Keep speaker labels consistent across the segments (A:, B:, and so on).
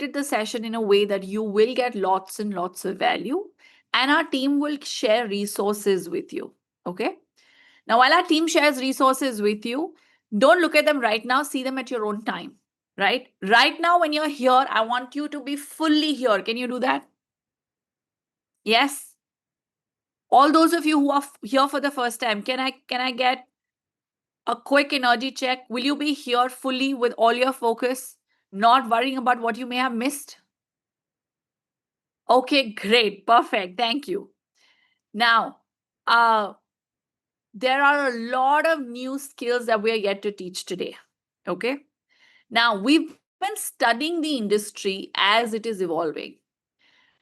A: the session in a way that you will get lots and lots of value, and our team will share resources with you. Okay. Now, while our team shares resources with you, don't look at them right now, see them at your own time. Right? Right now, when you're here, I want you to be fully here. Can you do that? Yes. All those of you who are here for the first time, can I get a quick energy check? Will you be here fully with all your focus, not worrying about what you may have missed? Okay, great. Perfect. Thank you. Now, there are a lot of new skills that we are yet to teach today. Okay. Now, we've been studying the industry as it is evolving.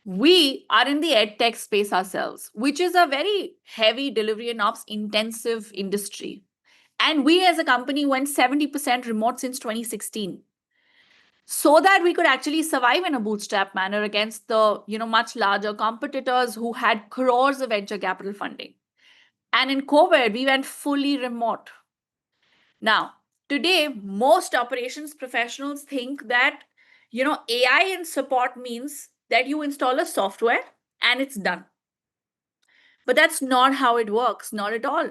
A: We are in the edtech space ourselves, which is a very heavy delivery and ops intensive industry. And we as a company went 70% remote since 2016, so that we could actually survive in a bootstrap manner against the much larger competitors who had crores of venture capital funding. And in COVID, we went fully remote. Now, today, most operations professionals think that AI in support means that you install a software and it's done. But that's not how it works, not at all.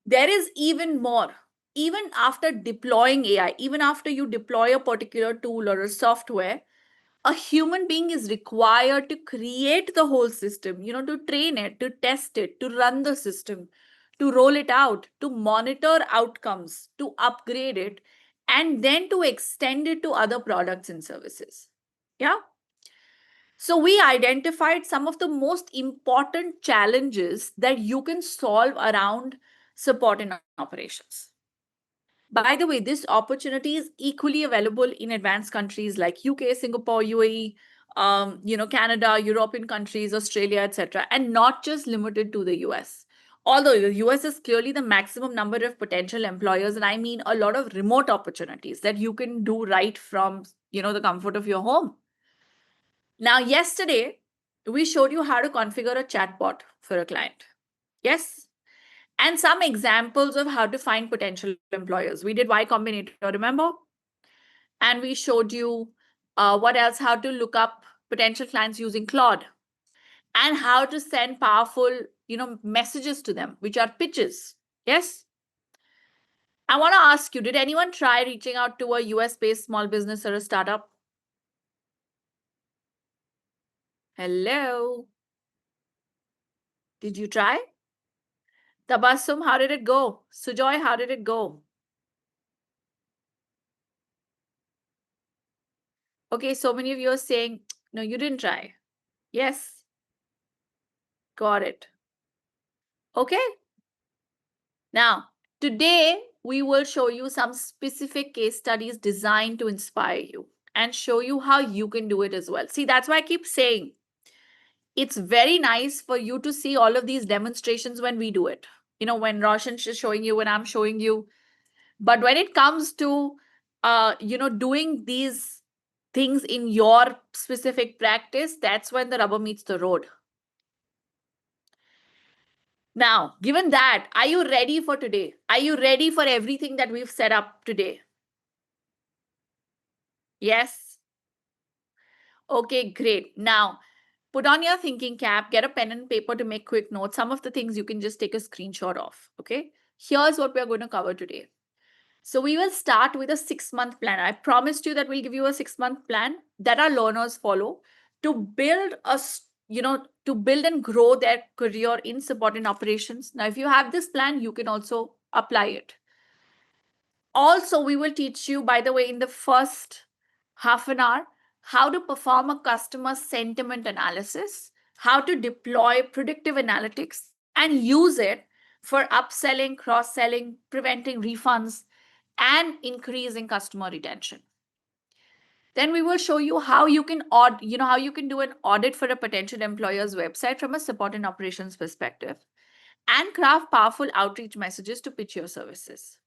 A: There is even more. Even after deploying AI, even after you deploy a particular tool or a software, a human being is required to create the whole system, to train it, to test it, to run the system, to roll it out, to monitor outcomes, to upgrade it, and then to extend it to other products and services. Yeah. So we identified some of the most important challenges that you can solve around support and operations. By the way, this opportunity is equally available in advanced countries like UK, Singapore, UAE, Canada, European countries, Australia, etc., and not just limited to the US. Although the US is clearly the maximum number of potential employers, and I mean a lot of remote opportunities that you can do right from the comfort of your home. Now, yesterday we showed you how to configure a chatbot for a client. Yes, and some examples of how to find potential employers. We did Y Combinator, remember? And we showed you what else, how to look up potential clients using Claude, and how to send powerful, messages to them, which are pitches. Yes. I want to ask you, did anyone try reaching out to a US-based small business or a startup? Hello. Did you try? Tabassum, how did it go? Sujoy, how did it go? Okay, so many of you are saying, no, you didn't try. Yes. Got it. Okay. Now, today we will show you some specific case studies designed to inspire you and show you how you can do it as well. See, that's why I keep saying it's very nice for you to see all of these demonstrations when we do it. When Roshan is showing you, when I'm showing you. But when it comes to, doing these things in your specific practice, that's when the rubber meets the road. Now, given that, are you ready for today? Are you ready for everything that we've set up today? Yes? Okay, great. Now, put on your thinking cap, get a pen and paper to make quick notes. Some of the things you can just take a screenshot of. Okay? Here's what we're going to cover today. So we will start with a 6-month plan. I promised you that we'll give you a 6-month plan that our learners follow to build to build and grow their career in support and operations. Now, if you have this plan, you can also apply it. Also, we will teach you, by the way, in the first half an hour, how to perform a customer sentiment analysis, how to deploy predictive analytics and use it for upselling, cross-selling, preventing refunds, and increasing customer retention. Then we will show you how you can how you can do an audit for a potential employer's website from a support and operations perspective, and craft powerful outreach messages to pitch your services.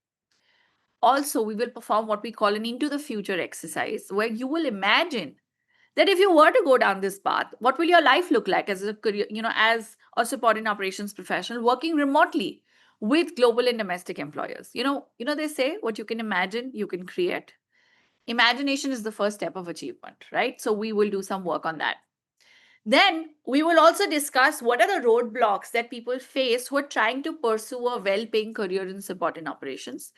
A: Also, we will perform what we call an into the future exercise, where you will imagine that if you were to go down this path, what will your life look like as a career, as a support and operations professional working remotely with global and domestic employers. They say what you can imagine, you can create. Imagination is the first step of achievement, right? So we will do some work on that. Then we will also discuss what are the roadblocks that people face who are trying to pursue a well-paying career in support and operations,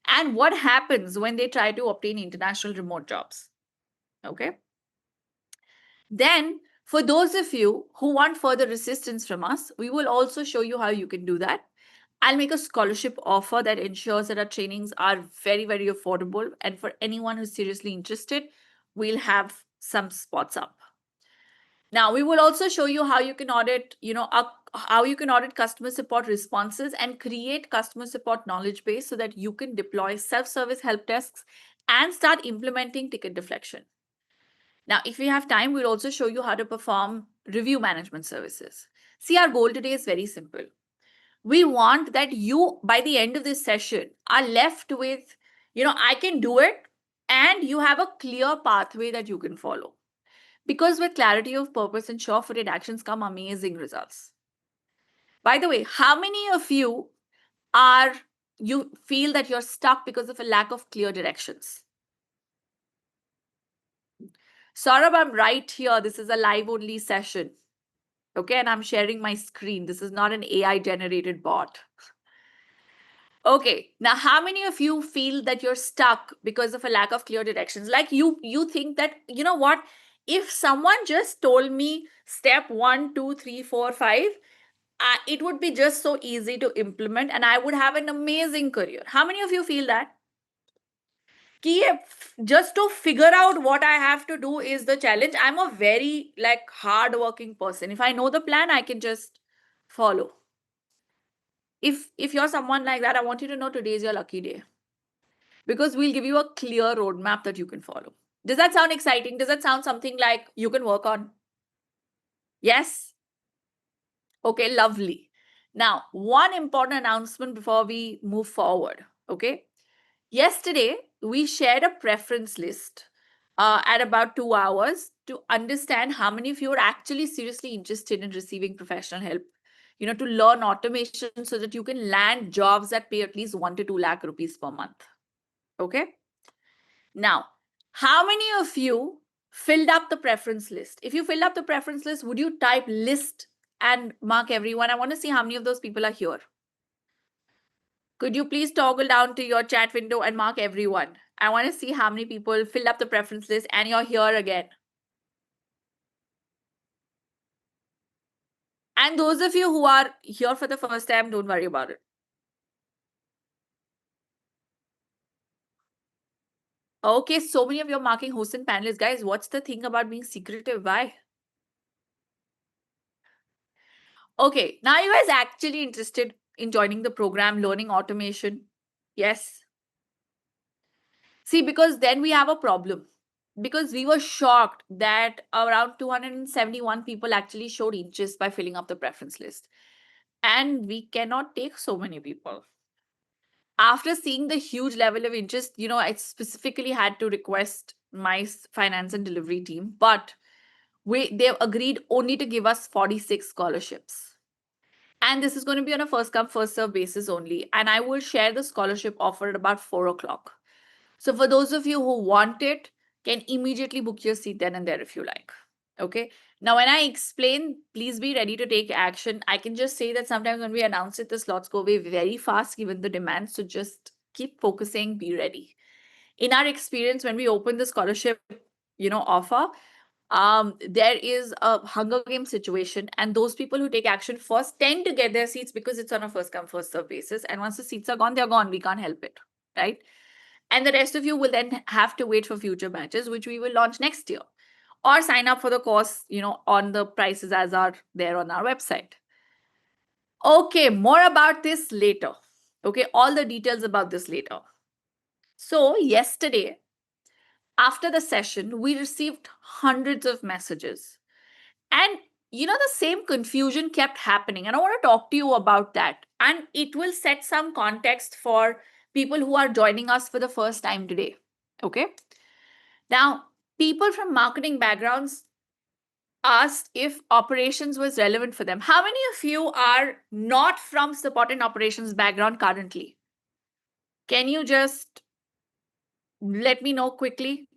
A: and what happens when they try to obtain international remote jobs. Okay. Then, for those of you who want further assistance from us, we will also show you how you can do that. I'll make a scholarship offer that ensures that our trainings are very, very affordable. And for anyone who's seriously interested, we'll have some spots up. Now, we will also show you how you can audit, how you can audit customer support responses and create customer support knowledge base so that you can deploy self-service help desks and start implementing ticket deflection. Now, if we have time, we'll also show you how to perform review management services. See, our goal today is very simple. We want that you, by the end of this session, are left with, I can do it, and you have a clear pathway that you can follow. Because with clarity of purpose and sure-footed actions come amazing results. By the way, how many of you feel that you're stuck because of a lack of clear directions? Saurabh, I'm right here. This is a live-only session. Okay, and I'm sharing my screen. This is not an AI-generated bot. Okay, now how many of you feel that you're stuck because of a lack of clear directions? Like you think that, you know what? If someone just told me step 1, 2, 3, 4, 5, it would be just so easy to implement and I would have an amazing career. How many of you feel that? Just to figure out what I have to do is the challenge. I'm a very hard-working person. If I know the plan, I can just follow. If you're someone like that, I want you to know today is your lucky day. Because we'll give you a clear roadmap that you can follow. Does that sound exciting? Does that sound something like you can work on? Yes? Okay, lovely. Now, one important announcement before we move forward. Okay. Yesterday, we shared a preference list at about 2 hours to understand how many of you are actually seriously interested in receiving professional help, to learn automation so that you can land jobs that pay at least 1 to 2 lakh rupees per month. Okay. Now, how many of you filled up the preference list? If you filled up the preference list, would you type list and mark everyone? I want to see how many of those people are here. Could you please toggle down to your chat window and mark everyone? I want to see how many people filled up the preference list and you're here again. And those of you who are here for the first time, don't worry about it. Okay, so many of you are marking hosts and panelists. Guys, what's the thing about being secretive? Why? Okay, now you guys actually interested in joining the program, learning automation? Yes. See, because then we have a problem. Because we were shocked that around 271 people actually showed interest by filling up the preference list. And we cannot take so many people. After seeing the huge level of interest, I specifically had to request my finance and delivery team, but they've agreed only to give us 46 scholarships. And this is going to be on a first come, first serve basis only. And I will share the scholarship offer at about 4 o'clock. So for those of you who want it, can immediately book your seat then and there if you like. Okay. Now, when I explain, please be ready to take action. I can just say that sometimes when we announce it, the slots go away very fast given the demand. So just keep focusing, be ready. In our experience, when we open the scholarship, offer, there is a Hunger Game situation, and those people who take action first tend to get their seats because it's on a first come, first serve basis. And once the seats are gone, they're gone. We can't help it, right? And the rest of you will then have to wait for future batches, which we will launch next year, or sign up for the course, on the prices as are there on our website. Okay, more about this later. Okay, all the details about this later. So yesterday, after the session, we received hundreds of messages. And the same confusion kept happening. And I want to talk to you about that. And it will set some context for people who are joining us for the first time today. Okay. Now, people from marketing backgrounds asked if operations was relevant for them. How many of you are not from support and operations background currently? Can you just Let me know quickly.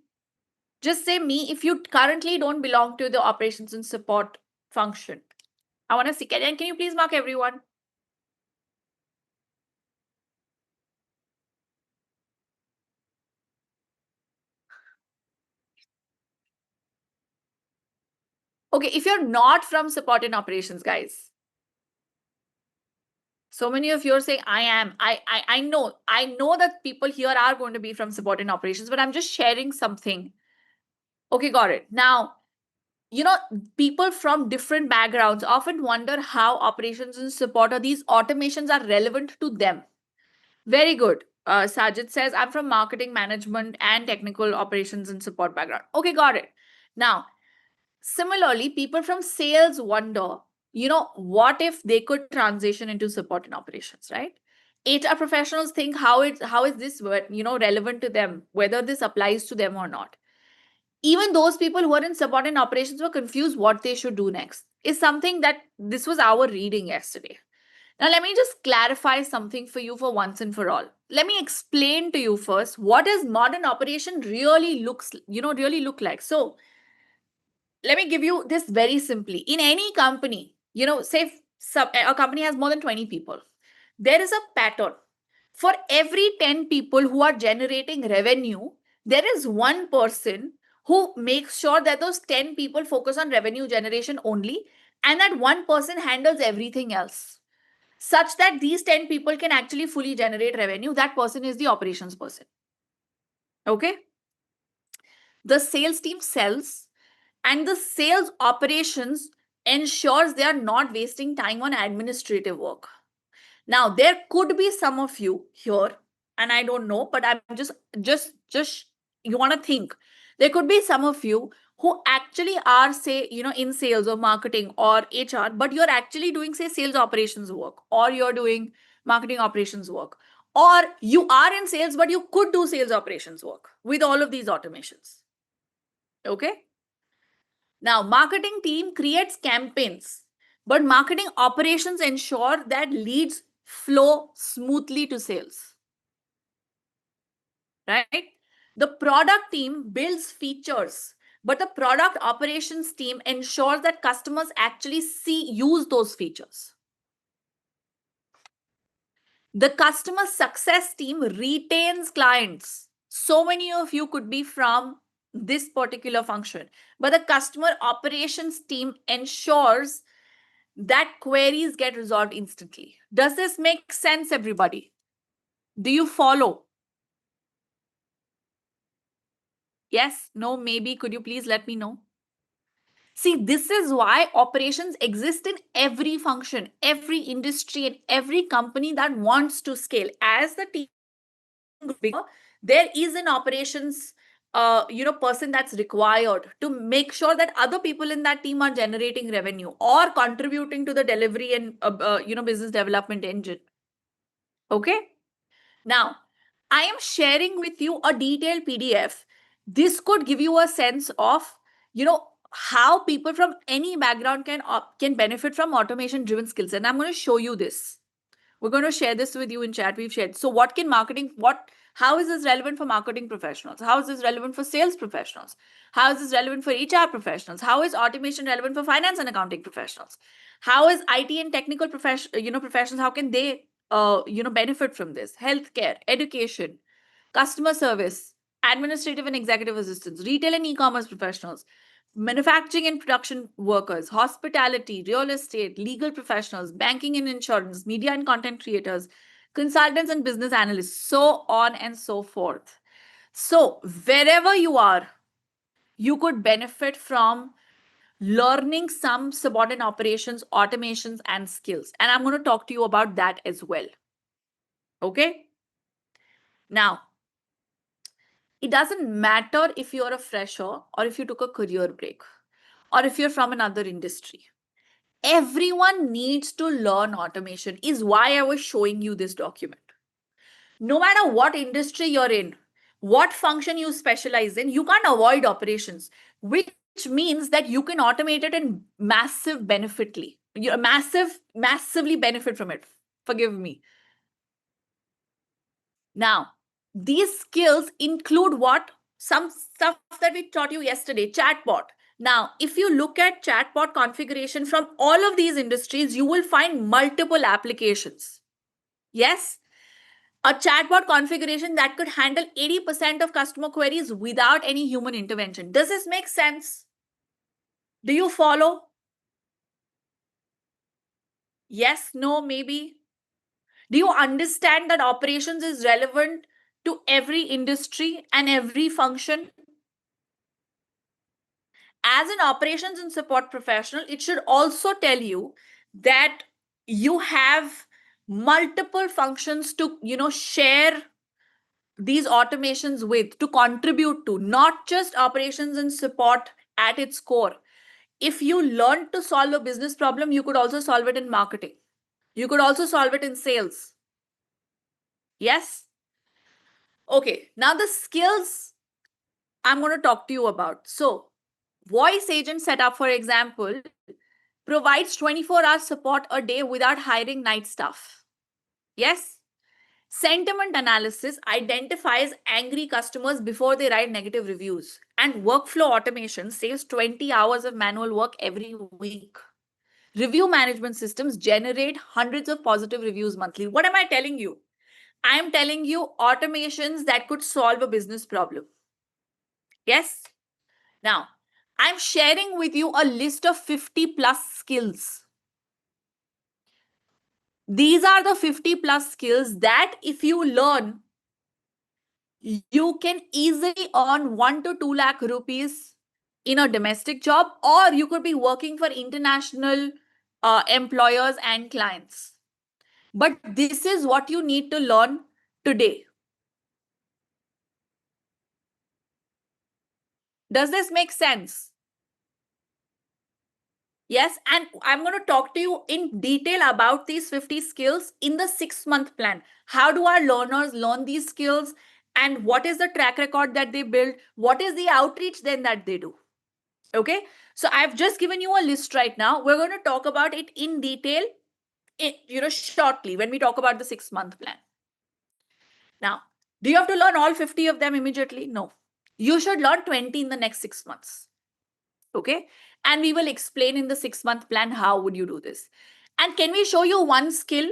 A: Just say me if you currently don't belong to the operations and support function. I want to see. Can you please mark everyone? Okay, if you're not from support and operations, guys. So many of you are saying, I am. I know. I know that people here are going to be from support and operations, but I'm just sharing something. Okay, got it. Now, people from different backgrounds often wonder how operations and support or these automations are relevant to them. Very good. Sajid says, I'm from marketing management and technical operations and support background. Okay, got it. Now, similarly, people from sales wonder, what if they could transition into support and operations, right? HR professionals think how is this relevant to them, whether this applies to them or not. Even those people who are in support and operations were confused what they should do next. Is something that this was our reading yesterday. Now, let me just clarify something for you for once and for all. Let me explain to you first what does modern operation really look like. So, let me give you this very simply. In any company, say a company has more than 20 people, there is a pattern. For every 10 people who are generating revenue, there is one person who makes sure that those 10 people focus on revenue generation only, and that one person handles everything else, such that these 10 people can actually fully generate revenue. That person is the operations person. Okay? The sales team sells, and the sales operations ensures they are not wasting time on administrative work. Now, there could be some of you here, and I don't know, but I'm just you want to think. There could be some of you who actually are, say, in sales or marketing or HR, but you're actually doing, say, sales operations work, or you're doing marketing operations work, or you are in sales, but you could do sales operations work with all of these automations. Okay. Now, marketing team creates campaigns, but marketing operations ensure that leads flow smoothly to sales. Right? The product team builds features, but the product operations team ensures that customers actually use those features. The customer success team retains clients. So many of you could be from this particular function, but the customer operations team ensures that queries get resolved instantly. Does this make sense, everybody? Do you follow? Yes, no, maybe. Could you please let me know? See, this is why operations exist in every function, every industry, and every company that wants to scale. As the team grows bigger, there is an operations person that's required to make sure that other people in that team are generating revenue or contributing to the delivery and business development engine. Okay. Now, I am sharing with you a detailed PDF. This could give you a sense of, how people from any background can benefit from automation driven skills. And I'm going to show you this. We're going to share this with you in chat. We've shared. So how is this relevant for marketing professionals? How is this relevant for sales professionals? How is this relevant for HR professionals? How is automation relevant for finance and accounting professionals? How is IT and technical professionals? How can they benefit from this? Healthcare, education, customer service, administrative and executive assistants, retail and e-commerce professionals, manufacturing and production workers, hospitality, real estate, legal professionals, banking and insurance, media and content creators, consultants and business analysts, so on and so forth. So, wherever you are, you could benefit from learning some subordinate operations, automations, and skills. And I'm going to talk to you about that as well. Okay? Now, it doesn't matter if you're a fresher or if you took a career break or if you're from another industry. Everyone needs to learn automation, is why I was showing you this document. No matter what industry you're in, what function you specialize in, you can't avoid operations, which means that you can automate it and massively benefit from it. Forgive me. Now, These skills include what? Some stuff that we taught you yesterday, chatbot. Now, if you look at chatbot configuration from all of these industries, you will find multiple applications. Yes, a chatbot configuration that could handle 80% of customer queries without any human intervention. Does this make sense? Do you follow? Yes, no, maybe. Do you understand that operations is relevant to every industry and every function? As an operations and support professional, it should also tell you that you have multiple functions to, share these automations with, to contribute to, not just operations and support at its core. If you learn to solve a business problem, you could also solve it in marketing. You could also solve it in sales. Yes? Okay, now the skills I'm going to talk to you about. So, voice agent setup, for example, provides 24-hour support a day without hiring night staff. Yes? Sentiment analysis identifies angry customers before they write negative reviews. And workflow automation saves 20 hours of manual work every week. Review management systems generate hundreds of positive reviews monthly. What am I telling you? I am telling you automations that could solve a business problem. Yes? Now, I'm sharing with you a list of 50 plus skills. These are the 50 plus skills that if you learn, you can easily earn 1 to 2 lakh rupees in a domestic job, or you could be working for international employers and clients. But this is what you need to learn today. Does this make sense? Yes, and I'm going to talk to you in detail about these 50 skills in the 6-month plan. How do our learners learn these skills? And what is the track record that they build? What is the outreach then that they do? Okay, so I've just given you a list right now. We're going to talk about it in detail, shortly when we talk about the 6-month plan. Now, do you have to learn all 50 of them immediately? No. You should learn 20 in the next 6 months. Okay, and we will explain in the 6-month plan how would you do this. And can we show you one skill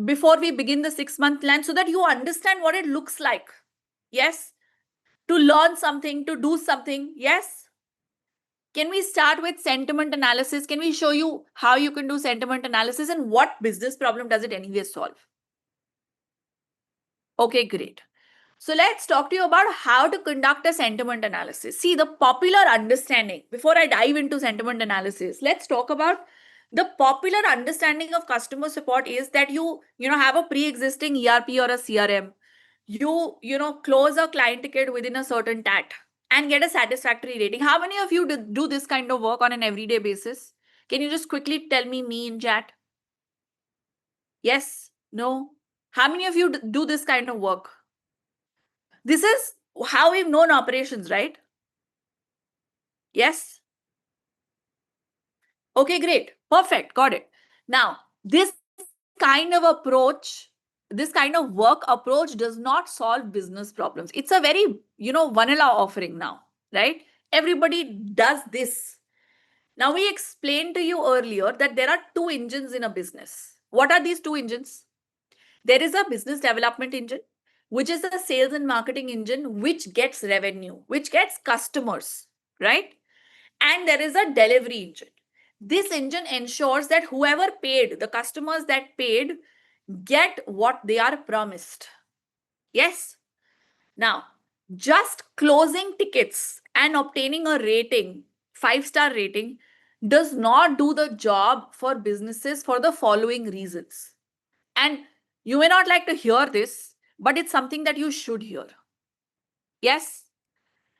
A: before we begin the 6-month plan so that you understand what it looks like? Yes, to learn something, to do something. Yes. Can we start with sentiment analysis? Can we show you how you can do sentiment analysis and what business problem does it anyway solve? Okay, great. So let's talk to you about how to conduct a sentiment analysis. See, the popular understanding, before I dive into sentiment analysis, let's talk about the popular understanding of customer support is that you have a pre-existing ERP or a CRM. You close a client ticket within a certain TAT and get a satisfactory rating. How many of you do this kind of work on an everyday basis? Can you just quickly tell me in chat? Yes? No? How many of you do this kind of work? This is how we've known operations, right? Yes? Okay, great. Perfect. Got it. Now, this kind of approach, this kind of work approach does not solve business problems. It's a very, vanilla offering now, right? Everybody does this. Now, we explained to you earlier that there are two engines in a business. What are these two engines? There is a business development engine, which is a sales and marketing engine, which gets revenue, which gets customers, right? And there is a delivery engine. This engine ensures that whoever paid, the customers that paid, get what they are promised. Yes? Now, just closing tickets and obtaining a rating, 5-star rating, does not do the job for businesses for the following reasons. And you may not like to hear this, but it's something that you should hear. Yes?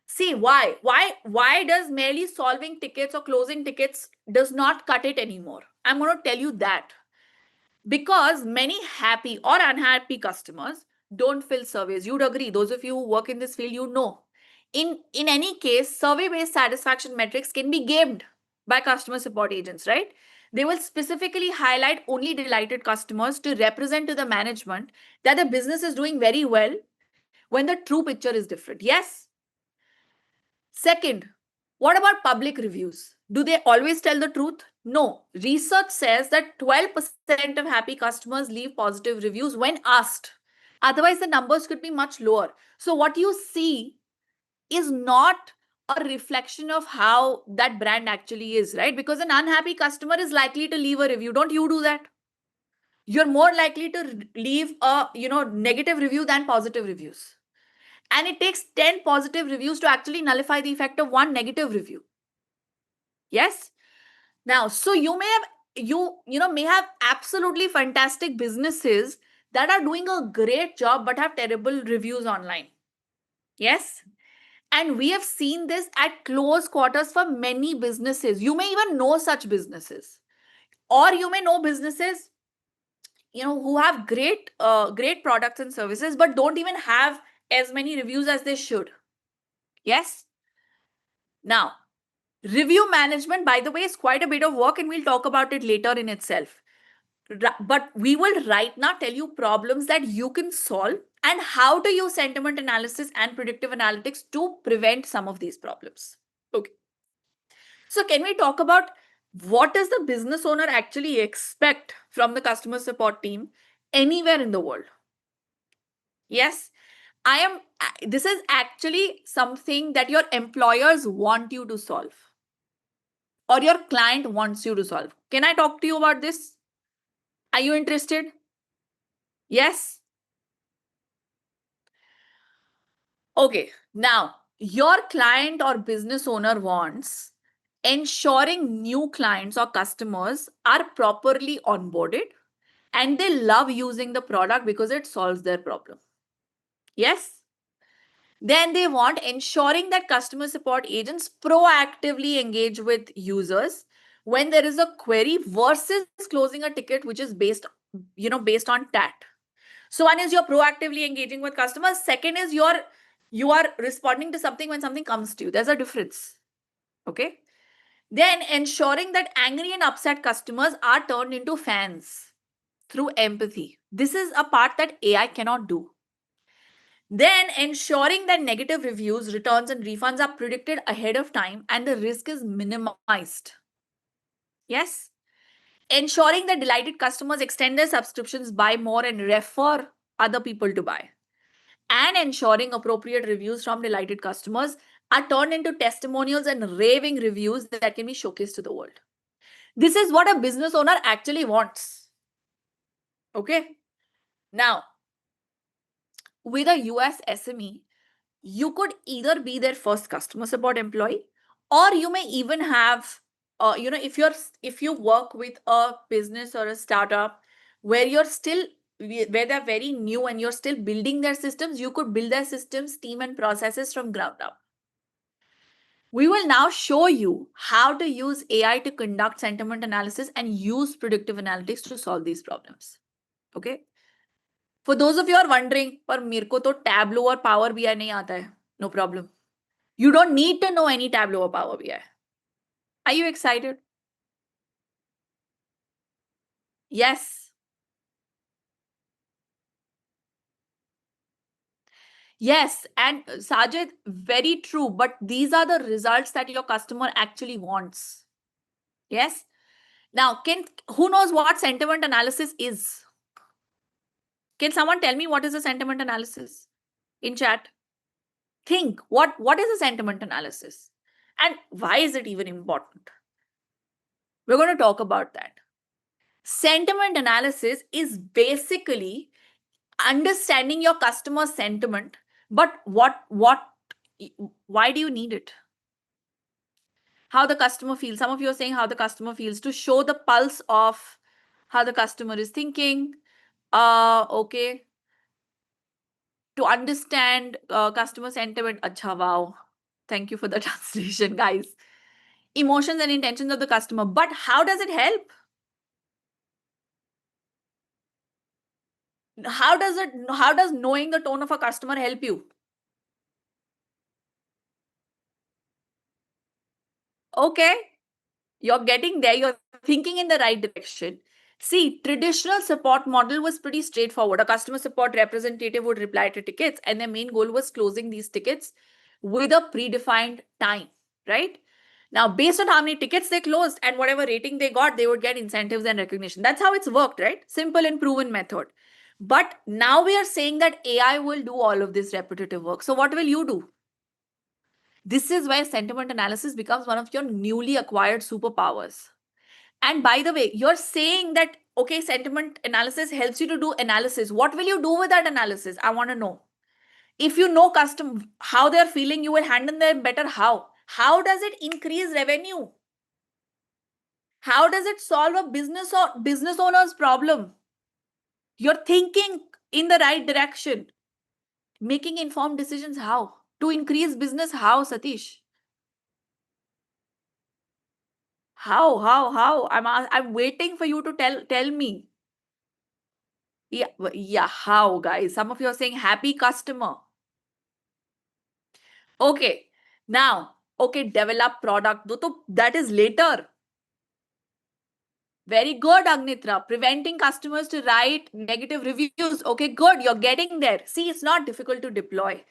A: See, why? Why does merely solving tickets or closing tickets does not cut it anymore? I'm going to tell you that. Because many happy or unhappy customers don't fill surveys. You'd agree. Those of you who work in this field, you know. In any case, survey-based satisfaction metrics can be gamed by customer support agents, right? They will specifically highlight only delighted customers to represent to the management that the business is doing very well, when the true picture is different. Yes. Second, what about public reviews? Do they always tell the truth? No. Research says that 12% of happy customers leave positive reviews when asked. Otherwise, the numbers could be much lower. So, what you see is not a reflection of how that brand actually is, right? Because an unhappy customer is likely to leave a review. Don't you do that? You're more likely to leave a negative review than positive reviews. And it takes 10 positive reviews to actually nullify the effect of one negative review. Yes. Now, so you may have may have absolutely fantastic businesses that are doing a great job but have terrible reviews online. Yes. And we have seen this at close quarters for many businesses. You may even know such businesses, or you may know businesses who have great products and services but don't even have as many reviews as they should. Yes. Now, review management, by the way, is quite a bit of work, and we'll talk about it later in itself. But we will right now tell you problems that you can solve and how to use sentiment analysis and predictive analytics to prevent some of these problems. Okay. So can we talk about what does the business owner actually expect from the customer support team anywhere in the world? Yes, this is actually something that your employers want you to solve or your client wants you to solve. Can I talk to you about this? Are you interested? Yes? Okay. Now, your client or business owner wants ensuring new clients or customers are properly onboarded and they love using the product because it solves their problem. Yes? Then they want ensuring that customer support agents proactively engage with users when there is a query versus closing a ticket which is based on TAT. So one is you're proactively engaging with customers. Second is you are responding to something when something comes to you. There's a difference. Okay. Then ensuring that angry and upset customers are turned into fans through empathy. This is a part that AI cannot do. Then ensuring that negative reviews, returns, and refunds are predicted ahead of time and the risk is minimized. Yes. Ensuring that delighted customers extend their subscriptions, buy more, and refer other people to buy. And ensuring appropriate reviews from delighted customers are turned into testimonials and raving reviews that can be showcased to the world. This is what a business owner actually wants. Okay. Now, with a US SME, you could either be their first customer support employee, or you may even have, if you work with a business or a startup where they're very new and you're still building their systems, you could build their systems, team, and processes from ground up. We will now show you how to use AI to conduct sentiment analysis and use predictive analytics to solve these problems. Okay. For those of you who are wondering, पर मेरे को तो Tableau और Power BI नहीं आता है. No problem. You don't need to know any Tableau or Power BI. Are you excited? Yes. Yes. And Sajid, very true. But these are the results that your customer actually wants. Yes. Now, who knows what sentiment analysis is? Can someone tell me what is a sentiment analysis in chat? Think what is a sentiment analysis and why is it even important? We're going to talk about that. Sentiment analysis is basically understanding your customer sentiment, but why do you need it? How the customer feels. Some of you are saying how the customer feels, to show the pulse of how the customer is thinking. Okay. To understand customer sentiment. Acha, wow. Thank you for the translation, guys. Emotions and intentions of the customer. But how does it help? How does knowing the tone of a customer help you? Okay. You're getting there. You're thinking in the right direction. See, traditional support model was pretty straightforward. A customer support representative would reply to tickets, and their main goal was closing these tickets with a predefined time, right? Now, based on how many tickets they closed and whatever rating they got, they would get incentives and recognition. That's how it's worked, right? Simple and proven method. But now we are saying that AI will do all of this repetitive work. So what will you do? This is where sentiment analysis becomes one of your newly acquired superpowers. And by the way, you're saying that, okay, sentiment analysis helps you to do analysis. What will you do with that analysis? I want to know. If you know how they're feeling, you will handle them better. How? How does it increase revenue? How does it solve a business or business owner's problem? You're thinking in the right direction. Making informed decisions. How? To increase business. How, Satish? How? I'm waiting for you to tell me. Yeah, how, guys? Some of you are saying happy customer. Okay, now, okay, develop product. That is later. Very good, Agnitra. Preventing customers to write negative reviews. Okay, good. You're getting there. See, it's not difficult to deploy.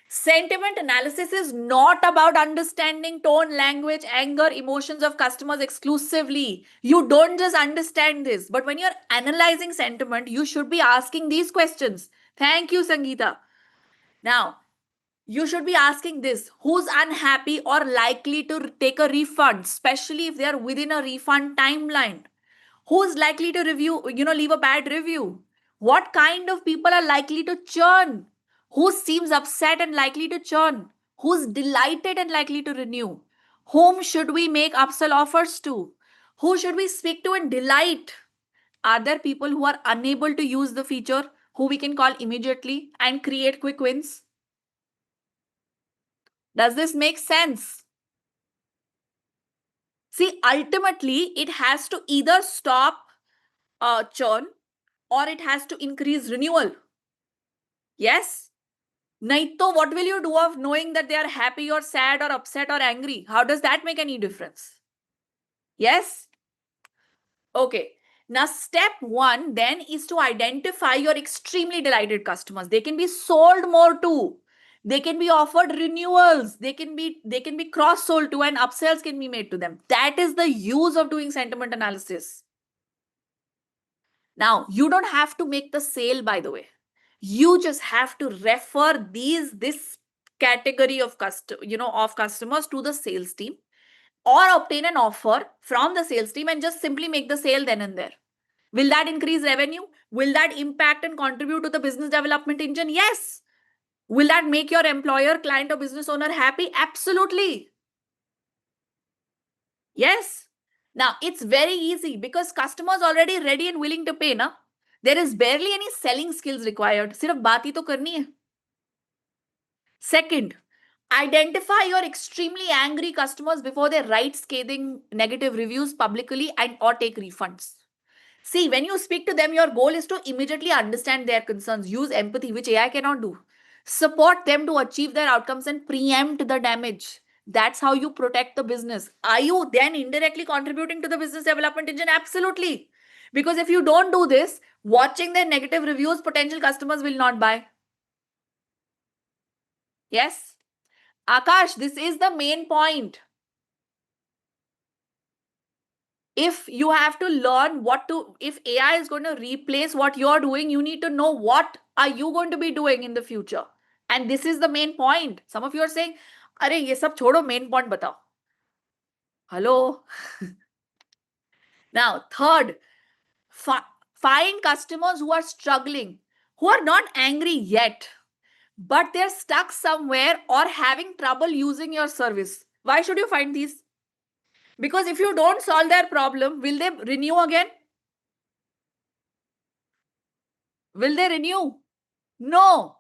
A: Sentiment analysis is not about understanding tone, language, anger, emotions of customers exclusively. You don't just understand this, but when you're analyzing sentiment, you should be asking these questions. Thank you, Sangeeta. Now, you should be asking this: who's unhappy or likely to take a refund, especially if they are within a refund timeline? Who's likely to leave a bad review? What kind of people are likely to churn? Who seems upset and likely to churn? Who's delighted and likely to renew? Whom should we make upsell offers to? Who should we speak to and delight? Are there people who are unable to use the feature who we can call immediately and create quick wins? Does this make sense? See, ultimately, it has to either stop churn or it has to increase renewal. Yes? Naito, what will you do of knowing that they are happy or sad or upset or angry? How does that make any difference? Yes? Okay. Now, step one then is to identify your extremely delighted customers. They can be sold more to. They can be offered renewals. They can be cross-sold to, and upsells can be made to them. That is the use of doing sentiment analysis. Now, you don't have to make the sale, by the way. You just have to refer this category of customers to the sales team, or obtain an offer from the sales team and just simply make the sale then and there. Will that increase revenue? Will that impact and contribute to the business development engine? Yes. Will that make your employer, client, or business owner happy? Absolutely. Yes. Now, it's very easy because customers already ready and willing to pay, na? There is barely any selling skills required. सिर्फ बात ही तो करनी है. Second, identify your extremely angry customers before they write scathing negative reviews publicly and or take refunds. See, when you speak to them, your goal is to immediately understand their concerns, use empathy, which AI cannot do. Support them to achieve their outcomes and preempt the damage. That's how you protect the business. Are you then indirectly contributing to the business development engine? Absolutely. Because if you don't do this, watching their negative reviews, potential customers will not buy. Yes? Akash, this is the main point. If you have to learn if AI is going to replace what you're doing, you need to know what are you going to be doing in the future. And this is the main point. Some of you are saying, Are, ye sab chodo, main point batao. Hello? Now, third, find customers who are struggling, who are not angry yet, but they're stuck somewhere or having trouble using your service. Why should you find these? Because if you don't solve their problem, will they renew again? Will they renew? No.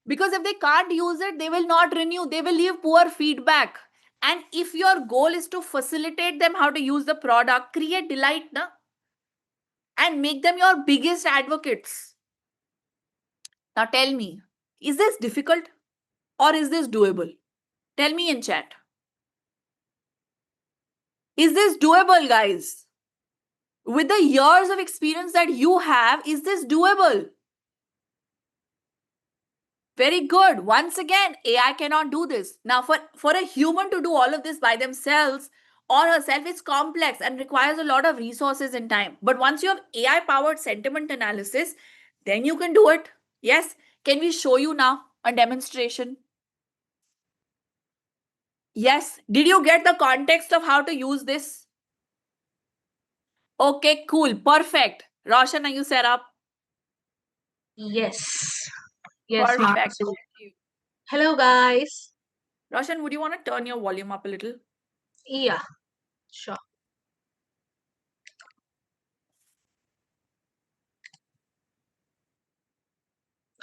A: Because if they can't use it, they will not renew. They will leave poor feedback. And if your goal is to facilitate them how to use the product, create delight, na? And make them your biggest advocates. Now tell me, is this difficult or is this doable? Tell me in chat. Is this doable, guys? with the years of experience that you have, is this doable? Very good. Once again, AI cannot do this. Now, for a human to do all of this by themselves or herself, it's complex and requires a lot of resources and time. But once you have AI powered sentiment analysis, then you can do it. Yes. Can we show you now a demonstration? Yes. Did you get the context of how to use this? Okay, cool. Perfect. Roshan, are you set up?
B: Yes. Yes,
A: Perfect.
B: Masu. Hello, guys.
A: Roshan, would you want to turn your volume up a little?
B: Yeah, sure.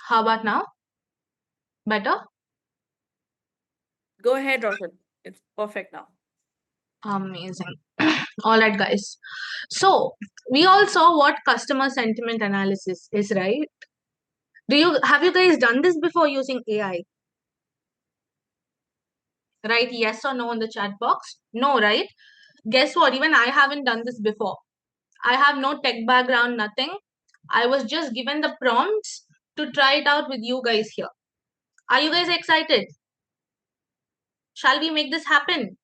B: How about now? Better?
A: Go ahead, Roshan. It's perfect now.
B: Amazing. All right, guys. So, we all saw what customer sentiment analysis is, right? Have you guys done this before using AI? Right? Yes or no in the chat box? No, right? Guess what? Even I haven't done this before. I have no tech background, nothing. I was just given the prompts to try it out with you guys here. Are you guys excited? Shall we make this happen?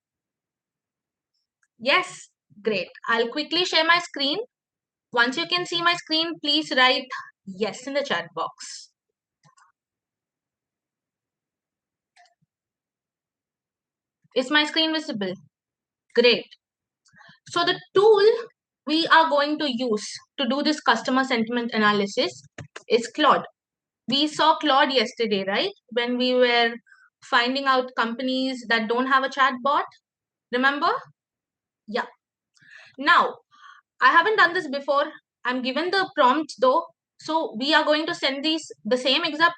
B: Yes, great. I'll quickly share my screen. Once you can see my screen, please write yes in the chat box. Is my screen visible? Great. So the tool we are going to use to do this customer sentiment analysis is Claude. We saw Claude yesterday, right? When we were finding out companies that don't have a chatbot. Remember? Yeah. Now, I haven't done this before. I'm given the prompts though. So we are going to send these the same exact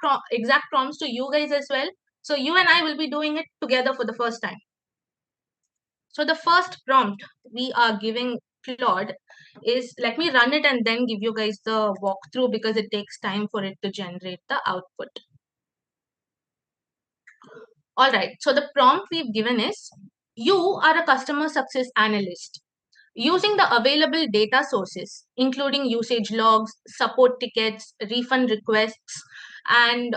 B: prompts to you guys as well. So you and I will be doing it together for the first time. So the first prompt we are giving Claude is, let me run it and then give you guys the walkthrough because it takes time for it to generate the output. All right. So the prompt we've given is, you are a customer success analyst. Using the available data sources, including usage logs, support tickets, refund requests, and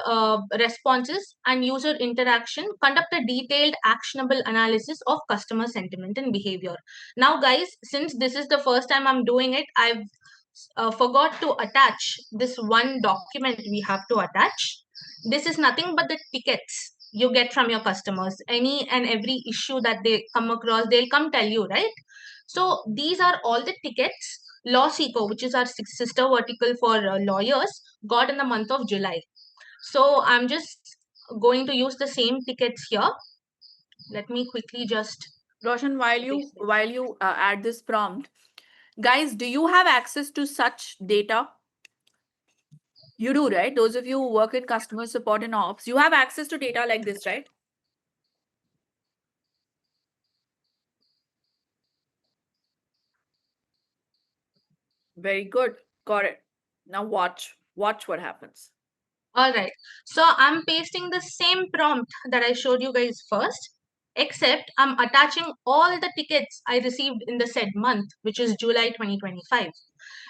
B: responses and user interaction, conduct a detailed, actionable analysis of customer sentiment and behavior. Now, guys, since this is the first time I'm doing it, I've forgot to attach this one document we have to attach. This is nothing but the tickets you get from your customers. Any and every issue that they come across, they'll come tell you, right? So these are all the tickets LawSeco, which is our sister vertical for lawyers, got in the month of July. So I'm just going to use the same tickets here. Let me quickly just
A: Roshan, while you add this prompt, guys, do you have access to such data? You do, right? Those of you who work in customer support and ops, you have access to data like this, right? Very good. Got it. Now watch what happens.
B: All right. So I'm pasting the same prompt that I showed you guys first, except I'm attaching all the tickets I received in the said month, which is July 2025.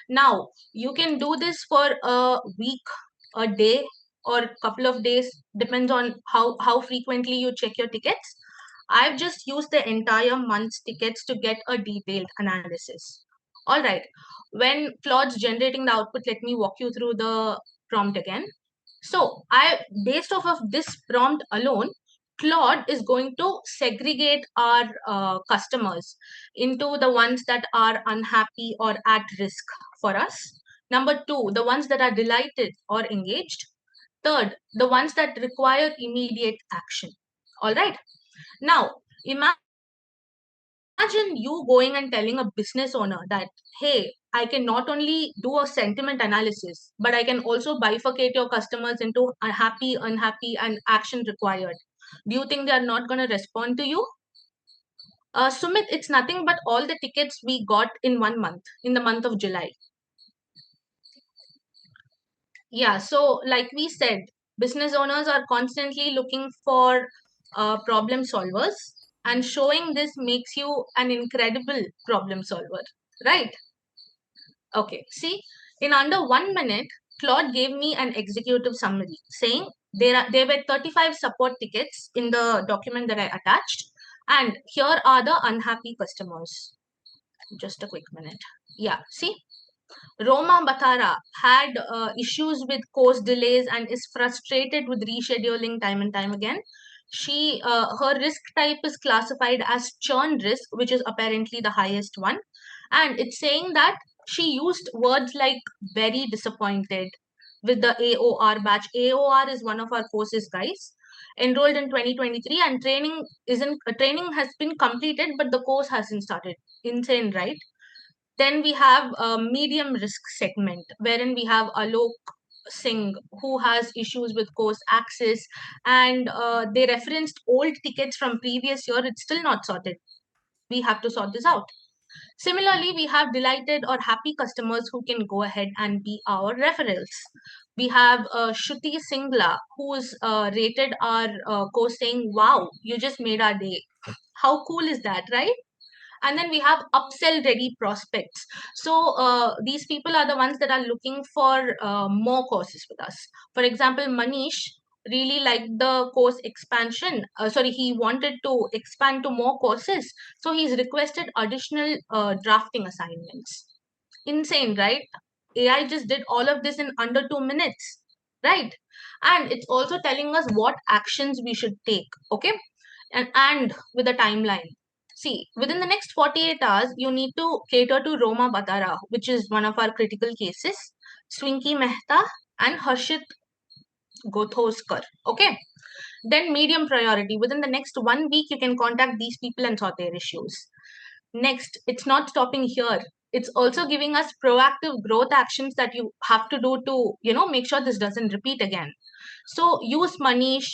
B: Now, you can do this for a week, a day, or a couple of days, depends on how frequently you check your tickets. I've just used the entire month's tickets to get a detailed analysis. All right. When Claude's generating the output, let me walk you through the prompt again. So based off of this prompt alone, Claude is going to segregate our customers into the ones that are unhappy or at risk for us. Number two, the ones that are delighted or engaged. Third, the ones that require immediate action. All right. Now, imagine you going and telling a business owner that, hey, I can not only do a sentiment analysis, but I can also bifurcate your customers into happy, unhappy, and action required. Do you think they are not going to respond to you? Sumit, it's nothing but all the tickets we got in 1 month, in the month of July. Yeah, so like we said, business owners are constantly looking for problem solvers, and showing this makes you an incredible problem solver, right? Okay, see, in under 1 minute, Claude gave me an executive summary saying there were 35 support tickets in the document that I attached, and here are the unhappy customers. Just a quick minute. Yeah, see, Roma Batara had issues with course delays and is frustrated with rescheduling time and time again. Her risk type is classified as churn risk, which is apparently the highest one, and it's saying that she used words like very disappointed with the AOR batch. AOR is one of our courses, guys. Enrolled in 2023, and training has been completed, but the course hasn't started. Insane, right? Then we have a medium risk segment, wherein we have Alok Singh, who has issues with course access, and they referenced old tickets from previous year. It's still not sorted. We have to sort this out. Similarly, we have delighted or happy customers who can go ahead and be our referrals. We have Shruti Singla, who is rated our course saying, "Wow, you just made our day." How cool is that, right? And then we have upsell ready prospects. So these people are the ones that are looking for more courses with us. For example, Manish really liked the course expansion. Sorry, he wanted to expand to more courses, so he's requested additional drafting assignments. Insane, right? AI just did all of this in under 2 minutes, right? And it's also telling us what actions we should take. Okay, and with a timeline. See, within the next 48 hours, you need to cater to Roma Batara, which is one of our critical cases, Swinky Mehta, and Harshit Gothoskar. Okay. Then medium priority. Within the next 1 week, you can contact these people and sort their issues. Next, it's not stopping here. It's also giving us proactive growth actions that you have to do to, make sure this doesn't repeat again. So use Manish,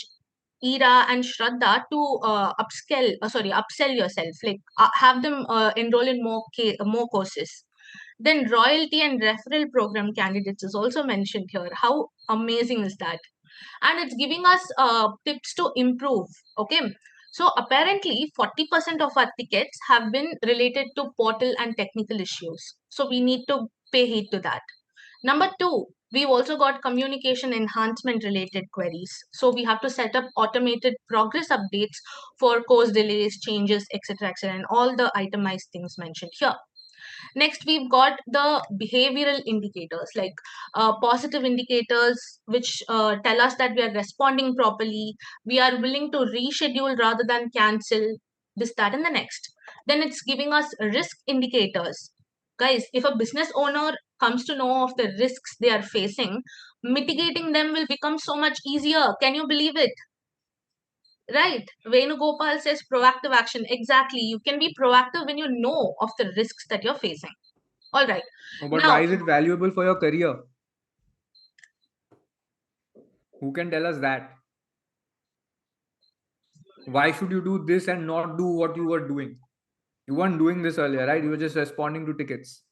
B: Ira, and Shraddha to upsell yourself. Like have them enroll in more courses. Then royalty and referral program candidates is also mentioned here. How amazing is that? And it's giving us tips to improve. Okay, so apparently 40% of our tickets have been related to portal and technical issues, so we need to pay heed to that. Number two, we've also got communication enhancement related queries, so we have to set up automated progress updates for course delays, changes, etc., etc., and all the itemized things mentioned here. Next, we've got the behavioral indicators, like positive indicators, which tell us that we are responding properly, we are willing to reschedule rather than cancel, this, that, and the next. Then it's giving us risk indicators. Guys, if a business owner comes to know of the risks they are facing, mitigating them will become so much easier. Can you believe it? Right. Venugopal says proactive action. Exactly. You can be proactive when you know of the risks that you're facing. All right.
C: Oh, but
B: Now,
C: why is it valuable for your career? Who can tell us that? Why should you do this and not do what you were doing? You weren't doing this earlier, right? You were just responding to tickets.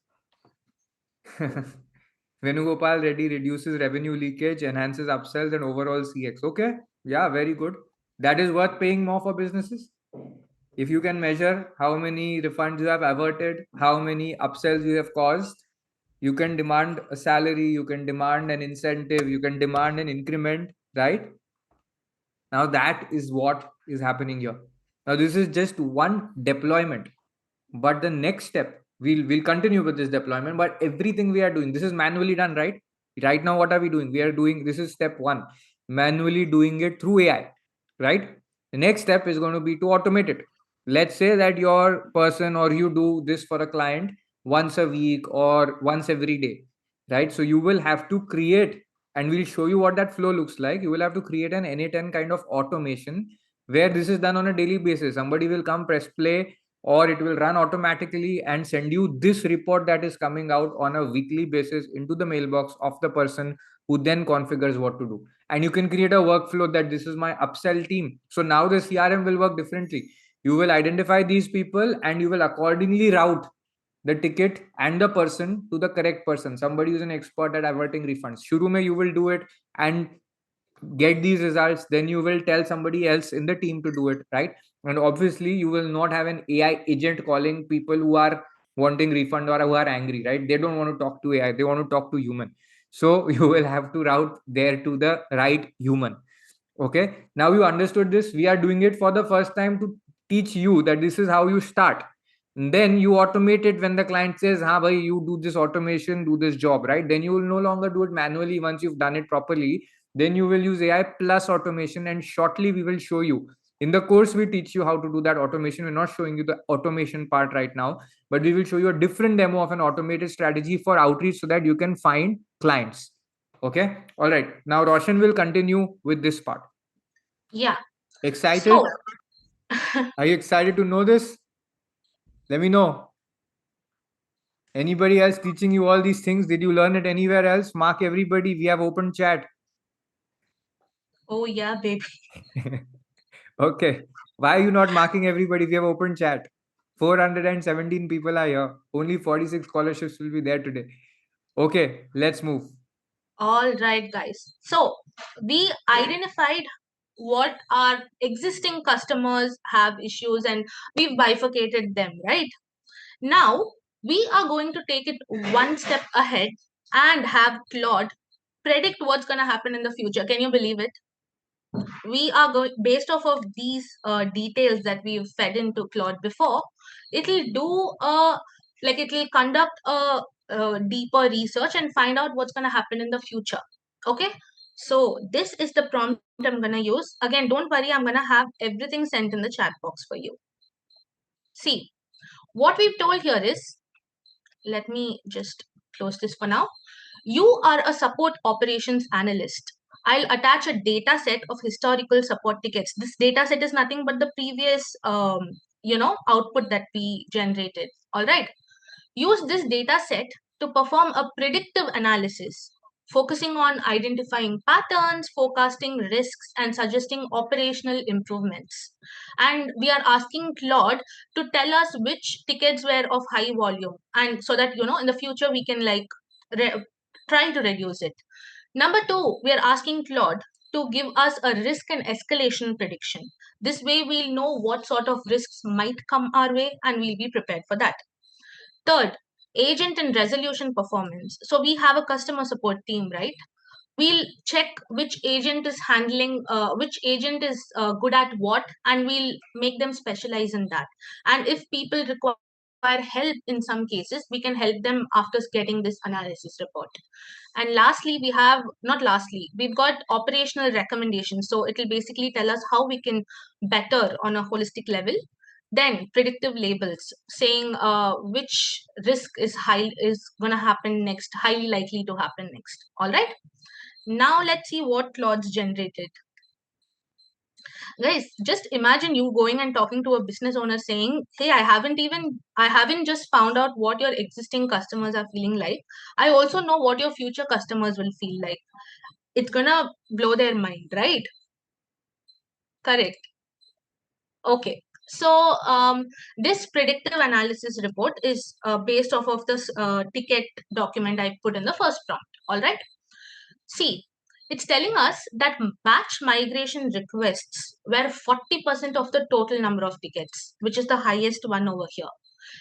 C: Venugopal Reddy reduces revenue leakage, enhances upsells, and overall CX. Okay, yeah, very good. That is worth paying more for businesses. If you can measure how many refunds you have averted, how many upsells you have caused, you can demand a salary, you can demand an incentive, you can demand an increment, right? Now that is what is happening here. Now this is just one deployment, but the next step, we'll continue with this deployment, but everything we are doing, this is manually done, right? Right now, what are we doing? We are doing, this is step one, manually doing it through AI, right? The next step is going to be to automate it. Let's say that your person or you do this for a client once a week or once every day, right? So you will have to create, and we'll show you what that flow looks like. You will have to create an N8N kind of automation where this is done on a daily basis. Somebody will come, press play, or it will run automatically and send you this report that is coming out on a weekly basis into the mailbox of the person who then configures what to do. And you can create a workflow that this is my upsell team. So now the CRM will work differently. You will identify these people and you will accordingly route the ticket and the person to the correct person. Somebody who's an expert at averting refunds. Shuru mein you will do it and get these results, then you will tell somebody else in the team to do it, right? And obviously you will not have an AI agent calling people who are wanting refund or who are angry, right? They don't want to talk to AI, they want to talk to human. So you will have to route there to the right human. Okay, now you understood this. We are doing it for the first time to teach you that this is how you start. And then you automate it when the client says, ha bhai, you do this automation, do this job, right? Then you will no longer do it manually once you've done it properly. Then you will use AI plus automation, and shortly we will show you. In the course, we teach you how to do that automation. We're not showing you the automation part right now, but we will show you a different demo of an automated strategy for outreach so that you can find clients. Okay. All right. Now Roshan will continue with this part.
B: Yeah.
C: Excited?
B: So,
C: Are you excited to know this? Let me know. Anybody else teaching you all these things? Did you learn it anywhere else? Mark everybody. We have open chat.
B: oh yeah, baby.
C: Okay. Why are you not marking everybody? We have open chat. 417 people are here. Only 46 scholarships will be there today. Okay, let's move.
B: All right, guys. So we identified what our existing customers have issues and we've bifurcated them, right? Now we are going to take it one step ahead and have Claude predict what's going to happen in the future. Can you believe it? We are going based off of these details that we've fed into Claude before. It'll do like it'll conduct a deeper research and find out what's going to happen in the future. Okay, so this is the prompt I'm going to use. Again, don't worry, I'm going to have everything sent in the chat box for you. See, what we've told here is, let me just close this for now. You are a support operations analyst. I'll attach a data set of historical support tickets. This data set is nothing but the previous, output that we generated. All right. Use this data set to perform a predictive analysis, focusing on identifying patterns, forecasting risks, and suggesting operational improvements. And we are asking Claude to tell us which tickets were of high volume, and so that in the future we can try to reduce it. Number two, we are asking Claude to give us a risk and escalation prediction. This way, we'll know what sort of risks might come our way and we'll be prepared for that. Third, agent and resolution performance. So, we have a customer support team, right? We'll check which agent is handling, which agent is good at what, and we'll make them specialize in that. And if people require help in some cases, we can help them after getting this analysis report. And lastly, we've got operational recommendations. So it'll basically tell us how we can better on a holistic level. Then predictive labels saying which risk is going to happen next, highly likely to happen next. All right. Now let's see what Claude's generated. Guys, just imagine you going and talking to a business owner saying, hey, I haven't just found out what your existing customers are feeling like. I also know what your future customers will feel like. It's gonna blow their mind, right? Correct. Okay. So this predictive analysis report is based off of this ticket document I put in the first prompt. All right. See, it's telling us that batch migration requests were 40% of the total number of tickets, which is the highest one over here.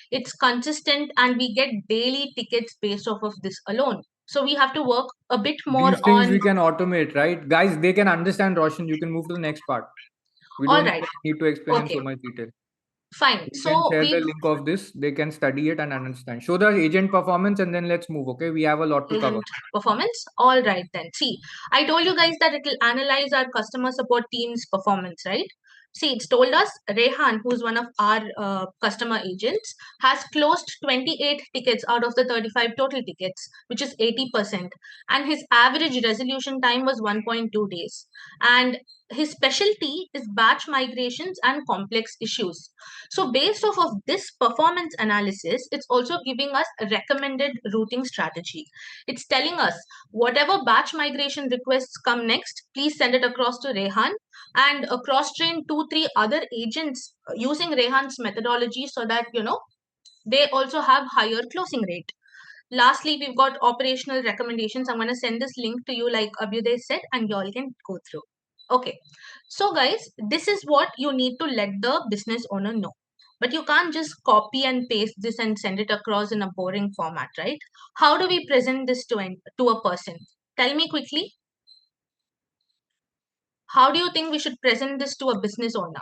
B: It's consistent and we get daily tickets based off of this alone. So we have to work a bit more
C: These things
B: on.
C: we can automate, right? Guys, they can understand, Roshan. You can move to the next part. We
B: All
C: don't
B: right.
C: need to explain in
B: Okay.
C: so much detail.
B: Fine.
C: You
B: So
C: can share
B: we
C: the link of this. They can study it and understand. Show the agent performance and then let's move. Okay, we have a lot to cover.
B: Performance. All right then. See, I told you guys that it will analyze our customer support team's performance, right? See, it's told us Rehan, who's one of our customer agents, has closed 28 tickets out of the 35 total tickets, which is 80%. And his average resolution time was 1.2 days. And his specialty is batch migrations and complex issues. So based off of this performance analysis, it's also giving us a recommended routing strategy. It's telling us whatever batch migration requests come next, please send it across to Rehan and cross-train 2-3 other agents using Rehan's methodology so that, they also have higher closing rate. Lastly, we've got operational recommendations. I'm going to send this link to you like Abhyuday said and you all can go through. Okay. So guys, this is what you need to let the business owner know. But you can't just copy and paste this and send it across in a boring format, right? How do we present this to a person? Tell me quickly. How do you think we should present this to a business owner?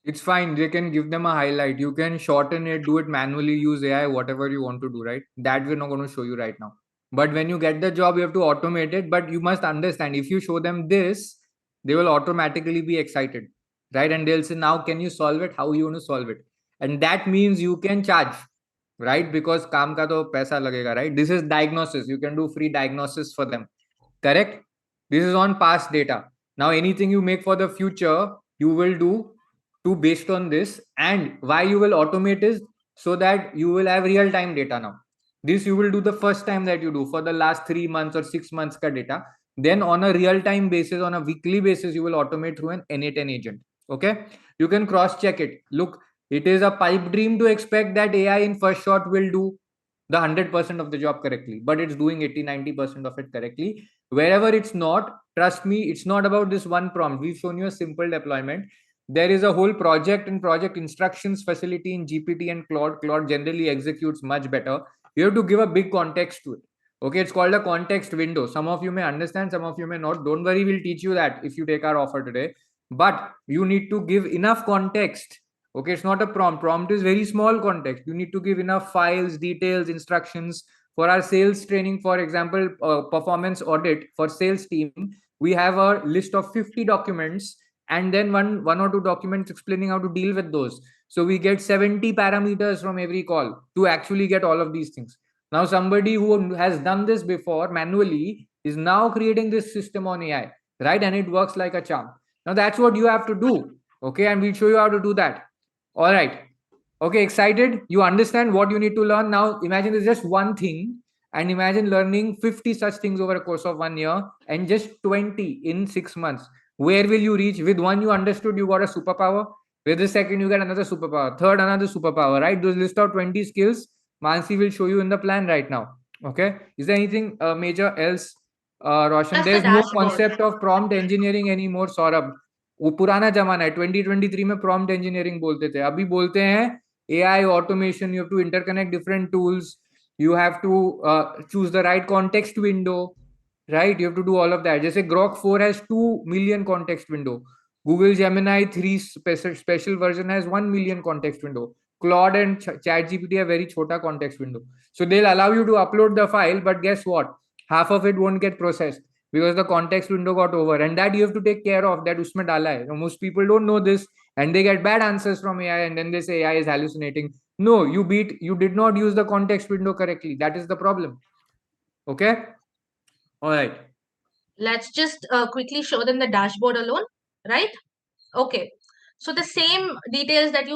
C: It's fine. They can give them a highlight. You can shorten it, do it manually, use AI, whatever you want to do, right? That we're not going to show you right now. But when you get the job, you have to automate it. But you must understand, if you show them this, they will automatically be excited, right? And they'll say, now, can you solve it? How you want to solve it? And that means you can charge, right? Because काम का तो पैसा लगेगा, right? This is diagnosis. You can do free diagnosis for them, correct? This is on past data. Now, anything you make for the future, you will do based on this. And why you will automate is so that you will have real time data now. This you will do the first time that you do for the last 3 months or 6 months ka data. Then on a real time basis, on a weekly basis, you will automate through an N8N agent. Okay, you can cross check it. Look, it is a pipe dream to expect that AI in first shot will do the 100% of the job correctly, but it's doing 80-90% of it correctly. Wherever it's not, trust me, it's not about this one prompt. We've shown you a simple deployment. There is a whole project and project instructions facility in GPT and Claude. Claude generally executes much better. You have to give a big context to it. Okay, it's called a context window. Some of you may understand, some of you may not. Don't worry, we'll teach you that if you take our offer today. But you need to give enough context. Okay, it's not a prompt. Prompt is very small context. You need to give enough files, details, instructions. For our sales training, for example, performance audit for sales team, we have a list of 50 documents and then one or two documents explaining how to deal with those. So we get 70 parameters from every call to actually get all of these things. Now somebody who has done this before manually is now creating this system on AI, right? And it works like a charm. Now that's what you have to do. Okay, and we'll show you how to do that. All right. Okay, excited? You understand what you need to learn. Now imagine there's just one thing, and imagine learning 50 such things over a course of 1 year and just 20 in 6 months. Where will you reach? With one you understood, you got a superpower. With the second you get another superpower, third another superpower, right? Those list out 20 skills Mansi will show you in the plan right now. Okay, is there anything major else, Roshan?
B: Just the
C: There's no
B: dashboard.
C: concept of prompt engineering anymore, Saurabh. वो पुराना जमाना है. 2023 में prompt engineering बोलते थे, अभी बोलते हैं AI automation. You have to interconnect different tools, you have to choose the right context window, right? You have to do all of that. Just say Grok 4 has 2 million context window. Google Gemini 3 special version has 1 million context window. Claude and ChatGPT have very chota context window. So they'll allow you to upload the file, but guess what? Half of it won't get processed because the context window got over, and that you have to take care of. That usme dala hai. Most people don't know this, and they get bad answers from AI, and then they say AI is hallucinating. No, you did not use the context window correctly. That is the problem. Okay. All right.
B: Let's just quickly show them the dashboard alone, right? Okay. So the same details that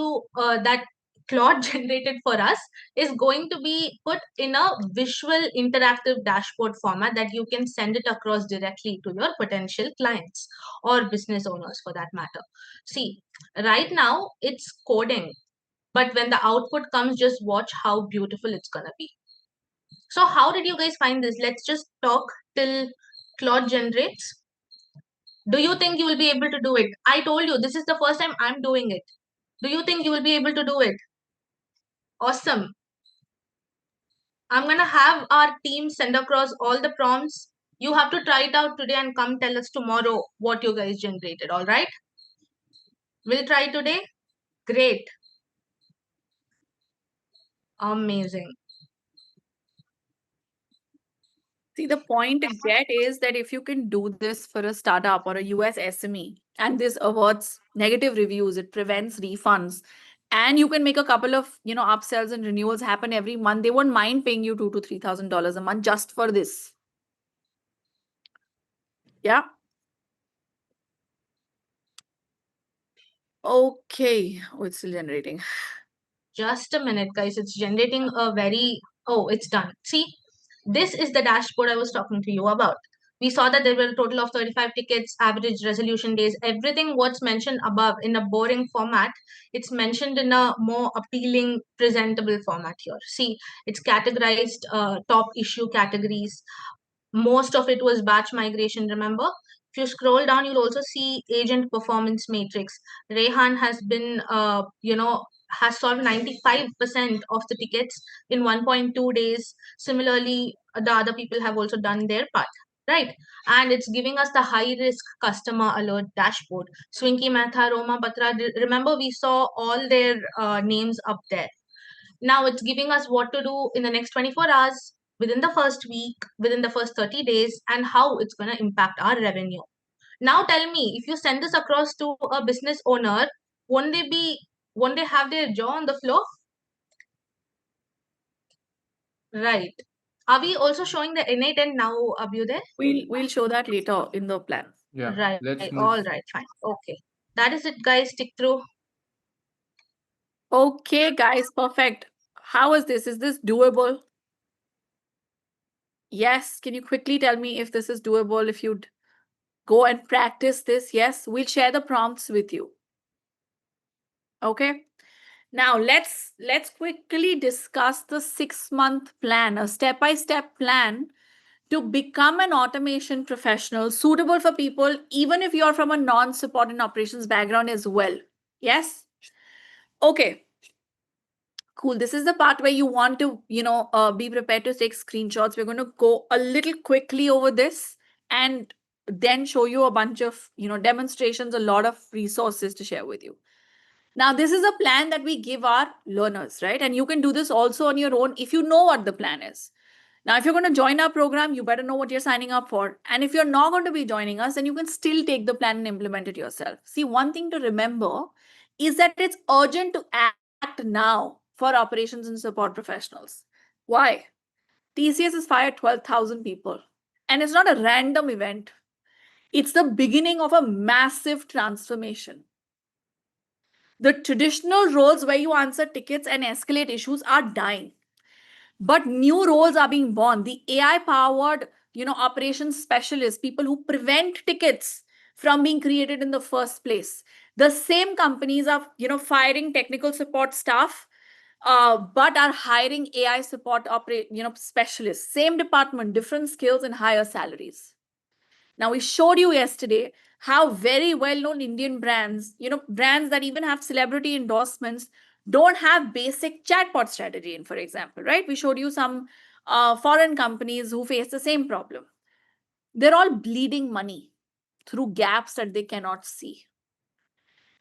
B: that Claude generated for us is going to be put in a visual interactive dashboard format that you can send it across directly to your potential clients or business owners for that matter. See, right now it's coding, but when the output comes, just watch how beautiful it's gonna be. So how did you guys find this? Let's just talk till Claude generates. Do you think you will be able to do it? I told you, this is the first time I'm doing it. Do you think you will be able to do it? Awesome. I'm going to have our team send across all the prompts. You have to try it out today and come tell us tomorrow what you guys generated, all right? We'll try today? Great. Amazing.
A: See, the point to get is that if you can do this for a startup or a US SME, and this averts negative reviews, it prevents refunds, and you can make a couple of upsells and renewals happen every month, they won't mind paying you $2,000 to $3,000 a month just for this. Yeah. Okay. Oh, it's still generating.
B: Just a minute, guys. It's generating a very... Oh, it's done. See, this is the dashboard I was talking to you about. We saw that there were a total of 35 tickets, average resolution days, everything what's mentioned above in a boring format, it's mentioned in a more appealing, presentable format here. See, it's categorized top issue categories. Most of it was batch migration, remember? If you scroll down, you'll also see agent performance matrix. Rehan has been, has solved 95% of the tickets in 1.2 days. Similarly, the other people have also done their part, right? And it's giving us the high risk customer alert dashboard. Swinky Mehta, Roma Batra, remember we saw all their names up there. Now it's giving us what to do in the next 24 hours, within the first week, within the first 30 days, and how it's going to impact our revenue. Now tell me, if you send this across to a business owner, won't they have their jaw on the floor? Right. Are we also showing the N8 now, Abhyuday?
A: We'll show that later in the plan.
C: Yeah.
B: Right.
C: Let's move.
B: All right. Fine. Okay. That is it, guys. Stick through.
A: Okay, guys, perfect. How is this? Is this doable? Yes. Can you quickly tell me if this is doable, if you'd go and practice this? Yes, we'll share the prompts with you. Okay. Now let's quickly discuss the 6-month plan, a step-by-step plan to become an automation professional suitable for people, even if you're from a non-support and operations background as well. Yes. Okay. Cool. This is the part where you want to, be prepared to take screenshots. We're going to go a little quickly over this and then show you a bunch of, demonstrations, a lot of resources to share with you. Now, this is a plan that we give our learners, right? And you can do this also on your own if you know what the plan is. Now, if you're going to join our program, you better know what you're signing up for. And if you're not going to be joining us, then you can still take the plan and implement it yourself. See, one thing to remember is that it's urgent to act now for operations and support professionals. Why? TCS has fired 12,000 people. And it's not a random event. It's the beginning of a massive transformation. The traditional roles where you answer tickets and escalate issues are dying. But new roles are being born. The AI-powered, operations specialists, people who prevent tickets from being created in the first place. The same companies are, firing technical support staff, but are hiring AI support specialists. Same department, different skills and higher salaries. Now, we showed you yesterday how very well-known Indian brands, brands that even have celebrity endorsements, don't have basic chatbot strategy in, for example, right? We showed you some foreign companies who face the same problem. They're all bleeding money through gaps that they cannot see.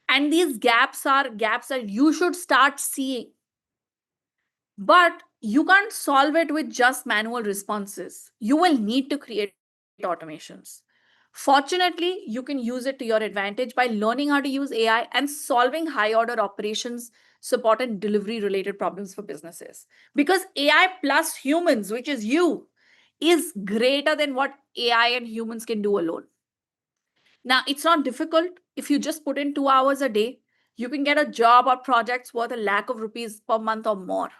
A: And these gaps are gaps that you should start seeing. But you can't solve it with just manual responses. You will need to create automations. Fortunately, you can use it to your advantage by learning how to use AI and solving high order operations, support, and delivery related problems for businesses. Because AI plus humans, which is you, is greater than what AI and humans can do alone. Now, it's not difficult. If you just put in 2 hours a day, you can get a job or projects worth ₹1,00,000 per month or more.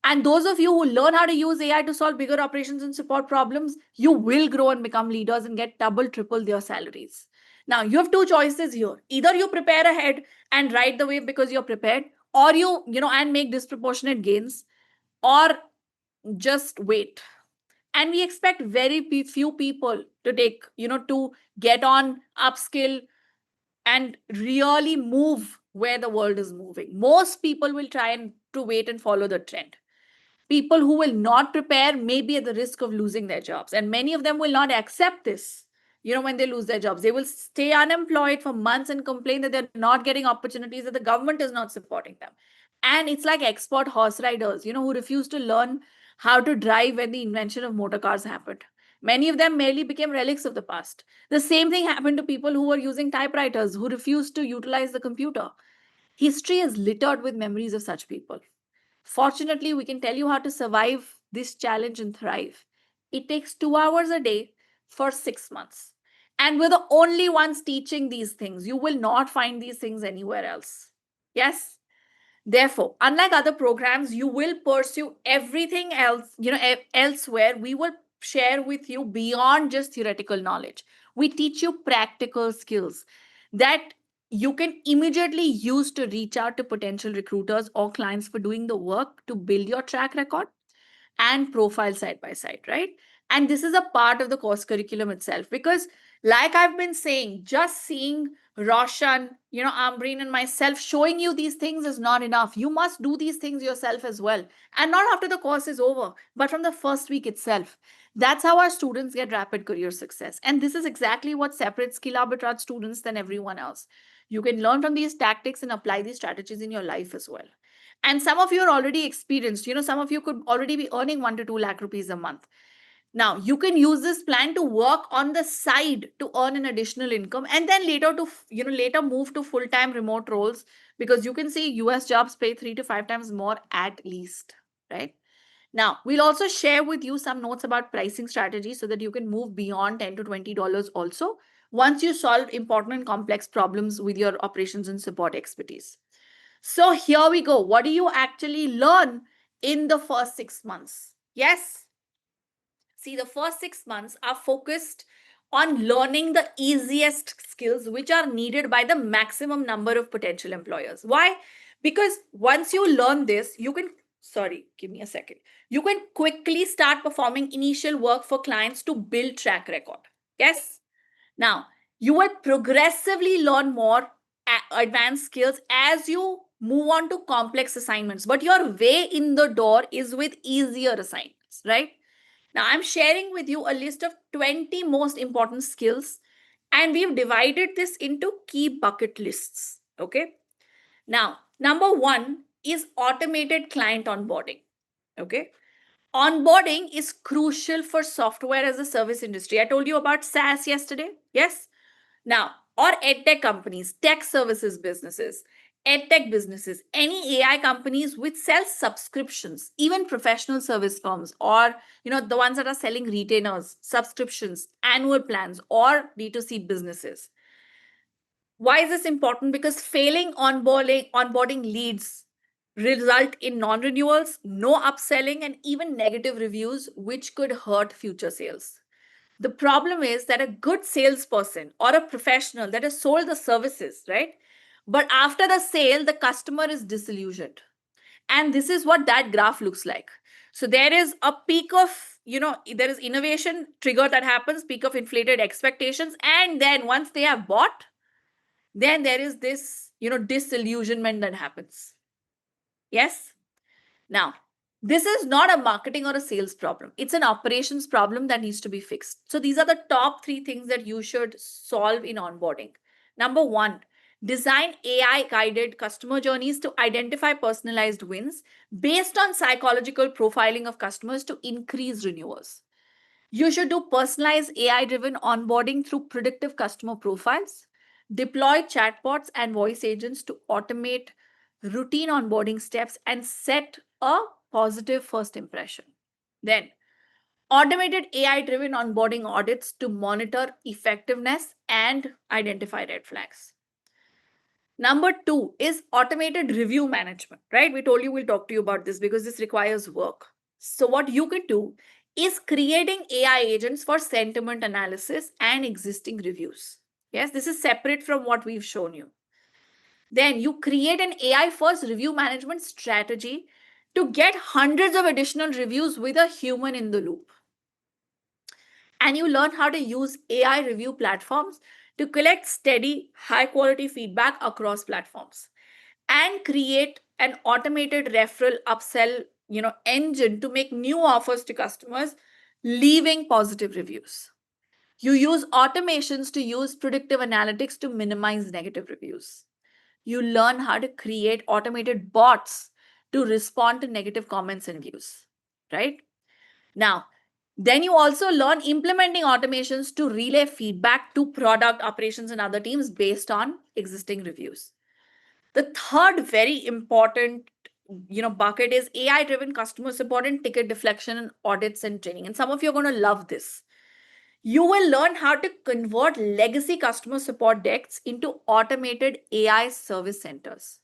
A: And those of you who learn how to use AI to solve bigger operations and support problems, you will grow and become leaders and get double, triple their salaries. Now, you have two choices here. Either you prepare ahead and ride the wave because you're prepared, or and make disproportionate gains, or just wait. And we expect very few people to take, to get on, upskill, and really move where the world is moving. Most people will try and to wait and follow the trend. People who will not prepare may be at the risk of losing their jobs. And many of them will not accept this. When they lose their jobs, they will stay unemployed for months and complain that they're not getting opportunities, that the government is not supporting them. And it's like expert horse riders, who refuse to learn how to drive when the invention of motor cars happened. Many of them merely became relics of the past. The same thing happened to people who were using typewriters, who refused to utilize the computer. History is littered with memories of such people. Fortunately, we can tell you how to survive this challenge and thrive. It takes 2 hours a day for 6 months. And we're the only ones teaching these things. You will not find these things anywhere else. Yes? Therefore, unlike other programs, you will pursue everything else, elsewhere. We will share with you beyond just theoretical knowledge. We teach you practical skills that you can immediately use to reach out to potential recruiters or clients for doing the work to build your track record and profile side by side, right? And this is a part of the course curriculum itself, because Like I've been saying, just seeing Roshan, Ambreen and myself showing you these things is not enough. You must do these things yourself as well. And not after the course is over, but from the first week itself. That's how our students get rapid career success. And this is exactly what separates skill arbitrage students than everyone else. You can learn from these tactics and apply these strategies in your life as well. And some of you are already experienced. Some of you could already be earning 1 to 2 lakh rupees a month. Now, you can use this plan to work on the side to earn an additional income and then later move to full-time remote roles, because you can see US jobs pay 3 to 5 times more at least, right? Now, we'll also share with you some notes about pricing strategies so that you can move beyond $10 to $20 also once you solve important and complex problems with your operations and support expertise. So here we go. What do you actually learn in the first 6 months? Yes. See, the first 6 months are focused on learning the easiest skills which are needed by the maximum number of potential employers. Why? Because once you learn this, give me a second. You can quickly start performing initial work for clients to build track record. Yes. Now, you will progressively learn more advanced skills as you move on to complex assignments, but your way in the door is with easier assignments, right? Now, I'm sharing with you a list of 20 most important skills, and we've divided this into key bucket lists. Okay. Now, number 1 is automated client onboarding. Okay. Onboarding is crucial for software as a service industry. I told you about SaaS yesterday. Yes. Now, or edtech companies, tech services businesses, edtech businesses, any AI companies which sell subscriptions, even professional service firms, or the ones that are selling retainers, subscriptions, annual plans, or D2C businesses. Why is this important? Because failing onboarding leads result in non-renewals, no upselling, and even negative reviews, which could hurt future sales. The problem is that a good salesperson or a professional that has sold the services, right? But after the sale, the customer is disillusioned. And this is what that graph looks like. So there is a peak of, there is innovation trigger that happens, peak of inflated expectations. And then once they have bought, then there is this, disillusionment that happens. Yes. Now, this is not a marketing or a sales problem. It's an operations problem that needs to be fixed. So these are the top 3 things that you should solve in onboarding. Number 1, design AI guided customer journeys to identify personalized wins based on psychological profiling of customers to increase renewals. You should do personalized AI driven onboarding through predictive customer profiles, deploy chatbots and voice agents to automate routine onboarding steps and set a positive first impression. Then, automated AI driven onboarding audits to monitor effectiveness and identify red flags. Number 2 is automated review management, right? We told you we'll talk to you about this because this requires work. So, what you could do is creating AI agents for sentiment analysis and existing reviews. Yes, this is separate from what we've shown you. Then you create an AI first review management strategy to get hundreds of additional reviews with a human in the loop. And you learn how to use AI review platforms to collect steady, high quality feedback across platforms and create an automated referral upsell, engine to make new offers to customers, leaving positive reviews. You use automations to use predictive analytics to minimize negative reviews. You learn how to create automated bots to respond to negative comments and views, right? Now, then you also learn implementing automations to relay feedback to product operations and other teams based on existing reviews. The third very important bucket is AI driven customer support and ticket deflection and audits and training. And some of you are going to love this. You will learn how to convert legacy customer support decks into automated AI service centers.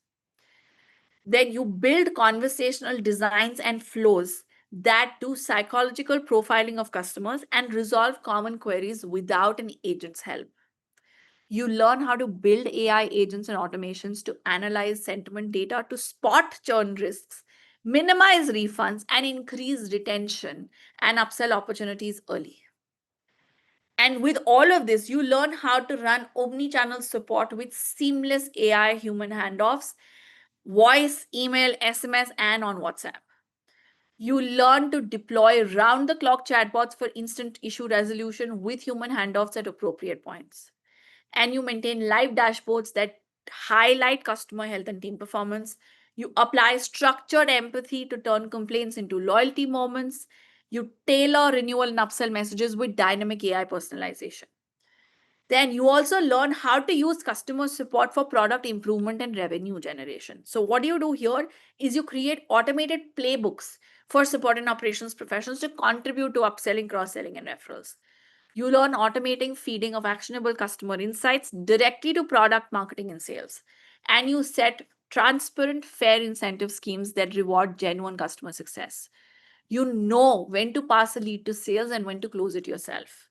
A: Then you build conversational designs and flows that do psychological profiling of customers and resolve common queries without an agent's help. You learn how to build AI agents and automations to analyze sentiment data to spot churn risks, minimize refunds, and increase retention and upsell opportunities early. And with all of this, you learn how to run omni-channel support with seamless AI human handoffs, voice, email, SMS, and on WhatsApp. You learn to deploy round the clock chatbots for instant issue resolution with human handoffs at appropriate points. And you maintain live dashboards that highlight customer health and team performance. You apply structured empathy to turn complaints into loyalty moments. You tailor renewal and upsell messages with dynamic AI personalization. Then you also learn how to use customer support for product improvement and revenue generation. So what you do here is you create automated playbooks for support and operations professionals to contribute to upselling, cross-selling, and referrals. You learn automating feeding of actionable customer insights directly to product marketing and sales. And you set transparent, fair incentive schemes that reward genuine customer success. You know when to pass a lead to sales and when to close it yourself.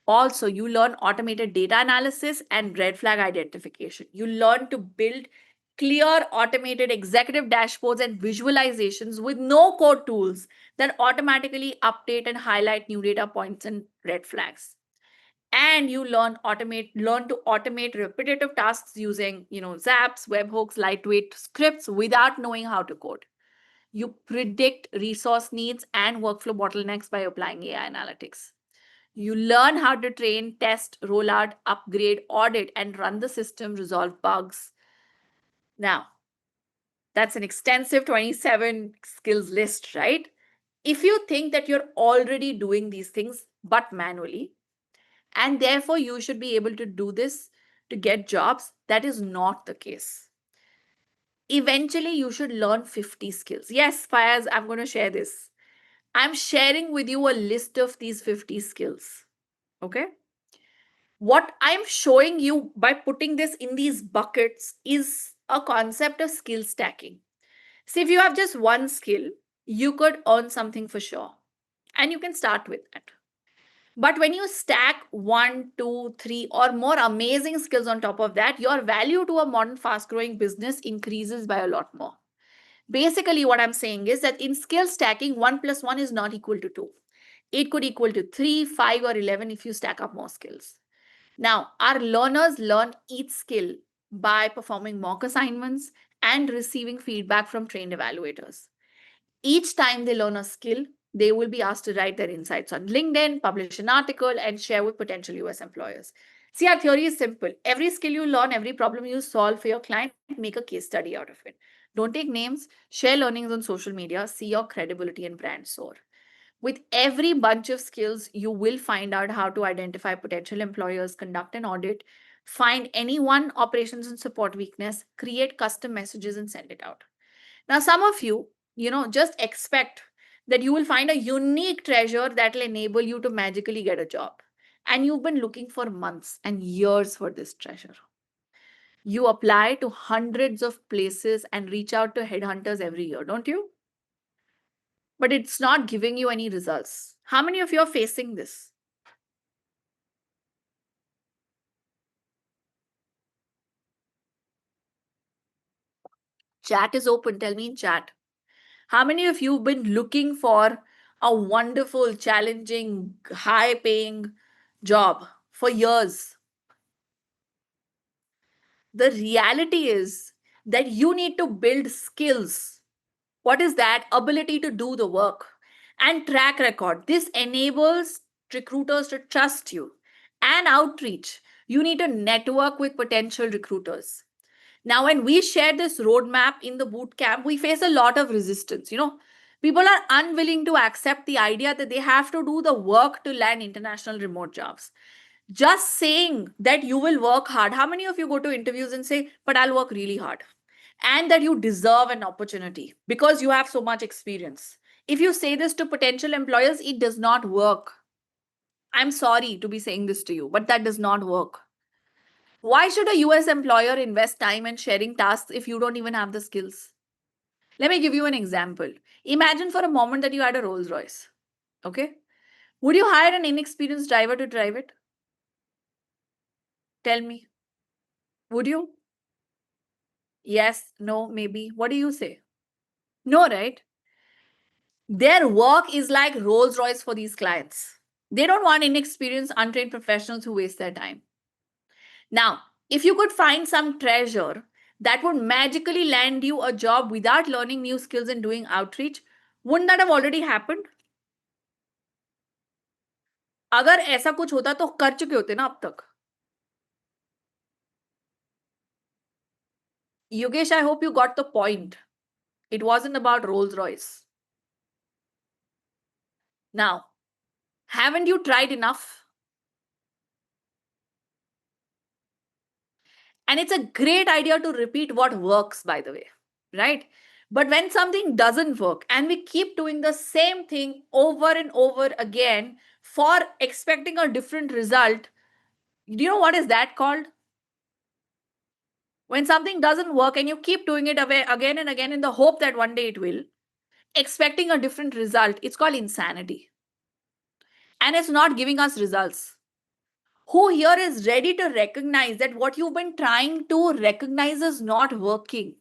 A: Also, you learn automated data analysis and red flag identification. You learn to build clear automated executive dashboards and visualizations with no code tools that automatically update and highlight new data points and red flags. And you learn to automate repetitive tasks using, zaps, webhooks, lightweight scripts without knowing how to code. You predict resource needs and workflow bottlenecks by applying AI analytics. You learn how to train, test, roll out, upgrade, audit, and run the system, resolve bugs. Now, that's an extensive 27 skills list, right? If you think that you're already doing these things, but manually, and therefore you should be able to do this to get jobs, that is not the case. Eventually, you should learn 50 skills. Yes, Fayaz, I'm going to share this. I'm sharing with you a list of these 50 skills. Okay? What I'm showing you by putting this in these buckets is a concept of skill stacking. See, if you have just one skill, you could earn something for sure. And you can start with that. But when you stack 1, 2, 3, or more amazing skills on top of that, your value to a modern fast growing business increases by a lot more. Basically, what I'm saying is that in skill stacking, 1 plus 1 is not equal to 2. It could equal to 3, 5, or 11 if you stack up more skills. Now, our learners learn each skill by performing mock assignments and receiving feedback from trained evaluators. Each time they learn a skill, they will be asked to write their insights on LinkedIn, publish an article, and share with potential US employers. See, our theory is simple. Every skill you learn, every problem you solve for your client, make a case study out of it. Don't take names, share learnings on social media, see your credibility and brand soar. With every bunch of skills, you will find out how to identify potential employers, conduct an audit, find any one operations and support weakness, create custom messages, and send it out. Now, some of you, just expect that you will find a unique treasure that will enable you to magically get a job. And you've been looking for months and years for this treasure. You apply to hundreds of places and reach out to headhunters every year, don't you? But it's not giving you any results. How many of you are facing this? Chat is open. Tell me in chat. How many of you have been looking for a wonderful, challenging, high paying job for years? The reality is that you need to build skills. What is that? Ability to do the work and track record. This enables recruiters to trust you. And outreach. You need to network with potential recruiters. Now, when we share this roadmap in the boot camp, we face a lot of resistance. People are unwilling to accept the idea that they have to do the work to land international remote jobs. Just saying that you will work hard. How many of you go to interviews and say, but I'll work really hard? And that you deserve an opportunity because you have so much experience. If you say this to potential employers, it does not work. I'm sorry to be saying this to you, but that does not work. Why should a US employer invest time in sharing tasks if you don't even have the skills? Let me give you an example. Imagine for a moment that you had a Rolls Royce. Okay. Would you hire an inexperienced driver to drive it? Tell me. Would you? Yes, no, maybe. What do you say? No, right? Their work is like Rolls Royce for these clients. They don't want inexperienced, untrained professionals who waste their time. Now, if you could find some treasure that would magically land you a job without learning new skills and doing outreach, wouldn't that have already happened? अगर ऐसा कुछ होता तो कर चुके होते ना अब तक. Yogesh, I hope you got the point. It wasn't about Rolls Royce. Now, haven't you tried enough? And it's a great idea to repeat what works, by the way, right? But when something doesn't work and we keep doing the same thing over and over again for expecting a different result, do you know what is that called? When something doesn't work and you keep doing it again and again in the hope that one day it will, expecting a different result, it's called insanity. And it's not giving us results. Who here is ready to recognize that what you've been trying to recognize is not working?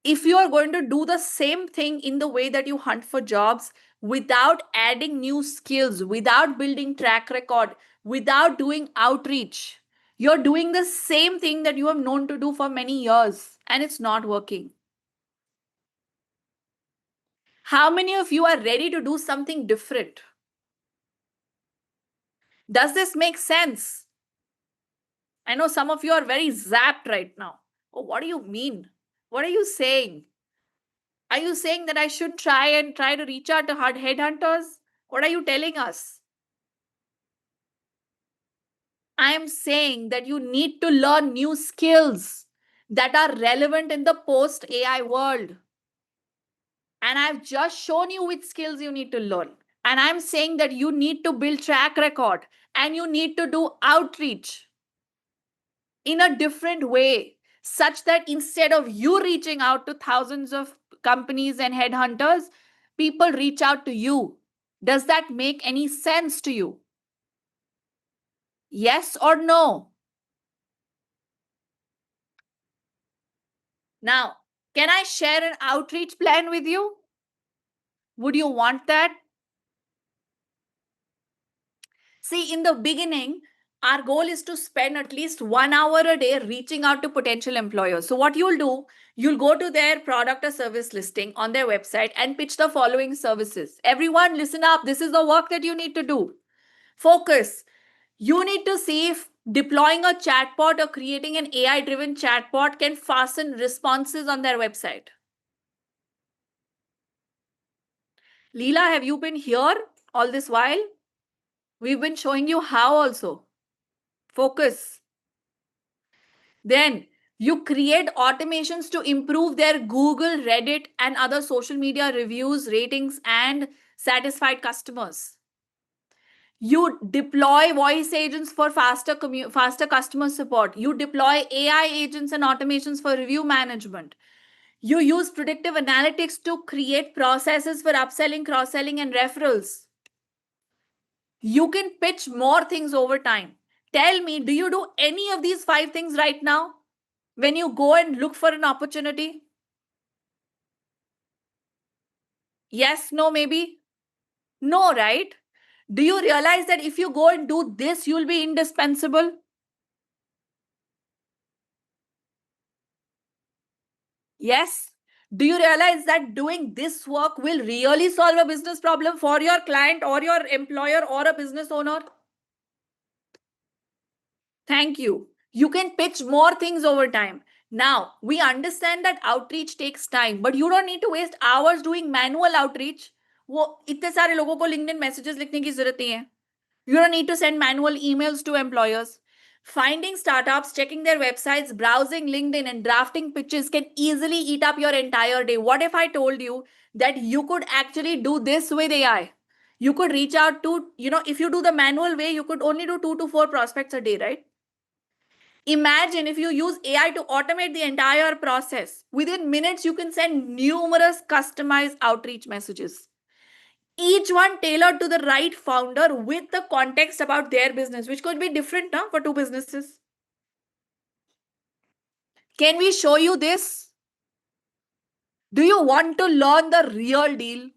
A: If you are going to do the same thing in the way that you hunt for jobs without adding new skills, without building track record, without doing outreach, you're doing the same thing that you have known to do for many years and it's not working. How many of you are ready to do something different? Does this make sense? I know some of you are very zapped right now. Oh, what do you mean? What are you saying? Are you saying that I should try to reach out to hard headhunters? What are you telling us? I am saying that you need to learn new skills that are relevant in the post AI world. And I've just shown you which skills you need to learn. And I'm saying that you need to build track record and you need to do outreach in a different way, such that instead of you reaching out to thousands of companies and headhunters, people reach out to you. Does that make any sense to you? Yes or no? Now, can I share an outreach plan with you? Would you want that? See, in the beginning, our goal is to spend at least 1 hour a day reaching out to potential employers. So what you'll do, you'll go to their product or service listing on their website and pitch the following services. Everyone, listen up. This is the work that you need to do. Focus. You need to see if deploying a chatbot or creating an AI-driven chatbot can fasten responses on their website. Leela, have you been here all this while? We've been showing you how also. Focus. Then you create automations to improve their Google, Reddit, and other social media reviews, ratings, and satisfied customers. You deploy voice agents for faster customer support. You deploy AI agents and automations for review management. You use predictive analytics to create processes for upselling, cross-selling, and referrals. You can pitch more things over time. Tell me, do you do any of these 5 things right now when you go and look for an opportunity? Yes, no, maybe? No, right? Do you realize that if you go and do this, you'll be indispensable? Yes. Do you realize that doing this work will really solve a business problem for your client or your employer or a business owner? Thank you. You can pitch more things over time. Now, we understand that outreach takes time, but you don't need to waste hours doing manual outreach. वो इतने सारे लोगों को LinkedIn messages लिखने की जरूरत नहीं है. You don't need to send manual emails to employers. Finding startups, checking their websites, browsing LinkedIn, and drafting pitches can easily eat up your entire day. What if I told you that you could actually do this with AI? You could reach out to, if you do the manual way, you could only do 2 to 4 prospects a day, right? Imagine if you use AI to automate the entire process. Within minutes, you can send numerous customized outreach messages. Each one tailored to the right founder with the context about their business, which could be different now for 2 businesses. Can we show you this? Do you want to learn the real deal?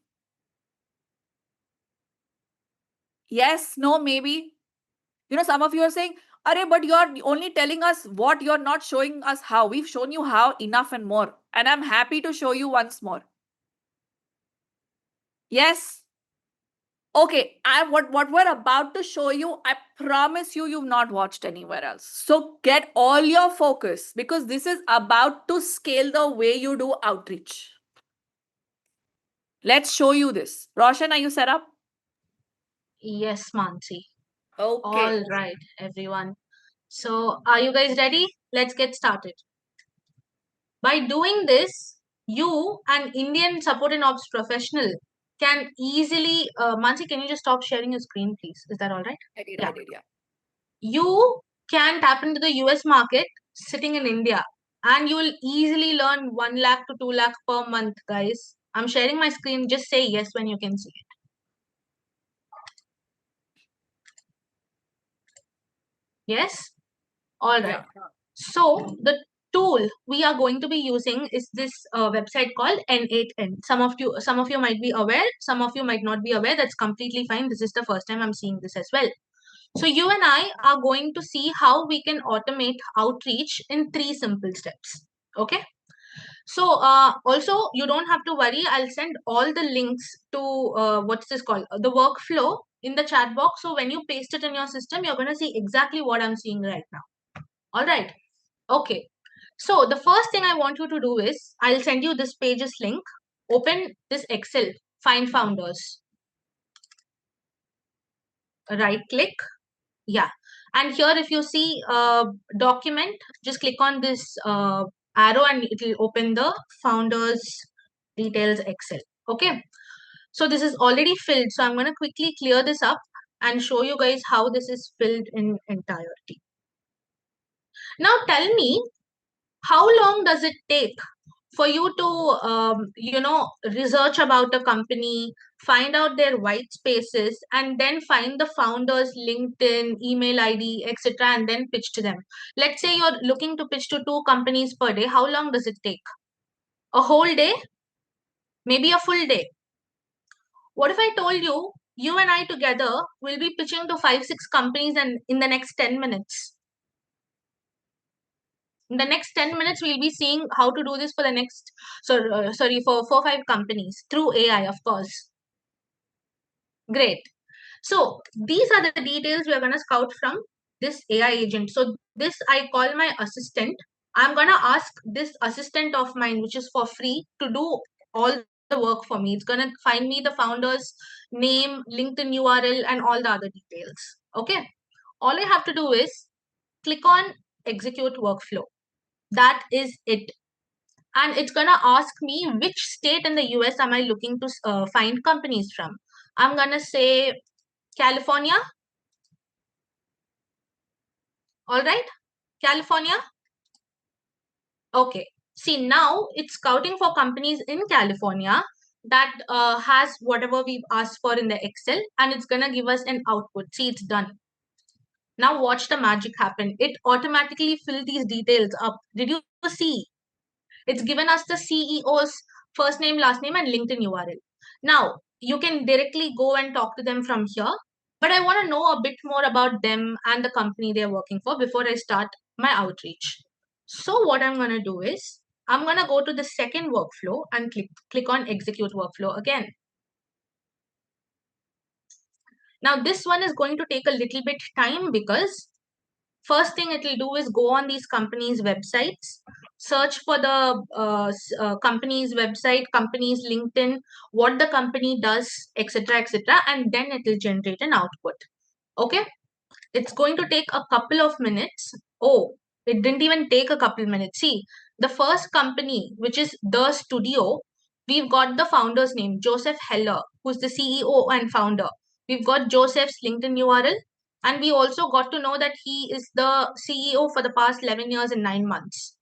A: Yes, no, maybe. Some of you are saying, Arey, but you're only telling us what, you're not showing us how. We've shown you how enough and more. And I'm happy to show you once more. Yes. Okay, what we're about to show you, I promise you've not watched anywhere else. So get all your focus, because this is about to scale the way you do outreach. Let's show you this. Roshan, are you set up?
B: Yes, Mansi.
A: Okay.
B: All right, everyone. So are you guys ready? Let's get started. By doing this, you, an Indian support and ops professional, can easily, Mansi, can you just stop sharing your screen, please? Is that all right?
A: I did, yeah.
B: You can tap into the US market sitting in India, and you will easily learn 1 lakh to 2 lakh per month, guys. I'm sharing my screen. Just say yes when you can see it. Yes? All right.
A: Yeah.
B: So the tool we are going to be using is this website called N8N. Some of you might be aware, some of you might not be aware. That's completely fine. This is the first time I'm seeing this as well. So you and I are going to see how we can automate outreach in 3 simple steps. Okay. So also you don't have to worry. I'll send all the links to what's this called, the workflow, in the chat box. So when you paste it in your system, you're going to see exactly what I'm seeing right now. All right. Okay. So the first thing I want you to do is, I'll send you this page's link. Open this Excel, find founders. Right click. Yeah. And here, if you see document, just click on this arrow and it will open the founders details Excel. Okay. So this is already filled. So I'm going to quickly clear this up and show you guys how this is filled in entirety. Now tell me, how long does it take for you to research about a company, find out their white spaces, and then find the founders LinkedIn, email ID, etc., and then pitch to them? Let's say you're looking to pitch to 2 companies per day. How long does it take? A whole day? Maybe a full day? What if I told you, you and I together will be pitching to 5-6 companies and in the next 10 minutes? In the next 10 minutes, we'll be seeing how to do this for the next, for 4-5 companies through AI, of course. Great. So these are the details we are going to scout from this AI agent. So this I call my assistant. I'm going to ask this assistant of mine, which is for free, to do all the work for me. It's going to find me the founder's name, LinkedIn URL, and all the other details. Okay. All I have to do is click on execute workflow. That is it. And it's going to ask me which state in the US am I looking to find companies from. I'm going to say California. All right. California. Okay. See, now it's scouting for companies in California that has whatever we've asked for in the Excel, and it's going to give us an output. See, it's done. Now watch the magic happen. It automatically filled these details up. Did you see? It's given us the CEO's first name, last name, and LinkedIn URL. Now, you can directly go and talk to them from here. But I want to know a bit more about them and the company they're working for before I start my outreach. So what I'm going to do is, I'm going to go to the second workflow and click on execute workflow again. Now, this one is going to take a little bit time, because first thing it will do is go on these companies' websites, search for the company's website, company's LinkedIn, what the company does, etc., etc., and then it will generate an output. Okay, it's going to take a couple of minutes. Oh, it didn't even take a couple minutes. See, the first company, which is The Studio, we've got the founder's name, Joseph Heller, who's the CEO and founder. We've got Joseph's LinkedIn URL, and we also got to know that he is the CEO for the past 11 years and 9 months.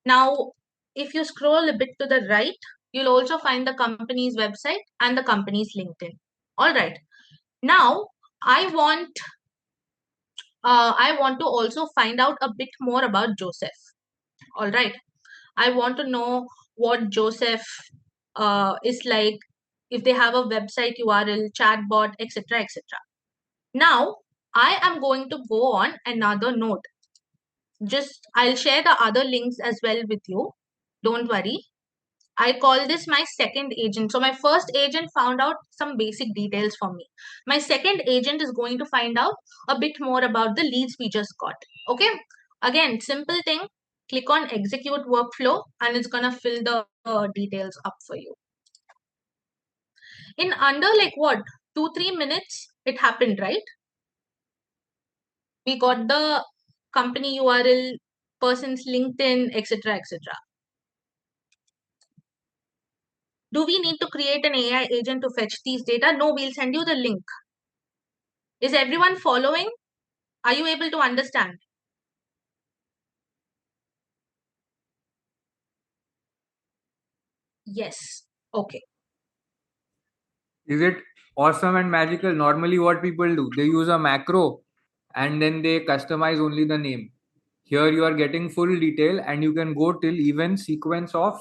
B: Now, if you scroll a bit to the right, you'll also find the company's website and the company's LinkedIn. All right. Now, I want to also find out a bit more about Joseph. All right. I want to know what Joseph is like, if they have a website URL, chatbot, etc., etc. Now, I am going to go on another note. Just I'll share the other links as well with you. Don't worry. I call this my second agent. So my first agent found out some basic details for me. My second agent is going to find out a bit more about the leads we just got. Okay. Again, simple thing. Click on execute workflow and it's going to fill the details up for you. In under like what? 2-3 minutes, it happened, right? We got the company URL, person's LinkedIn, etc., etc. Do we need to create an AI agent to fetch these data? No, we'll send you the link. Is everyone following? Are you able to understand? Yes. Okay.
C: Is it awesome and magical? Normally, what people do, they use a macro and then they customize only the name. Here, you are getting full detail and you can go till even sequence of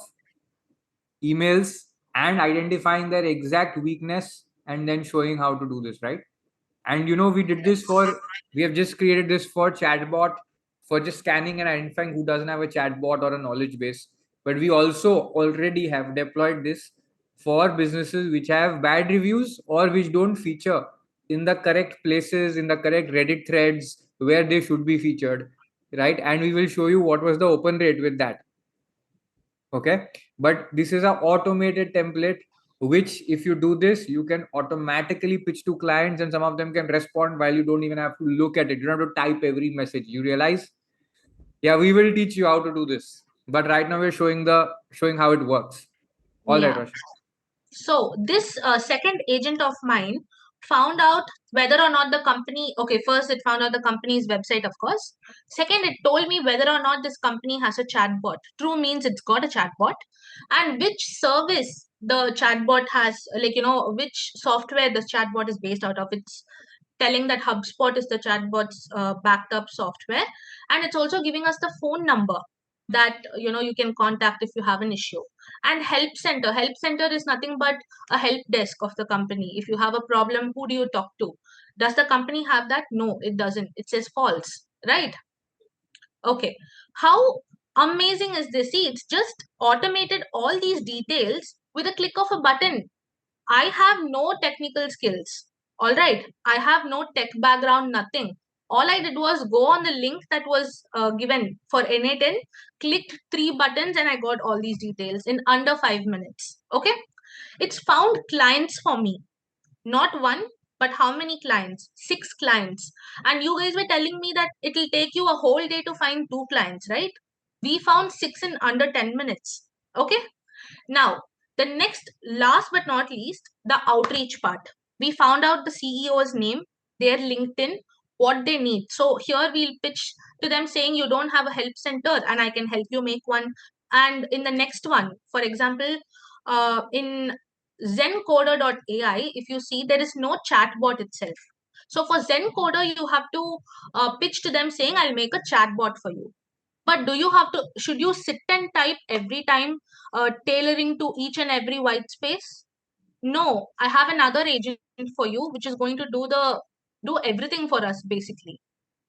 C: emails and identifying their exact weakness and then showing how to do this, right? And we did this we have just created this for chatbot for just scanning and identifying who doesn't have a chatbot or a knowledge base. But we also already have deployed this for businesses which have bad reviews or which don't feature in the correct places, in the correct Reddit threads where they should be featured, right? And we will show you what was the open rate with that. Okay, but this is an automated template which if you do this you can automatically pitch to clients and some of them can respond while you don't even have to look at it. You don't have to type every message. You realize? Yeah, we will teach you how to do this, but right now we're showing how it works. All right,
B: Yeah.
C: Roshan.
B: So this second agent of mine found out whether or not the company, okay, first it found out the company's website, of course. Second, it told me whether or not this company has a chatbot. True means it's got a chatbot. And which service the chatbot has, like, which software the chatbot is based out of. It's telling that HubSpot is the chatbot's backed up software. And it's also giving us the phone number that, you can contact if you have an issue. And help center is nothing but a help desk of the company. If you have a problem, who do you talk to? Does the company have that? No, it doesn't. It says false, right? Okay. How amazing is this? See, it's just automated all these details with a click of a button. I have no technical skills. All right. I have no tech background, nothing. All I did was go on the link that was given for NA10, clicked 3 buttons, and I got all these details in under 5 minutes. Okay. It's found clients for me. Not one, but how many clients? 6 clients. And you guys were telling me that it will take you a whole day to find 2 clients, right? We found 6 in under 10 minutes. Okay. Now, the next, last but not least, the outreach part. We found out the CEO's name, their LinkedIn, what they need. So here we'll pitch to them saying you don't have a help center and I can help you make one. And in the next one, for example, in zencoder.ai, if you see, there is no chatbot itself. So for Zencoder, you have to pitch to them saying, I'll make a chatbot for you. But should you sit and type every time, tailoring to each and every white space? No, I have another agent for you, which is going to do everything for us, basically.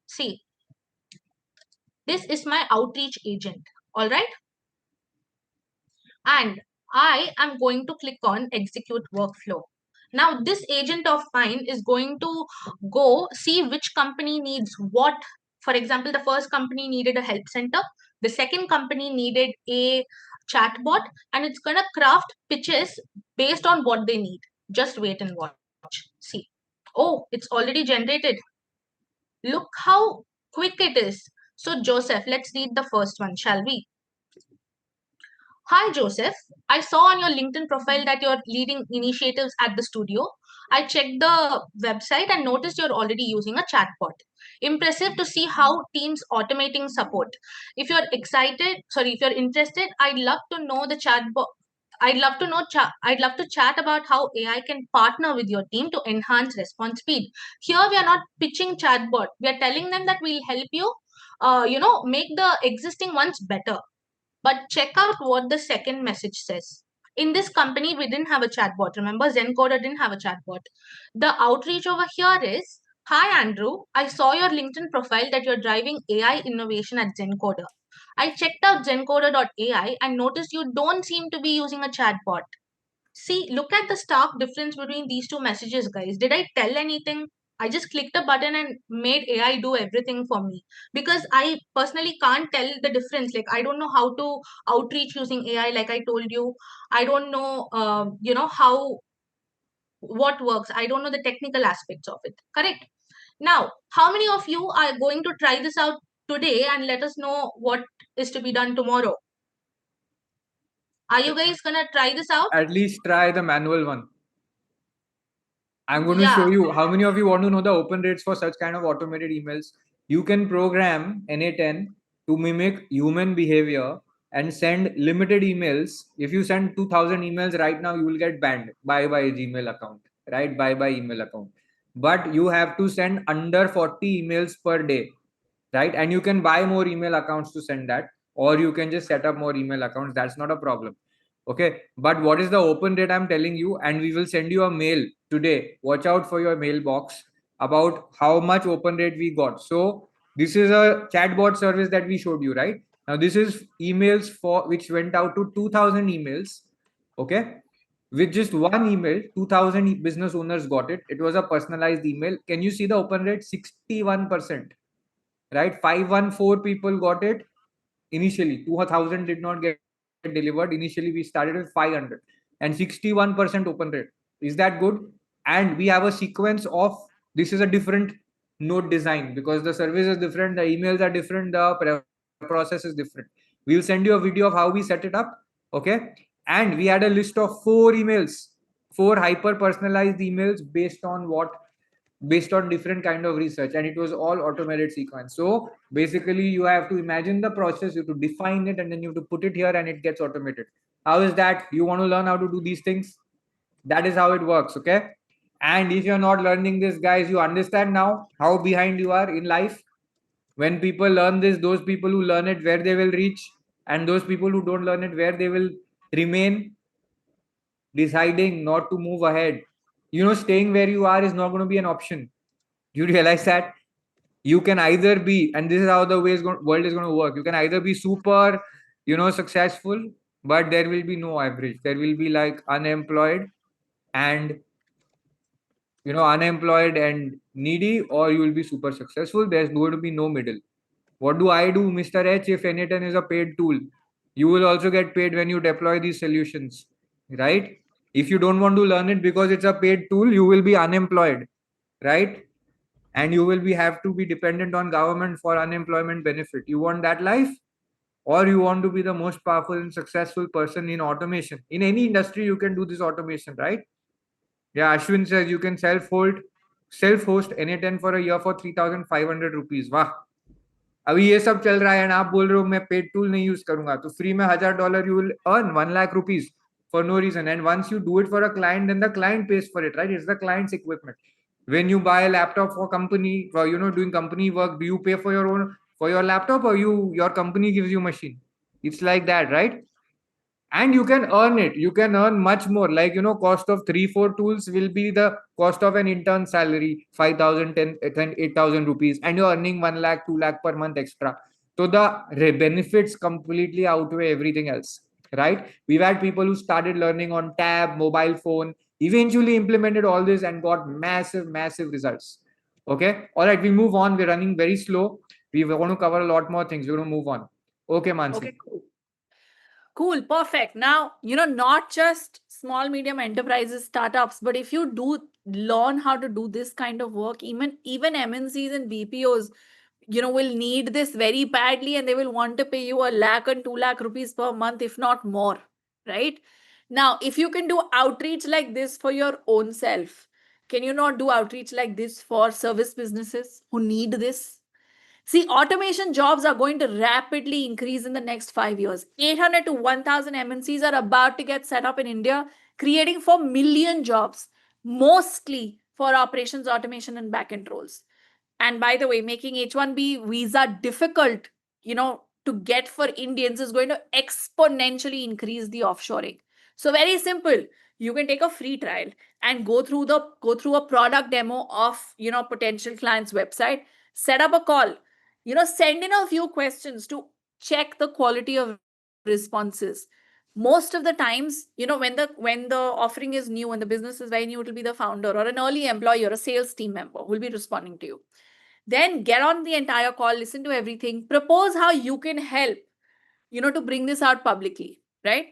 B: See, this is my outreach agent. All right. And I am going to click on execute workflow. Now, this agent of mine is going to go see which company needs what. For example, the first company needed a help center. The second company needed a chatbot, and it's going to craft pitches based on what they need. Just wait and watch. See. Oh, it's already generated. Look how quick it is. So, Joseph, let's read the first one, shall we? Hi, Joseph. I saw on your LinkedIn profile that you're leading initiatives at the studio. I checked the website and noticed you're already using a chatbot. Impressive to see how teams automating support. If you're if you're interested, I'd love to know the chatbot. I'd love to chat about how AI can partner with your team to enhance response speed. Here we are not pitching chatbot. We are telling them that we'll help you, make the existing ones better. But check out what the second message says. In this company, we didn't have a chatbot. Remember, Zencoder didn't have a chatbot. The outreach over here is, hi Andrew, I saw your LinkedIn profile that you're driving AI innovation at Zencoder. I checked out zencoder.ai and noticed you don't seem to be using a chatbot. See, look at the stark difference between these two messages, guys. Did I tell anything? I just clicked a button and made AI do everything for me, because I personally can't tell the difference. Like, I don't know how to outreach using AI, like I told you. I don't know, how what works. I don't know the technical aspects of it. Correct. Now, how many of you are going to try this out today and let us know what is to be done tomorrow? Are you guys gonna try this out?
C: At least try the manual one. I'm going to show
B: Yeah.
C: you. How many of you want to know the open rates for such kind of automated emails? You can program NA10 to mimic human behavior and send limited emails. If you send 2000 emails right now, you will get banned. Bye bye Gmail account, right? Bye bye email account. But you have to send under 40 emails per day, right? And you can buy more email accounts to send that, or you can just set up more email accounts. That's not a problem. Okay. But what is the open rate I'm telling you? And we will send you a mail today. Watch out for your mailbox about how much open rate we got. So this is a chatbot service that we showed you, right? Now this is emails for which went out to 2000 emails. Okay. With just one email, 2000 business owners got it. It was a personalized email. Can you see the open rate? 61%, right? 514 people got it initially. 2000 did not get delivered. Initially, we started with 500 and 61% open rate. Is that good? And we have a sequence of, this is a different node design because the service is different, the emails are different, the process is different. We'll send you a video of how we set it up. Okay. And we had a list of 4 emails, 4 hyper personalized emails based on different kind of research, and it was all automated sequence. So basically you have to imagine the process, you have to define it, and then you have to put it here and it gets automated. How is that? You want to learn how to do these things? That is how it works. Okay. And if you're not learning this, guys, you understand now how behind you are in life. When people learn this, those people who learn it, where they will reach, and those people who don't learn it, where they will remain, deciding not to move ahead. Staying where you are is not going to be an option. You realize that? You can either be, and this is how the world is going to work, you can either be super successful, but there will be no average. There will be like unemployed and needy, or you will be super successful. There's going to be no middle. What do I do, Mr. H? If N10 is a paid tool, you will also get paid when you deploy these solutions, right? If you don't want to learn it because it's a paid tool, you will be unemployed, right? And you will have to be dependent on government for unemployment benefit. You want that life? Or you want to be the most powerful and successful person in automation? In any industry you can do this automation, right? Yeah, Ashwin says you can self-host NA10 for a year for 3,500 rupees. वाह, अभी ये सब चल रहा है, and आप बोल रहे हो मैं पेड टूल नहीं यूज करूंगा, तो फ्री में $1,000 you will earn 1 lakh rupees for no reason. And once you do it for a client, then the client pays for it, right? It's the client's equipment. When you buy a laptop for company, for doing company work, do you pay for your laptop, or your company gives you machine? It's like that, right? And you can earn it. You can earn much more. Like, cost of 3-4 tools will be the cost of an intern salary, 5,000, 10, 8,000 rupees, and you're earning 1 lakh, 2 lakh per month extra. So the benefits completely outweigh everything else, right? We've had people who started learning on tab, mobile phone, eventually implemented all this and got massive, massive results. Okay. All right. We'll move on. We're running very slow. We want to cover a lot more things. We're going to move on. Okay, Mansi.
A: Okay, cool. Cool, perfect. Now, not just small, medium enterprises, startups, but if you do learn how to do this kind of work, even MNCs and BPOs, will need this very badly, and they will want to pay you 1 lakh and 2 lakh rupees per month, if not more, right? Now, if you can do outreach like this for your own self, can you not do outreach like this for service businesses who need this? See, automation jobs are going to rapidly increase in the next 5 years. 800 to 1,000 MNCs are about to get set up in India, creating 4 million jobs, mostly for operations automation and backend roles. And by the way, making H1B visa difficult, to get for Indians is going to exponentially increase the offshoring. So very simple. You can take a free trial and go through a product demo of potential client's website, set up a call, send in a few questions to check the quality of responses. Most of the times, when the offering is new and the business is very new, it will be the founder or an early employee or a sales team member who will be responding to you. Then get on the entire call, listen to everything, propose how you can help, to bring this out publicly, right?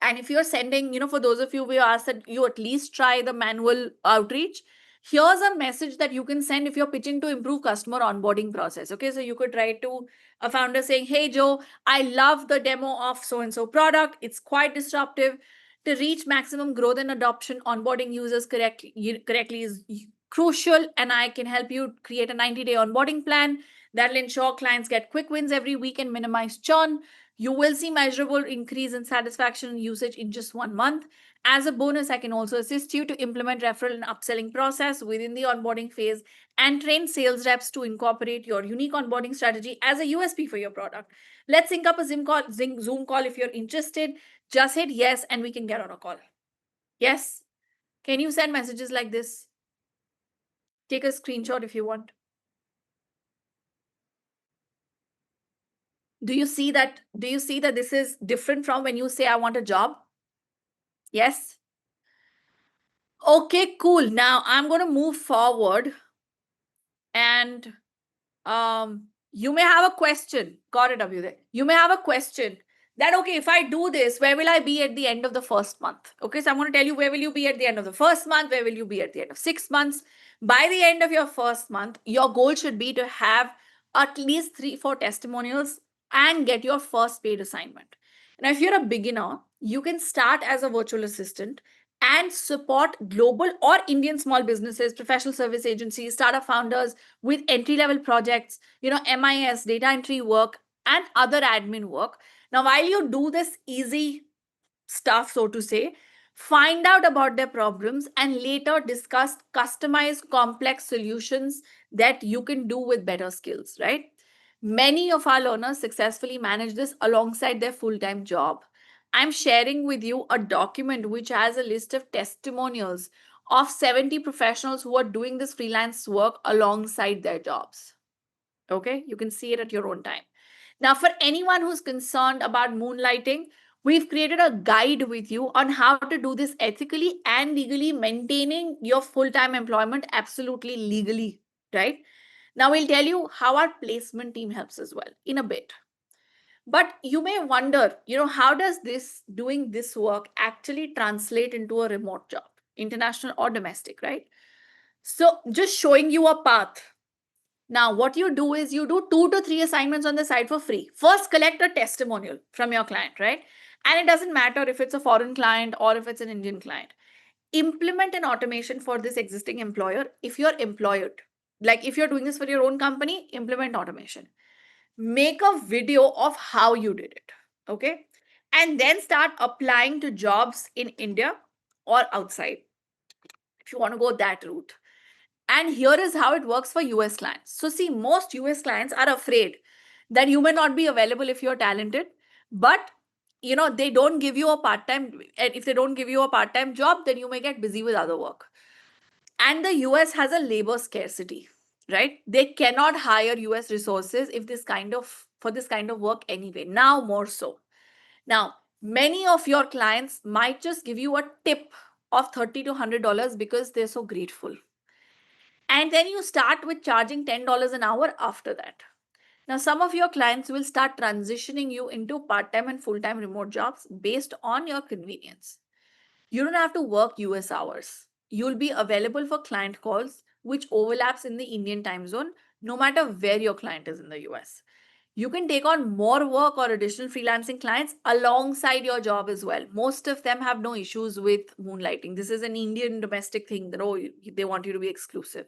A: And if you're sending, for those of you who asked that you at least try the manual outreach, here's a message that you can send if you're pitching to improve customer onboarding process. Okay, so you could write to a founder saying, hey, Joe, I love the demo of so-and-so product. It's quite disruptive. To reach maximum growth and adoption, onboarding users correctly is crucial, and I can help you create a 90-day onboarding plan that will ensure clients get quick wins every week and minimize churn. You will see measurable increase in satisfaction and usage in just 1 month. As a bonus, I can also assist you to implement referral and upselling process within the onboarding phase and train sales reps to incorporate your unique onboarding strategy as a USP for your product. Let's sync up a Zoom call if you're interested. Just hit yes and we can get on a call. Yes? Can you send messages like this? Take a screenshot if you want. Do you see that this is different from when you say I want a job? Yes? Okay, cool. Now I'm going to move forward, and you may have a question. Got it, Abhyuday. You may have a question that, okay, if I do this, where will I be at the end of the first month? Okay, so I'm going to tell you where will you be at the end of the first month, where will you be at the end of 6 months. By the end of your first month, your goal should be to have at least 3-4 testimonials and get your first paid assignment. Now, if you're a beginner, you can start as a virtual assistant and support global or Indian small businesses, professional service agencies, startup founders with entry-level projects, MIS, data entry work, and other admin work. Now, while you do this easy stuff, so to say, find out about their problems and later discuss customized complex solutions that you can do with better skills, right? Many of our learners successfully manage this alongside their full-time job. I'm sharing with you a document which has a list of testimonials of 70 professionals who are doing this freelance work alongside their jobs. Okay, you can see it at your own time. Now, for anyone who's concerned about moonlighting, we've created a guide with you on how to do this ethically and legally, maintaining your full-time employment absolutely legally, right? Now, we'll tell you how our placement team helps as well in a bit. But you may wonder, how does doing this work actually translate into a remote job, international or domestic, right? So just showing you a path. Now, what you do is you do 2 to 3 assignments on the side for free. First, collect a testimonial from your client, right? And it doesn't matter if it's a foreign client or if it's an Indian client. Implement an automation for this existing employer if you're employed. Like if you're doing this for your own company, implement automation. Make a video of how you did it, okay? And then start applying to jobs in India or outside if you want to go that route. And here is how it works for US clients. So see, most US clients are afraid that you may not be available if you're talented, but they don't give you a part-time. And if they don't give you a part-time job, then you may get busy with other work. And the US has a labor scarcity, right? They cannot hire US resources for this kind of work anyway. Now more so. Now, many of your clients might just give you a tip of $30 to $100 because they're so grateful. And then you start with charging $10 an hour after that. Now, some of your clients will start transitioning you into part-time and full-time remote jobs based on your convenience. You don't have to work US hours. You'll be available for client calls, which overlaps in the Indian time zone, no matter where your client is in the US. You can take on more work or additional freelancing clients alongside your job as well. Most of them have no issues with moonlighting. This is an Indian domestic thing. They want you to be exclusive.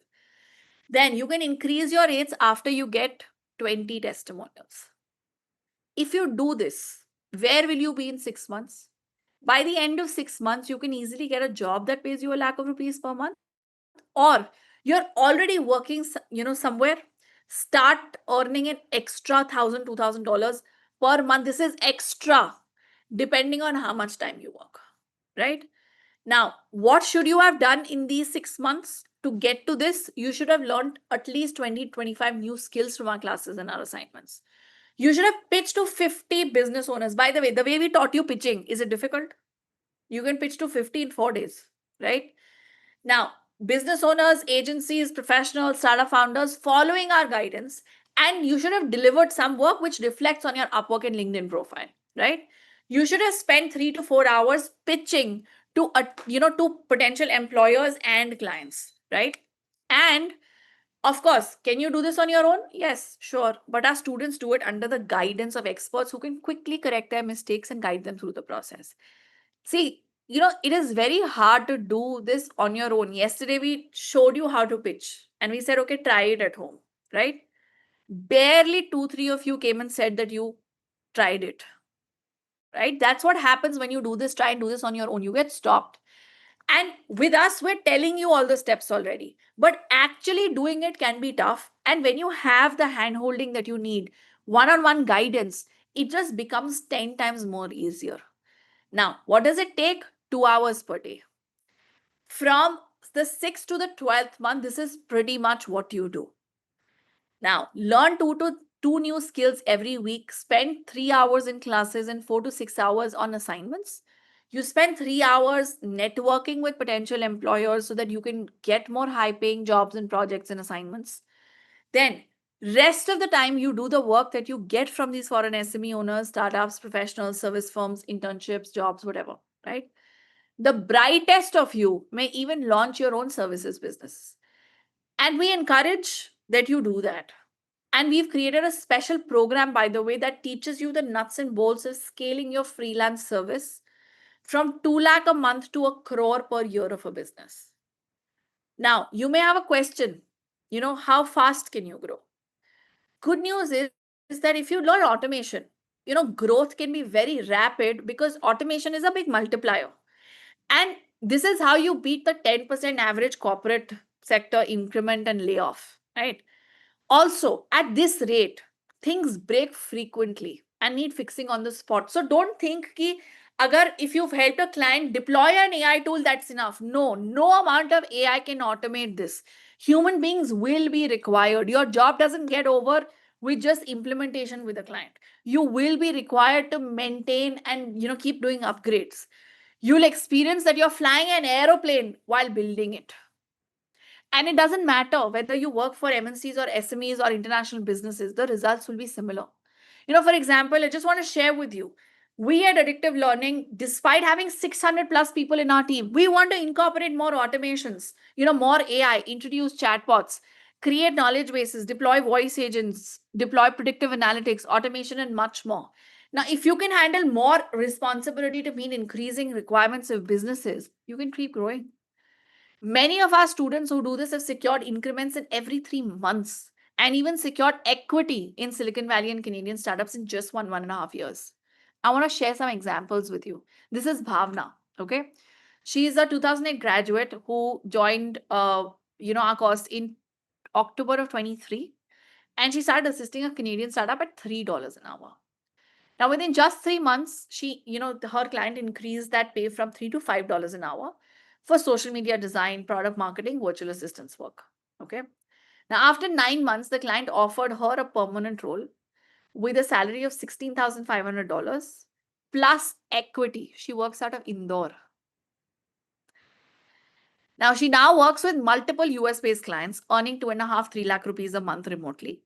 A: Then you can increase your rates after you get 20 testimonials. If you do this, where will you be in 6 months? By the end of 6 months, you can easily get a job that pays you $1 lakh per month, or you're already working, somewhere, start earning an extra $1,000, $2,000 per month. This is extra, depending on how much time you work, right? Now, what should you have done in these 6 months to get to this? You should have learned at least 20, 25 new skills from our classes and our assignments. You should have pitched to 50 business owners. By the way we taught you pitching, is it difficult? You can pitch to 50 in 4 days, right? Now, business owners, agencies, professionals, startup founders following our guidance, and you should have delivered some work which reflects on your Upwork and LinkedIn profile, right? You should have spent 3 to 4 hours pitching to to potential employers and clients, right? And of course, can you do this on your own? Yes, sure. But our students do it under the guidance of experts who can quickly correct their mistakes and guide them through the process. See, it is very hard to do this on your own. Yesterday, we showed you how to pitch and we said, okay, try it at home, right? Barely 2, 3 of you came and said that you tried it, right? That's what happens when you do this, try and do this on your own. You get stopped. And with us, we're telling you all the steps already. But actually doing it can be tough. And when you have the hand holding that you need, one-on-one guidance, it just becomes 10 times more easier. Now, what does it take? 2 hours per day. From the 6th to the 12th month, this is pretty much what you do. Now, learn two new skills every week. Spend 3 hours in classes and 4 to 6 hours on assignments. You spend 3 hours networking with potential employers so that you can get more high paying jobs and projects and assignments. Then rest of the time you do the work that you get from these foreign SME owners, startups, professionals, service firms, internships, jobs, whatever, right? The brightest of you may even launch your own services business. And we encourage that you do that. And we've created a special program, by the way, that teaches you the nuts and bolts of scaling your freelance service from 2 lakh a month to 1 crore per year of a business. Now, you may have a question, how fast can you grow? Good news is that if you learn automation, growth can be very rapid because automation is a big multiplier. And this is how you beat the 10% average corporate sector increment and layoff, right? Also, at this rate, things break frequently and need fixing on the spot. So don't think ki if you've helped a client deploy an AI tool, that's enough. No amount of AI can automate this. Human beings will be required. Your job doesn't get over with just implementation with a client. You will be required to maintain and keep doing upgrades. You'll experience that you're flying an aeroplane while building it. And it doesn't matter whether you work for MNCs or SMEs or international businesses, the results will be similar. For example, I just want to share with you, we at Addictive Learning, despite having 600 plus people in our team, we want to incorporate more automations, more AI, introduce chatbots, create knowledge bases, deploy voice agents, deploy predictive analytics, automation, and much more. Now, if you can handle more responsibility to meet increasing requirements of businesses, you can keep growing. Many of our students who do this have secured increments in every 3 months and even secured equity in Silicon Valley and Canadian startups in just 1.5 years. I want to share some examples with you. This is Bhavna, okay? She is a 2008 graduate who joined, our course in October of 23, and she started assisting a Canadian startup at $3 an hour. Now, within just 3 months, she, her client increased that pay from $3 to $5 an hour for social media design, product marketing, virtual assistance work. Okay. Now, after 9 months, the client offered her a permanent role with a salary of $16,500 plus equity. She works out of Indore. Now, she now works with multiple US-based clients, earning 2.5, 3 lakh rupees a month remotely.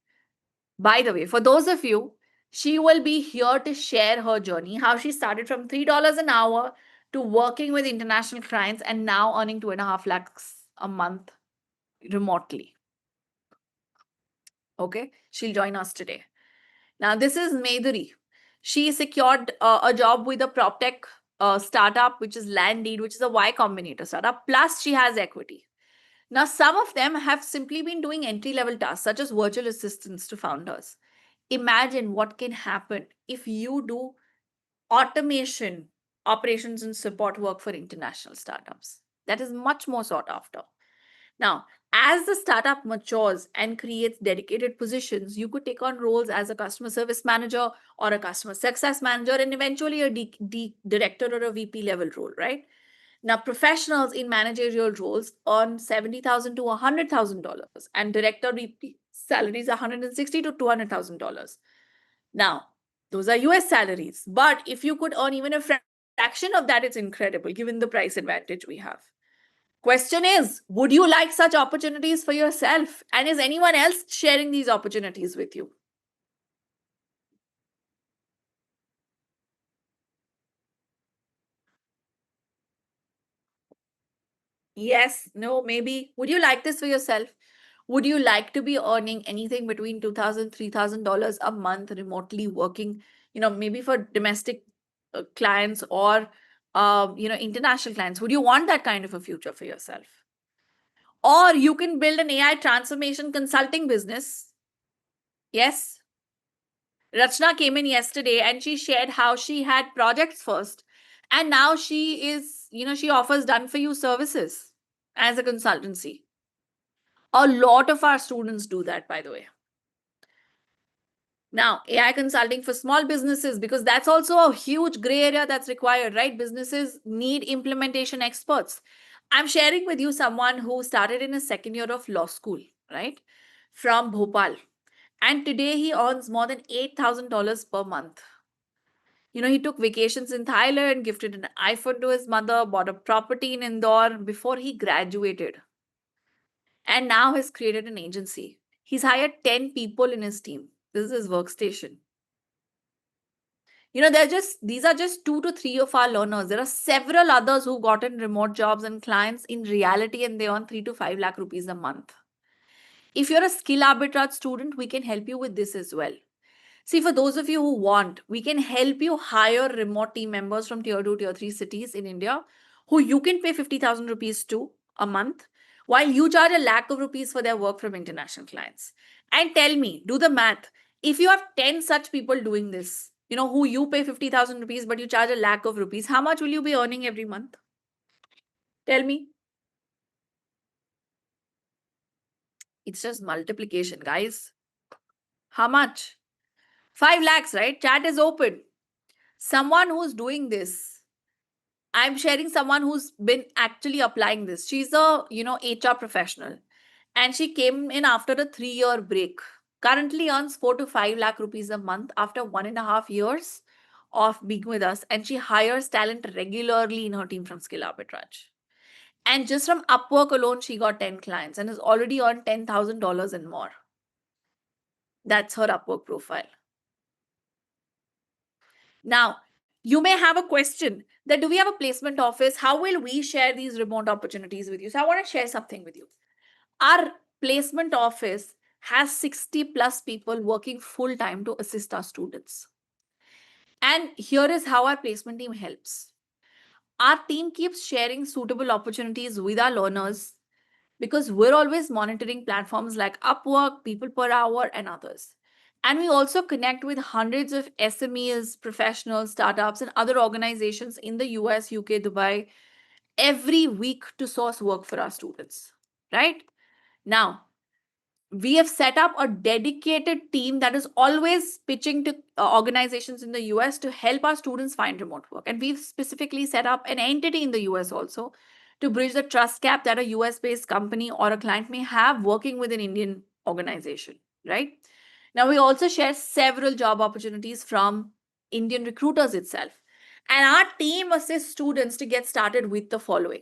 A: By the way, for those of you, she will be here to share her journey, how she started from $3 an hour to working with international clients and now earning 2.5 lakhs a month remotely. Okay, she'll join us today. Now, this is Madhuri. She secured a job with a prop tech startup, which is Landdeed, which is a Y Combinator startup. Plus, she has equity. Now, some of them have simply been doing entry-level tasks, such as virtual assistants to founders. Imagine what can happen if you do automation, operations and support work for international startups. That is much more sought after. Now, As the startup matures and creates dedicated positions, you could take on roles as a customer service manager or a customer success manager and eventually a director or a VP level role, right? Now, professionals in managerial roles earn $70,000 to $100,000, and director VP salaries are $160,000 to $200,000. Now, those are US salaries, but if you could earn even a fraction of that, it's incredible given the price advantage we have. Question is, would you like such opportunities for yourself? And is anyone else sharing these opportunities with you? Yes, no, maybe. Would you like this for yourself? Would you like to be earning anything between $2,000, $3,000 a month remotely working, maybe for domestic clients or, international clients? Would you want that kind of a future for yourself? Or you can build an AI transformation consulting business. Yes. Rachna came in yesterday and she shared how she had projects first. And now she is, she offers done for you services as a consultancy. A lot of our students do that, by the way. Now, AI consulting for small businesses, because that's also a huge gray area that's required, right? Businesses need implementation experts. I'm sharing with you someone who started in his second year of law school, right? From Bhopal. And today he earns more than $8,000 per month. He took vacations in Thailand, gifted an iPhone to his mother, bought a property in Indore before he graduated. And now has created an agency. He's hired 10 people in his team. This is his workstation. These are just 2 to 3 of our learners. There are several others who got in remote jobs and clients in reality and they earn 3 to 5 lakh rupees a month. If you're a skill arbitrage student, we can help you with this as well. See, for those of you who want, we can help you hire remote team members from tier 2, tier 3 cities in India who you can pay 50,000 rupees to a month while you charge a lakh of rupees for their work from international clients. And tell me, do the math. If you have 10 such people doing this, who you pay 50,000 rupees, but you charge a lakh of rupees, how much will you be earning every month? Tell me. It's just multiplication, guys. How much? 5 lakhs, right? Chat is open. Someone who's doing this, I'm sharing someone who's been actually applying this. She's a, HR professional and she came in after a 3-year break. Currently earns 4 to 5 lakh rupees a month after 1.5 years of being with us. And she hires talent regularly in her team from Skill Arbitrage. And just from Upwork alone, she got 10 clients and has already earned $10,000 and more. That's her Upwork profile. Now, you may have a question that do we have a placement office? How will we share these remote opportunities with you? So I want to share something with you. Our placement office has 60 plus people working full time to assist our students. And here is how our placement team helps. Our team keeps sharing suitable opportunities with our learners because we're always monitoring platforms like Upwork, People Per Hour, and others. And we also connect with hundreds of SMEs, professionals, startups, and other organizations in the US, UK, Dubai every week to source work for our students. Right? Now, we have set up a dedicated team that is always pitching to organizations in the US to help our students find remote work. And we've specifically set up an entity in the US also to bridge the trust gap that a US based company or a client may have working with an Indian organization, right? Now, we also share several job opportunities from Indian recruiters itself. And our team assists students to get started with the following.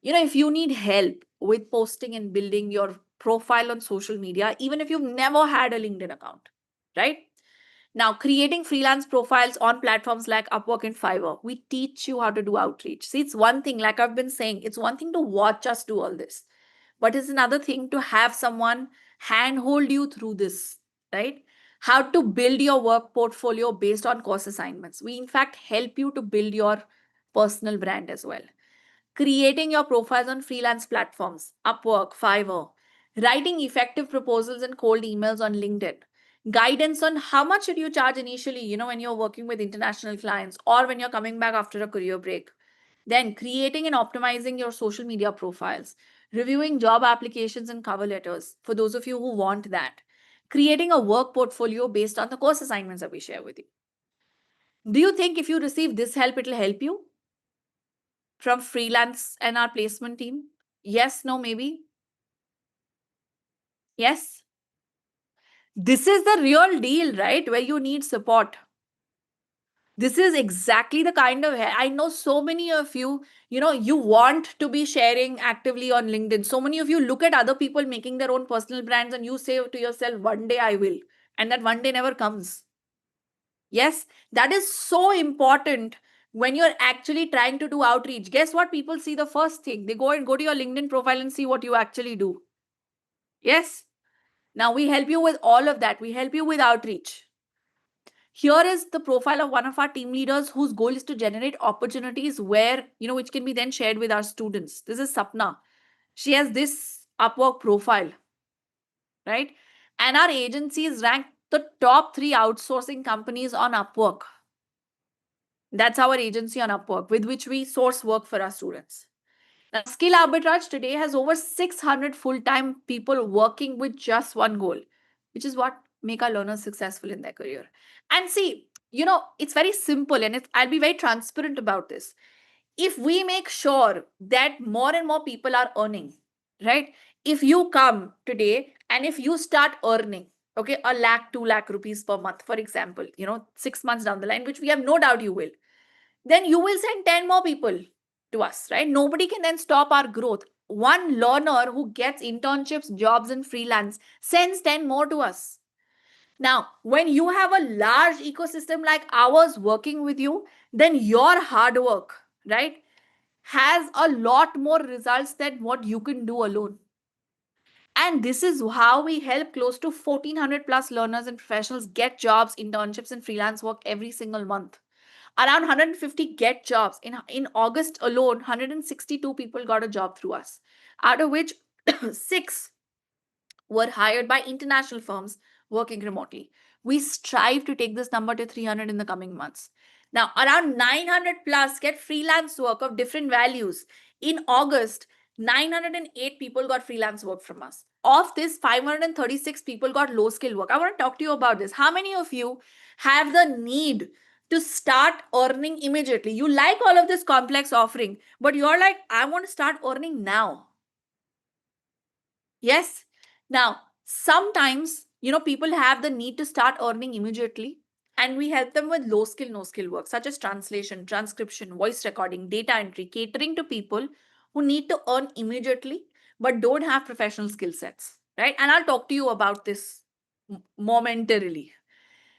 A: If you need help with posting and building your profile on social media, even if you've never had a LinkedIn account, right? Now, creating freelance profiles on platforms like Upwork and Fiverr, we teach you how to do outreach. See, it's one thing, like I've been saying, it's one thing to watch us do all this, but it's another thing to have someone handhold you through this, right? How to build your work portfolio based on course assignments. We, in fact, help you to build your personal brand as well. Creating your profiles on freelance platforms, Upwork, Fiverr, writing effective proposals and cold emails on LinkedIn, guidance on how much should you charge initially, when you're working with international clients or when you're coming back after a career break. Then creating and optimizing your social media profiles, reviewing job applications and cover letters for those of you who want that, creating a work portfolio based on the course assignments that we share with you. Do you think if you receive this help, it'll help you from freelance and our placement team? Yes, no, maybe? Yes? This is the real deal, right? Where you need support. This is exactly the kind of, I know so many of you, you want to be sharing actively on LinkedIn. So many of you look at other people making their own personal brands and you say to yourself, one day I will. And that one day never comes. Yes, that is so important when you're actually trying to do outreach. Guess what? People see the first thing. They go to your LinkedIn profile and see what you actually do. Yes. Now we help you with all of that. We help you with outreach. Here is the profile of one of our team leaders whose goal is to generate opportunities where, which can be then shared with our students. This is Sapna. She has this Upwork profile, right? And our agency is ranked the top 3 outsourcing companies on Upwork. That's our agency on Upwork with which we source work for our students. Now, Skill Arbitrage today has over 600 full-time people working with just one goal, which is what? Make our learners successful in their career. And see, it's very simple and I'll be very transparent about this. If we make sure that more and more people are earning, right? If you come today and if you start earning, okay, 1 lakh, 2 lakh rupees per month, for example, 6 months down the line, which we have no doubt you will, then you will send 10 more people to us, right? Nobody can then stop our growth. One learner who gets internships, jobs, and freelance sends 10 more to us. Now, when you have a large ecosystem like ours working with you, then your hard work, right, has a lot more results than what you can do alone. And this is how we help close to 1,400 plus learners and professionals get jobs, internships, and freelance work every single month. Around 150 get jobs. In August alone, 162 people got a job through us, out of which 6 were hired by international firms working remotely. We strive to take this number to 300 in the coming months. Now, around 900 plus get freelance work of different values. In August, 908 people got freelance work from us. Of this, 536 people got low skill work. I want to talk to you about this. How many of you have the need to start earning immediately? You like all of this complex offering, but you're like, I want to start earning now. Yes. Now, sometimes, people have the need to start earning immediately, and we help them with low skill, no skill work, such as translation, transcription, voice recording, data entry, catering to people who need to earn immediately, but don't have professional skill sets, right? And I'll talk to you about this momentarily.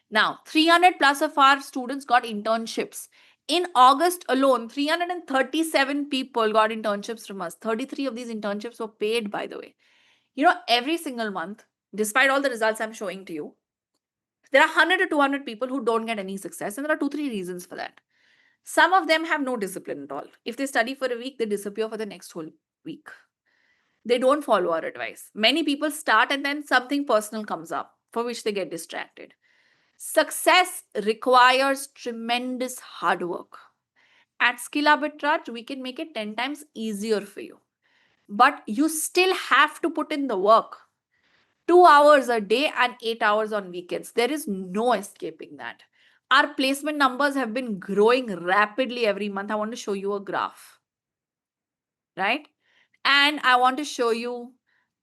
A: Now, 300 plus of our students got internships. In August alone, 337 people got internships from us. 33 of these internships were paid, by the way. Every single month, despite all the results I'm showing to you, there are 100 to 200 people who don't get any success. And there are 2-3 reasons for that. Some of them have no discipline at all. If they study for a week, they disappear for the next whole week. They don't follow our advice. Many people start and then something personal comes up for which they get distracted. Success requires tremendous hard work. At Skill Arbitrage, we can make it 10 times easier for you. But you still have to put in the work. 2 hours a day and 8 hours on weekends. There is no escaping that. Our placement numbers have been growing rapidly every month. I want to show you a graph, right? And I want to show you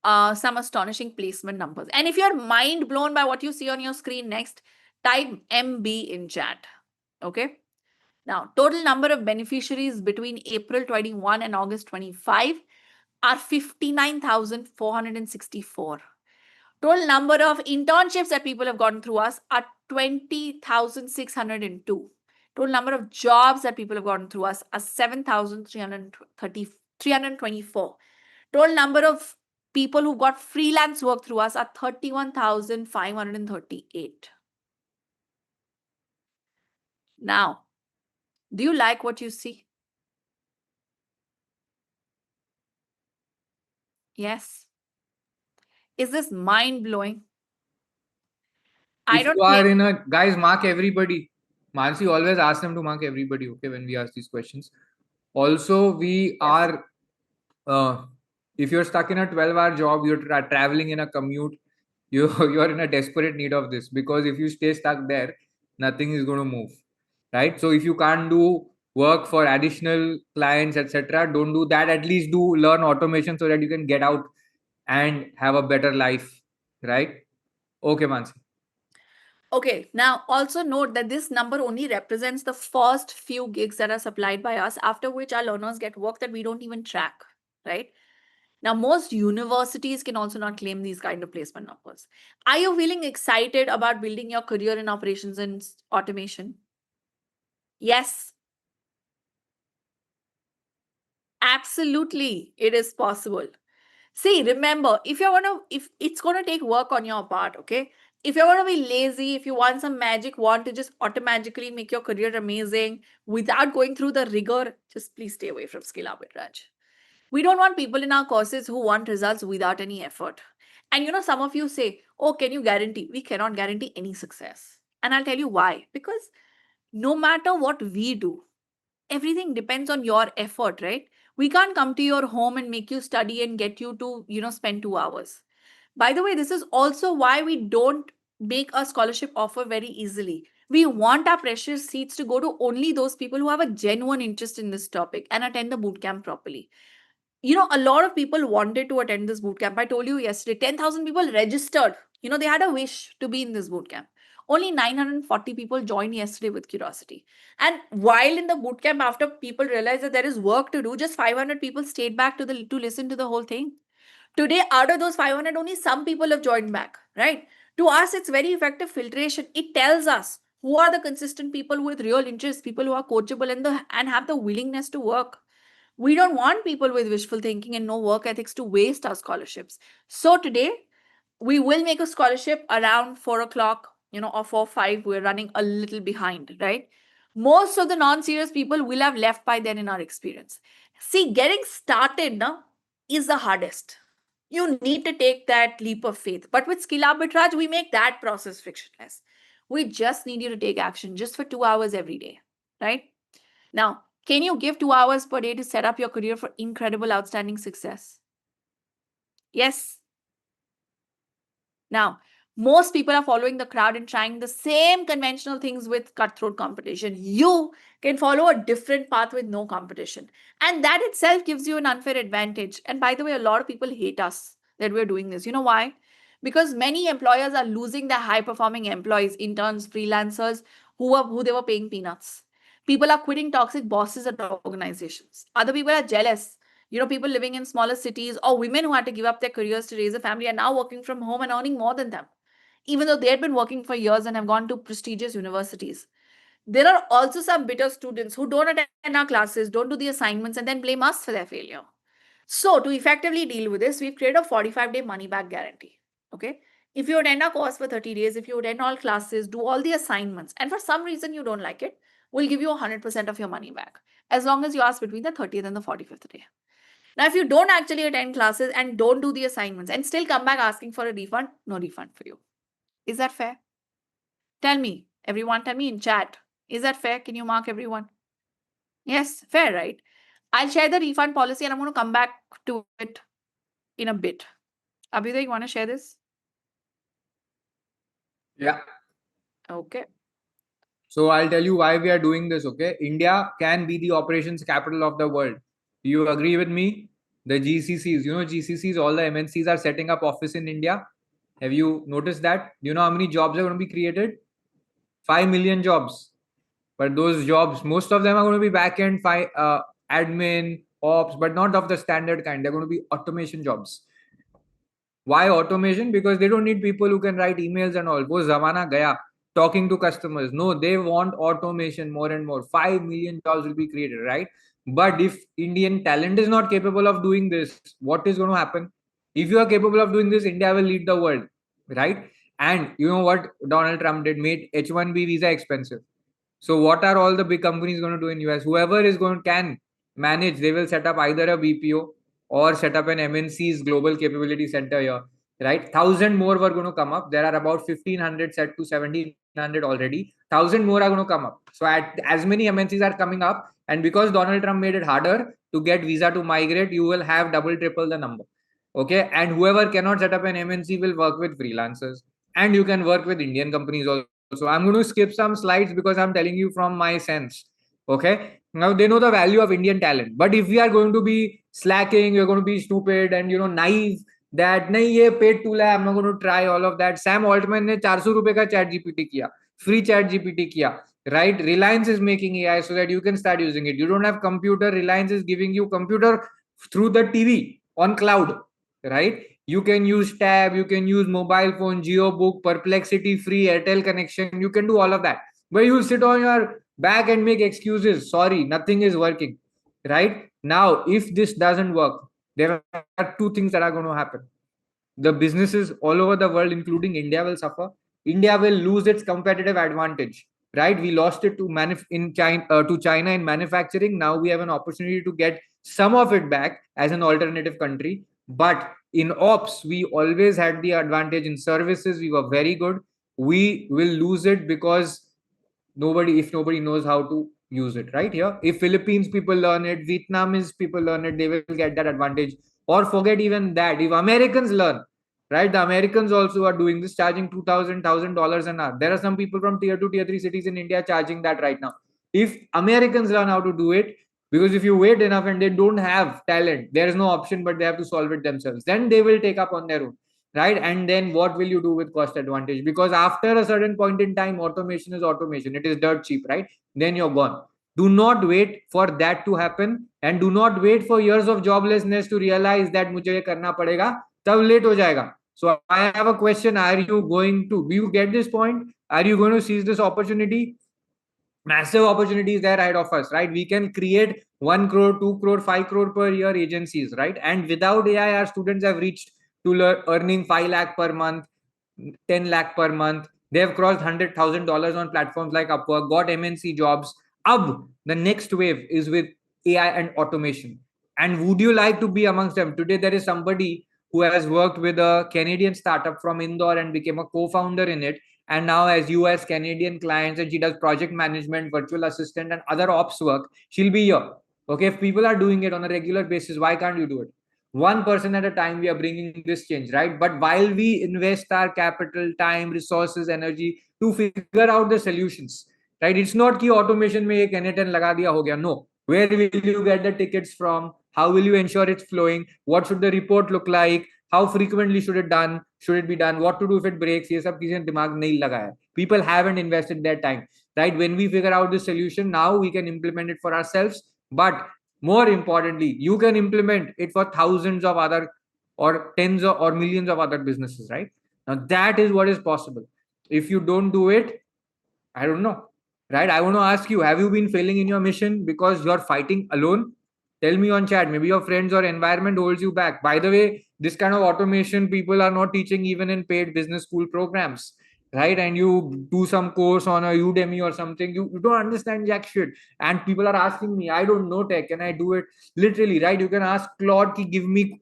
A: some astonishing placement numbers. And if you're mind blown by what you see on your screen next, type MB in chat, okay? Now, total number of beneficiaries between April 21 and August 25 are 59,464. Total number of internships that people have gotten through us are 20,602. Total number of jobs that people have gotten through us are 7,324. Total number of people who got freelance work through us are 31,538. Now, do you like what you see? Yes. Is this mind-blowing?
C: If you are in a, guys, mark everybody. Mansi always asks them to mark everybody, okay, when we ask these questions. Also, we are If you're stuck in a 12-hour job, you're traveling in a commute, you're in a desperate need of this, because if you stay stuck there, nothing is going to move, right? So if you can't do work for additional clients, etc., don't do that. At least do learn automation so that you can get out and have a better life, right? Okay, Mansi.
A: Okay, now also note that this number only represents the first few gigs that are supplied by us, after which our learners get work that we don't even track, right? Now, most universities can also not claim these kind of placement numbers. Are you feeling excited about building your career in operations and automation? Yes, absolutely, it is possible. See, remember, if it's gonna take work on your part, okay? If you're gonna be lazy, if you want some magic wand to just automatically make your career amazing without going through the rigor, just please stay away from Skill Arbitrage. We don't want people in our courses who want results without any effort. And some of you say, oh, can you guarantee? We cannot guarantee any success. And I'll tell you why. Because no matter what we do, everything depends on your effort, right? We can't come to your home and make you study and get you to, spend 2 hours. By the way, this is also why we don't make a scholarship offer very easily. We want our precious seats to go to only those people who have a genuine interest in this topic and attend the bootcamp properly. A lot of people wanted to attend this bootcamp. I told you yesterday, 10,000 people registered. They had a wish to be in this bootcamp. Only 940 people joined yesterday with curiosity. And while in the bootcamp, after people realized that there is work to do, just 500 people stayed back to listen to the whole thing. Today, out of those 500, only some people have joined back, right? To us, it's very effective filtration. It tells us who are the consistent people with real interest, people who are coachable and have the willingness to work. We don't want people with wishful thinking and no work ethics to waste our scholarships. So today, we will make a scholarship around 4 o'clock, or 4, 5. We're running a little behind, right? Most of the non-serious people will have left by then in our experience. See, getting started now is the hardest. You need to take that leap of faith. But with Skill Arbitrage, we make that process frictionless. We just need you to take action just for 2 hours every day, right? Now, can you give 2 hours per day to set up your career for incredible, outstanding success? Yes. Now, most people are following the crowd and trying the same conventional things with cutthroat competition. You can follow a different path with no competition. And that itself gives you an unfair advantage. And by the way, a lot of people hate us that we're doing this. You know why? Because many employers are losing their high-performing employees, interns, freelancers who they were paying peanuts. People are quitting toxic bosses at organizations. Other people are jealous. People living in smaller cities or women who had to give up their careers to raise a family are now working from home and earning more than them, even though they had been working for years and have gone to prestigious universities. There are also some bitter students who don't attend our classes, don't do the assignments, and then blame us for their failure. So, to effectively deal with this, we've created a 45-day money back guarantee. Okay. If you attend our course for 30 days, if you attend all classes, do all the assignments, and for some reason you don't like it, we'll give you 100% of your money back as long as you ask between the 30th and the 45th day. Now, if you don't actually attend classes and don't do the assignments and still come back asking for a refund, no refund for you. Is that fair? Tell me, everyone, tell me in chat. Is that fair? Can you mark everyone? Yes, fair, right? I'll share the refund policy and I'm going to come back to it in a bit. Abhyuday, you want to share this?
C: Yeah.
A: Okay.
C: So I'll tell you why we are doing this, okay? India can be the operations capital of the world. Do you agree with me? The GCCs, GCCs, all the MNCs are setting up office in India. Have you noticed that? Do you know how many jobs are going to be created? 5 million jobs. But those jobs, most of them are going to be back-end admin, ops, but not of the standard kind. They're going to be automation jobs. Why automation? Because they don't need people who can write emails and all. Wo zamana gaya. Talking to customers. No, they want automation more and more. 5 million jobs will be created, right? But if Indian talent is not capable of doing this, what is going to happen? If you are capable of doing this, India will lead the world, right? And you know what Donald Trump did? Made H-1B visa expensive. So what are all the big companies going to do in US? Whoever is can manage, they will set up either a BPO or set up an MNC's global capability center here, right? 1,000 more were going to come up. There are about 1,500 set to 17 1,500 already. 1,000 more are going to come up. So as many MNCs are coming up, and because Donald Trump made it harder to get visa to migrate, you will have double, triple the number. Okay, and whoever cannot set up an MNC will work with freelancers, and you can work with Indian companies also. I'm going to skip some slides because I'm telling you from my sense. Okay, now they know the value of Indian talent, but if we are going to be slacking, we're going to be stupid and naive that nahi ye paid tool hai, I'm not going to try all of that. Sam Altman ne 400 रुपए का chat GPT किया, free chat GPT किया, right? Reliance is making AI so that you can start using it. You don't have computer, Reliance is giving you computer through the TV on cloud, right? You can use tab, you can use mobile phone, GeoBook, Perplexity, free Airtel connection, you can do all of that. But you sit on your back and make excuses. Sorry, nothing is working, right? Now, if this doesn't work, there are two things that are going to happen. The businesses all over the world, including India, will suffer. India will lose its competitive advantage, right? We lost it to China in manufacturing. Now we have an opportunity to get some of it back as an alternative country. But in ops, we always had the advantage. In services, we were very good. We will lose it because if nobody knows how to use it, right? Here, if Philippines people learn it, Vietnamese people learn it, they will get that advantage. Or forget even that, if Americans learn, right? The Americans also are doing this, charging $2,000 an hour. There are some people from tier 2, tier 3 cities in India charging that right now. If Americans learn how to do it, because if you wait enough and they don't have talent, there is no option but they have to solve it themselves, then they will take up on their own, right? And then what will you do with cost advantage? Because after a certain point in time, automation is automation, it is dirt cheap, right? Then you're gone. Do not wait for that to happen, and do not wait for years of joblessness to realize that mujhe ye karna padega, tab late ho jayega. So I have a question, do you get this point? Are you going to seize this opportunity? Massive opportunities there ahead of us, right? We can create 1 crore, 2 crore, 5 crore per year agencies, right? And without AI, our students have reached to earning 5 lakh per month, 10 lakh per month. They have crossed $100,000 on platforms like Upwork, got MNC jobs. The next wave is with AI and automation. And would you like to be amongst them? Today, there is somebody who has worked with a Canadian startup from Indore and became a co-founder in it, and now has US Canadian clients, and she does project management, virtual assistant, and other ops work. She'll be here. Okay, if people are doing it on a regular basis, why can't you do it? One person at a time, we are bringing this change, right? But while we invest our capital, time, resources, energy to figure out the solutions, right? It's not कि automation में एक N8 लगा दिया हो गया. No. Where will you get the tickets from? How will you ensure it's flowing? What should the report look like? How frequently should it be done? What to do if it breaks? ये सब किसी ने दिमाग नहीं लगाया. People haven't invested their time, right? When we figure out the solution, now we can implement it for ourselves. But more importantly, you can implement it for thousands of other or tens or millions of other businesses, right? Now that is what is possible. If you don't do it, I don't know, right? I want to ask you, have you been failing in your mission because you're fighting alone? Tell me on chat. Maybe your friends or environment holds you back. By the way, this kind of automation people are not teaching even in paid business school programs, right? And you do some course on a Udemy or something, you don't understand jack shit. And people are asking me, I don't know tech, can I do it? Literally, right? You can ask Claude ki give me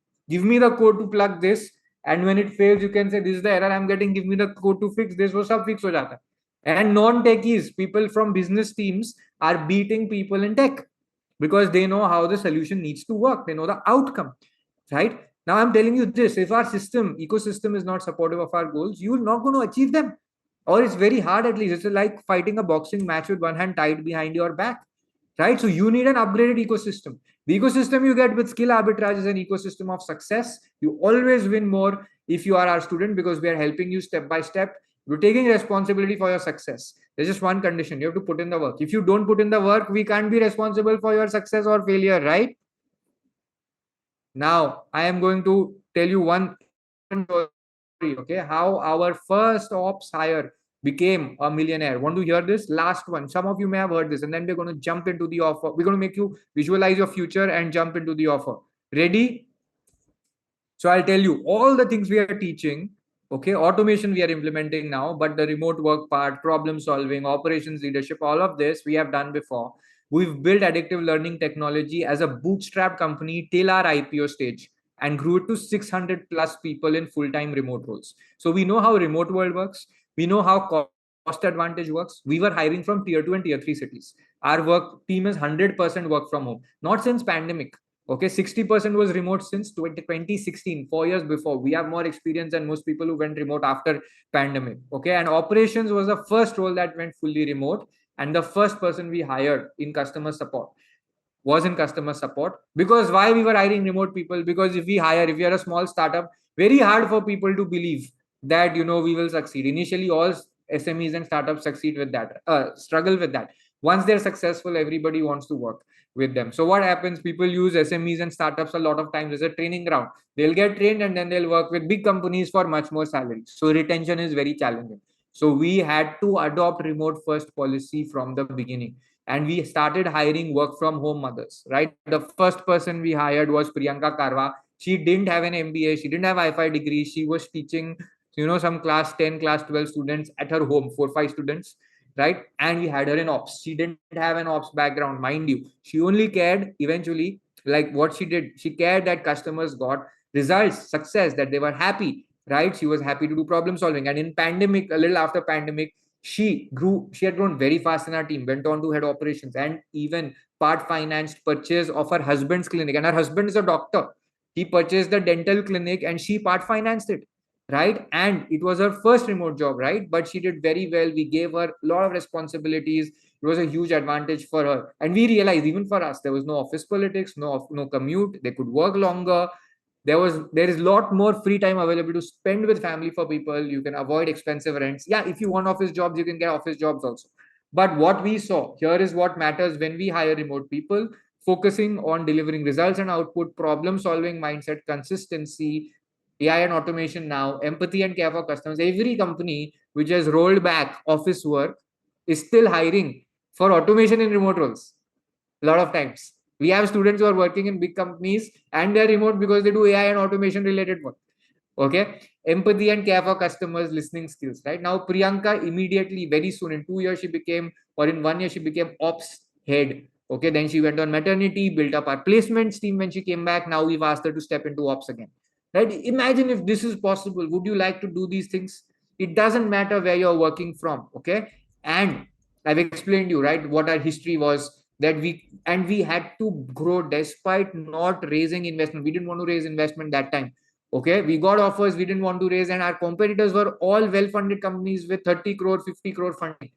C: the code to plug this, and when it fails, you can say this is the error I'm getting, give me the code to fix this. वो सब fix हो जाता है. And non-techies, people from business teams are beating people in tech because they know how the solution needs to work. They know the outcome, right? Now I'm telling you this, if our ecosystem is not supportive of our goals, you're not going to achieve them. Or it's very hard, at least. It's like fighting a boxing match with one hand tied behind your back, right? So you need an upgraded ecosystem. The ecosystem you get with skill arbitrage is an ecosystem of success. You always win more if you are our student because we are helping you step by step. You're taking responsibility for your success. There's just one condition. You have to put in the work. If you don't put in the work, we can't be responsible for your success or failure, right? Now, I am going to tell you one story, okay? How our first ops hire became a millionaire. Want to hear this? Last one. Some of you may have heard this, and then we're going to jump into the offer. We're going to make you visualize your future and jump into the offer. Ready? So I'll tell you all the things we are teaching. Okay, automation we are implementing now, but the remote work part, problem solving, operations leadership, all of this we have done before. We've built addictive learning technology as a bootstrap company till our IPO stage and grew it to 600 plus people in full-time remote roles. So we know how remote world works. We know how cost advantage works. We were hiring from tier 2 and tier 3 cities. Our work team is 100% work from home. Not since pandemic. Okay, 60% was remote since 2016, 4 years before. We have more experience than most people who went remote after pandemic. Okay, and operations was the first role that went fully remote, and the first person we hired in customer support was in customer support. Because why we were hiring remote people? Because if we are a small startup, very hard for people to believe that we will succeed. Initially, all SMEs and startups succeed with that, struggle with that. Once they're successful, everybody wants to work with them. So what happens? People use SMEs and startups a lot of times as a training ground. They'll get trained and then they'll work with big companies for much more salary. So retention is very challenging. So we had to adopt remote first policy from the beginning, and we started hiring work from home mothers, right? The first person we hired was Priyanka Karwa. She didn't have an MBA, she didn't have IFI degree. She was teaching some class 10, class 12 students at her home, 4-5 students, right? And we had her in ops. She didn't have an ops background, mind you. She only cared eventually, like what she did, she cared that customers got results, success, that they were happy, right? She was happy to do problem solving. And in pandemic, a little after pandemic, she had grown very fast in our team, went on to head operations, and even part financed purchase of her husband's clinic. And her husband is a doctor. He purchased the dental clinic and she part financed it, right? And it was her first remote job, right? But she did very well. We gave her a lot of responsibilities. It was a huge advantage for her. And we realized, even for us, there was no office politics, no commute. They could work longer. There is a lot more free time available to spend with family for people. You can avoid expensive rents. Yeah, if you want office jobs, you can get office jobs also. But what we saw here is what matters when we hire remote people: focusing on delivering results and output, problem solving mindset, consistency, AI and automation now, empathy and care for customers. Every company which has rolled back office work is still hiring for automation in remote roles. A lot of times we have students who are working in big companies and they're remote because they do AI and automation related work. Okay, empathy and care for customers, listening skills. Right now, Priyanka immediately, very soon, in 2 years, she became, or in 1 year, she became ops head. Okay, then she went on maternity, built up our placements team. When she came back, now we've asked her to step into ops again. Right? Imagine if this is possible. Would you like to do these things? It doesn't matter where you're working from. Okay, and I've explained you, right, what our history was, that we had to grow despite not raising investment. We didn't want to raise investment that time. Okay, we got offers, we didn't want to raise, and our competitors were all well-funded companies with 30 crore, 50 crore funding,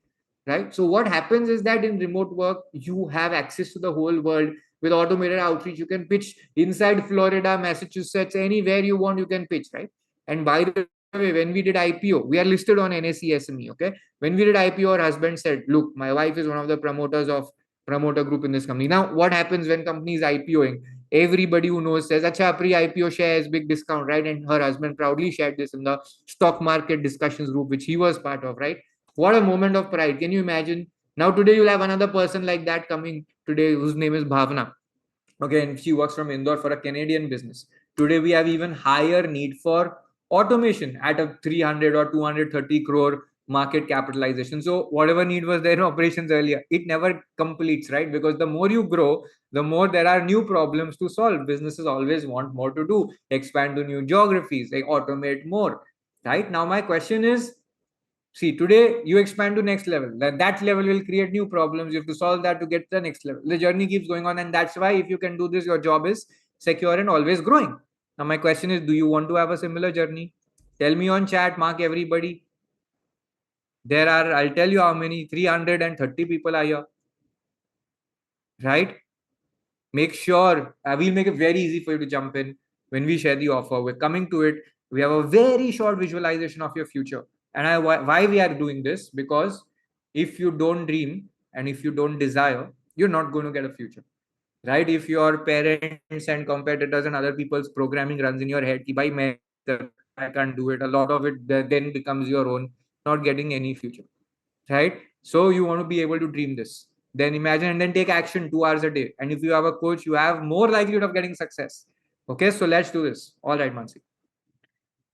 C: right? So what happens is that in remote work, you have access to the whole world. With automated outreach, you can pitch inside Florida, Massachusetts, anywhere you want, you can pitch, right? And by the way, when we did IPO, we are listed on NSE SME. Okay, when we did IPO, our husband said, look, my wife is one of the promoters of promoter group in this company. Now what happens when companies IPOing? Everybody who knows says, acha, pre-IPO shares, big discount, right? And her husband proudly shared this in the stock market discussions group, which he was part of, right? What a moment of pride. Can you imagine? Now today you'll have another person like that coming today, whose name is Bhavna. Okay, and she works from Indore for a Canadian business. Today we have even higher need for automation at a 300 or 230 crore market capitalization. So whatever need was there in operations earlier, it never completes, right? Because the more you grow, the more there are new problems to solve. Businesses always want more to do, expand to new geographies, like automate more, right? Now my question is, see, today you expand to next level. That level will create new problems. You have to solve that to get to the next level. The journey keeps going on, and that's why if you can do this, your job is secure and always growing. Now my question is, do you want to have a similar journey? Tell me on chat, mark everybody. There are, I'll tell you how many, 330 people are here, right? Make sure, we'll make it very easy for you to jump in when we share the offer. We're coming to it. We have a very short visualization of your future. And why we are doing this? Because if you don't dream and if you don't desire, you're not going to get a future, right? If your parents and competitors and other people's programming runs in your head, I can't do it, a lot of it then becomes your own, not getting any future, right? So you want to be able to dream this, then imagine, and then take action 2 hours a day. And if you have a coach, you have more likelihood of getting success. Okay, so let's do this. All right, Mansi.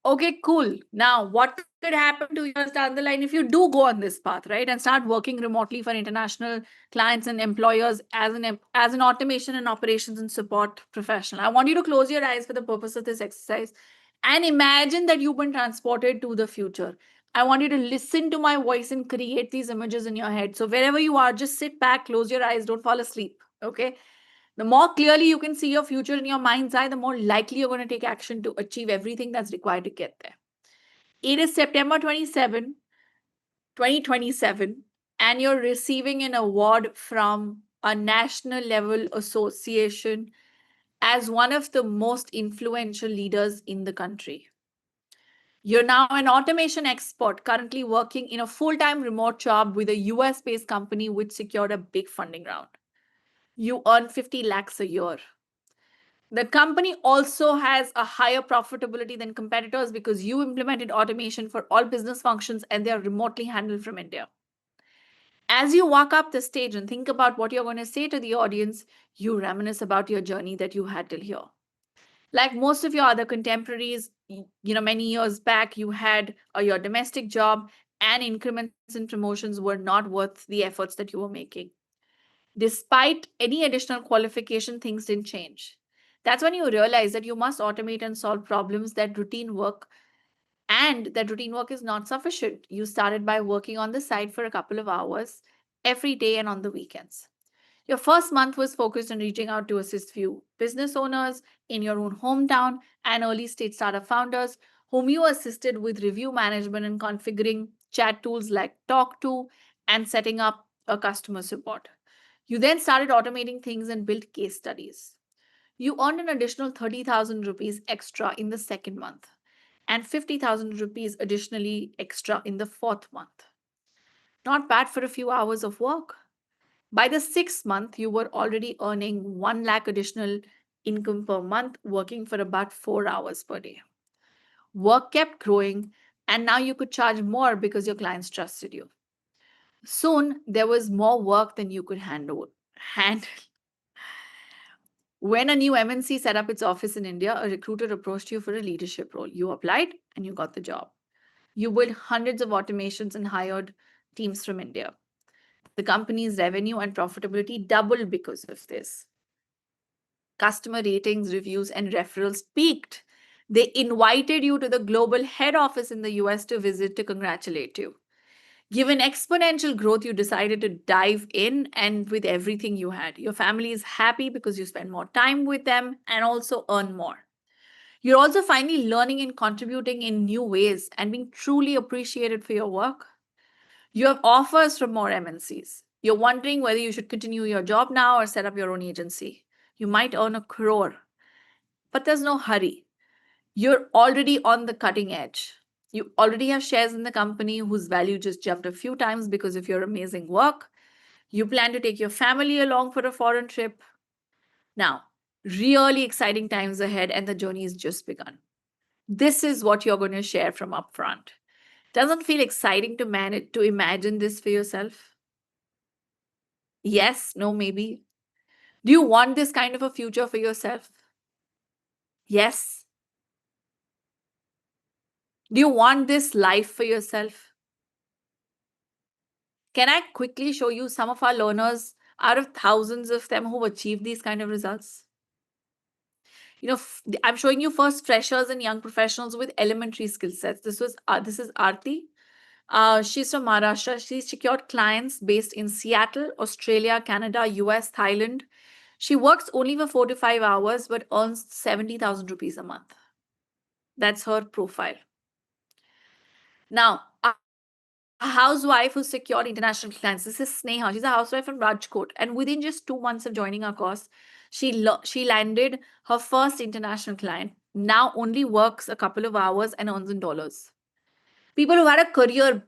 A: Okay, cool. Now, what could happen 2 years down the line if you do go on this path, right? And start working remotely for international clients and employers as an automation and operations and support professional. I want you to close your eyes for the purpose of this exercise and imagine that you've been transported to the future. I want you to listen to my voice and create these images in your head. So wherever you are, just sit back, close your eyes, don't fall asleep. Okay. The more clearly you can see your future in your mind's eye, the more likely you're going to take action to achieve everything that's required to get there. It is September 27, 2027, and you're receiving an award from a national level association as one of the most influential leaders in the country. You're now an automation expert currently working in a full-time remote job with a US-based company which secured a big funding round. You earn 50 lakhs a year. The company also has a higher profitability than competitors because you implemented automation for all business functions and they are remotely handled from India. As you walk up the stage and think about what you're going to say to the audience, you reminisce about your journey that you had till here. Like most of your other contemporaries, many years back, you had your domestic job and increments and promotions were not worth the efforts that you were making. Despite any additional qualification, things didn't change. That's when you realize that you must automate and solve problems that routine work, and that routine work is not sufficient. You started by working on the side for a couple of hours every day and on the weekends. Your first month was focused on reaching out to assist few business owners in your own hometown and early stage startup founders whom you assisted with review management and configuring chat tools like Talk2 and setting up a customer support. You then started automating things and built case studies. You earned an additional 30,000 rupees extra in the second month and 50,000 rupees additionally extra in the fourth month. Not bad for a few hours of work. By the sixth month, you were already earning 1 lakh additional income per month, working for about 4 hours per day. Work kept growing, and now you could charge more because your clients trusted you. Soon, there was more work than you could handle. When a new MNC set up its office in India, a recruiter approached you for a leadership role. You applied and you got the job. You built hundreds of automations and hired teams from India. The company's revenue and profitability doubled because of this. Customer ratings, reviews, and referrals peaked. They invited you to the global head office in the US to visit to congratulate you. Given exponential growth, you decided to dive in and with everything you had. Your family is happy because you spend more time with them and also earn more. You're also finally learning and contributing in new ways and being truly appreciated for your work. You have offers from more MNCs. You're wondering whether you should continue your job now or set up your own agency. You might earn a crore, but there's no hurry. You're already on the cutting edge. You already have shares in the company whose value just jumped a few times because of your amazing work. You plan to take your family along for a foreign trip. Now, really exciting times ahead, and the journey has just begun. This is what you're going to share from upfront. Doesn't feel exciting to manage to imagine this for yourself? Yes, no, maybe. Do you want this kind of a future for yourself? Yes. Do you want this life for yourself? Can I quickly show you some of our learners out of thousands of them who achieved these kind of results? I'm showing you first freshers and young professionals with elementary skill sets. This is Aarti. She's from Maharashtra. She's secured clients based in Seattle, Australia, Canada, US, Thailand. She works only for 4 to 5 hours but earns 70,000 rupees a month. That's her profile. Now, a housewife who secured international clients. This is Sneha. She's a housewife from Rajkot. And within just 2 months of joining our course, she landed her first international client. Now only works a couple of hours and earns in dollars. People who had a career,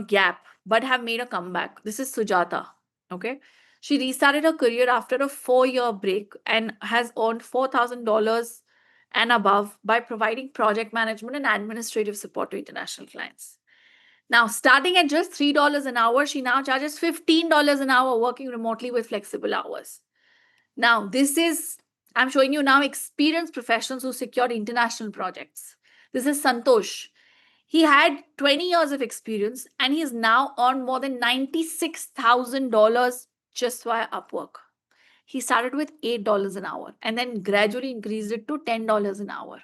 A: gap, but have made a comeback. This is Sujata. Okay. She restarted her career after a 4-year break and has earned $4,000 and above by providing project management and administrative support to international clients. Now, starting at just $3 an hour, she now charges $15 an hour working remotely with flexible hours. Now, I'm showing you now experienced professionals who secured international projects. This is Santosh. He had 20 years of experience and he's now earned more than $96,000 just via Upwork. He started with $8 an hour and then gradually increased it to $10 an hour.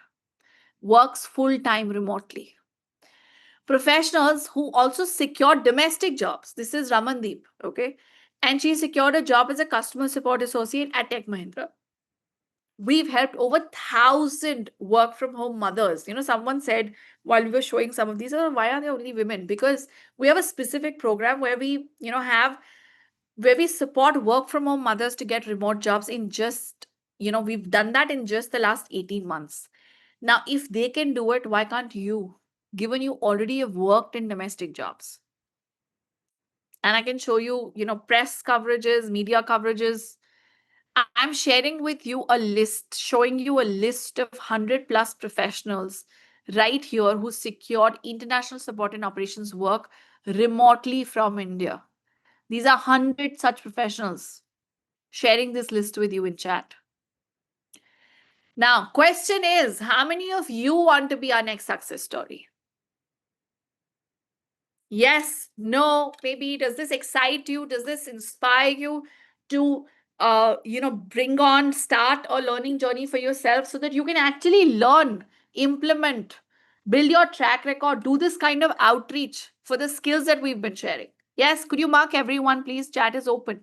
A: Works full-time remotely. Professionals who also secured domestic jobs. This is Ramandeep, okay? And she secured a job as a customer support associate at Tech Mahindra. We've helped over 1,000 work from home mothers. Someone said while we were showing some of these, "Oh, why are there only women?" Because we have a specific program where we, where we support work from home mothers to get remote jobs in just, we've done that in just the last 18 months. Now, if they can do it, why can't you? Given you already have worked in domestic jobs. And I can show you, press coverages, media coverages. I'm sharing with you a list, showing you a list of 100 plus professionals right here who secured international support and operations work remotely from India. These are 100 such professionals. Sharing this list with you in chat. Now, question is, how many of you want to be our next success story? Yes, no, maybe. Does this excite you? Does this inspire you to, bring on, start a learning journey for yourself so that you can actually learn, implement, build your track record, do this kind of outreach for the skills that we've been sharing? Yes, could you mark everyone, please? Chat is open.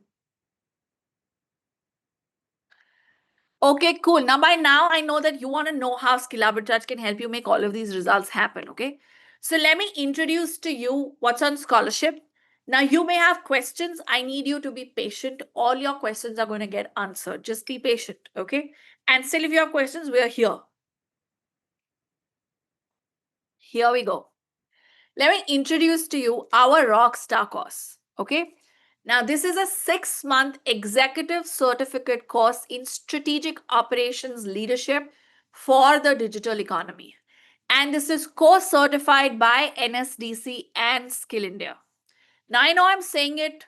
A: Okay, cool. Now, by now, I know that you want to know how Skill Arbitrage can help you make all of these results happen, okay? So let me introduce to you what's on scholarship. Now, you may have questions. I need you to be patient. All your questions are going to get answered. Just be patient, okay? And still, if you have questions, we are here. Here we go. Let me introduce to you our Rockstar course, okay? Now, this is a 6-month executive certificate course in strategic operations leadership for the digital economy. And this is course certified by NSDC and Skill India. Now, I know I'm saying it,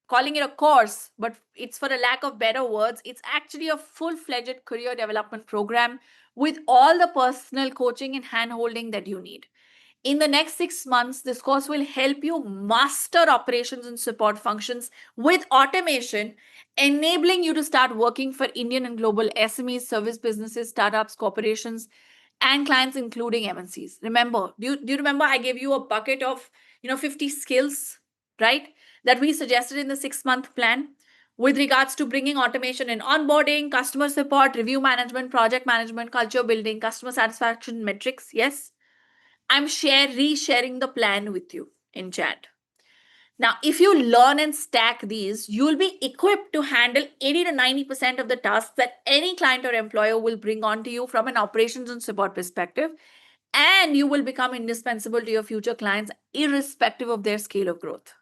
A: calling it a course, but it's for a lack of better words. It's actually a full-fledged career development program with all the personal coaching and hand-holding that you need. In the next 6 months, this course will help you master operations and support functions with automation, enabling you to start working for Indian and global SMEs, service businesses, startups, corporations, and clients, including MNCs. Remember, do you remember I gave you a bucket of 50 skills, right? That we suggested in the 6-month plan with regards to bringing automation in onboarding, customer support, review management, project management, culture building, customer satisfaction metrics. Yes. I'm resharing the plan with you in chat. Now, if you learn and stack these, you'll be equipped to handle 80 to 90% of the tasks that any client or employer will bring on to you from an operations and support perspective. And you will become indispensable to your future clients, irrespective of their scale of growth.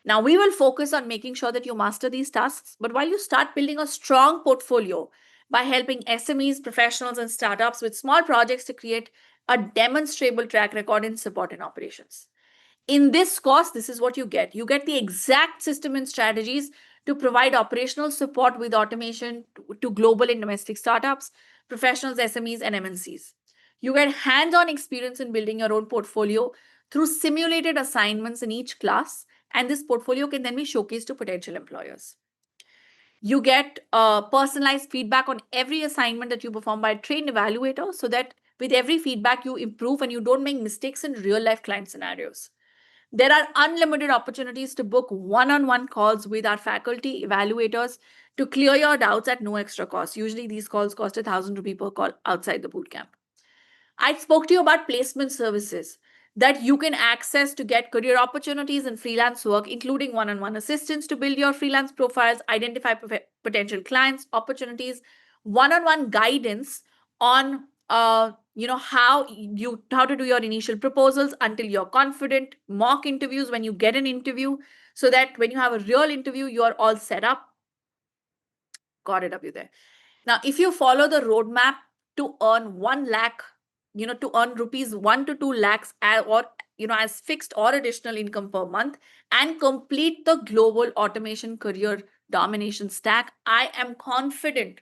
A: Now, we will focus on making sure that you master these tasks. But while you start building a strong portfolio by helping SMEs, professionals, and startups with small projects to create a demonstrable track record in support and operations. In this course, this is what you get. You get the exact system and strategies to provide operational support with automation to global and domestic startups, professionals, SMEs, and MNCs. You get hands-on experience in building your own portfolio through simulated assignments in each class, and this portfolio can then be showcased to potential employers. You get personalized feedback on every assignment that you perform by a trained evaluator so that with every feedback, you improve and you don't make mistakes in real-life client scenarios. There are unlimited opportunities to book one-on-one calls with our faculty evaluators to clear your doubts at no extra cost. Usually, these calls cost 1,000 rupees per call outside the bootcamp. I spoke to you about placement services that you can access to get career opportunities and freelance work, including one-on-one assistance to build your freelance profiles, identify potential clients, opportunities, one-on-one guidance on how to do your initial proposals until you're confident, mock interviews when you get an interview, so that when you have a real interview, you're all set up. Got it up you there. Now, if you follow the roadmap to earn 1 lakh, to earn rupees 1 to 2 lakhs or as fixed or additional income per month and complete the global automation career domination stack, I am confident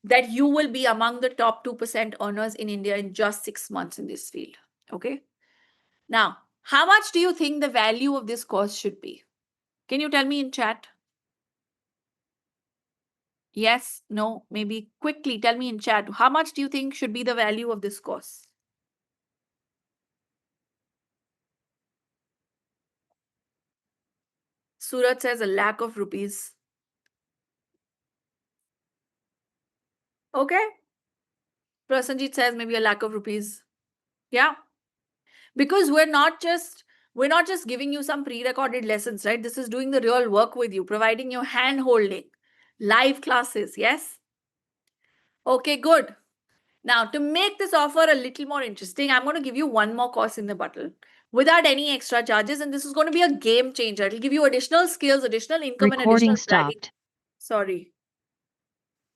A: that you will be among the top 2% earners in India in just 6 months in this field. Okay. Now, how much do you think the value of this course should be? Can you tell me in chat? Yes, no, maybe quickly tell me in chat. How much do you think should be the value of this course? Surat says 1 lakh of rupees. Okay. Prasanjit says maybe 1 lakh of rupees. Yeah. Because we're not just giving you some pre-recorded lessons, right? This is doing the real work with you, providing you hand holding, live classes. Yes. Okay, good. Now, to make this offer a little more interesting, I'm going to give you one more course in the bottle without any extra charges. And this is going to be a game changer. It'll give you additional skills, additional income, and
D: Recording
A: additional bragging.
D: stopped.
A: Sorry.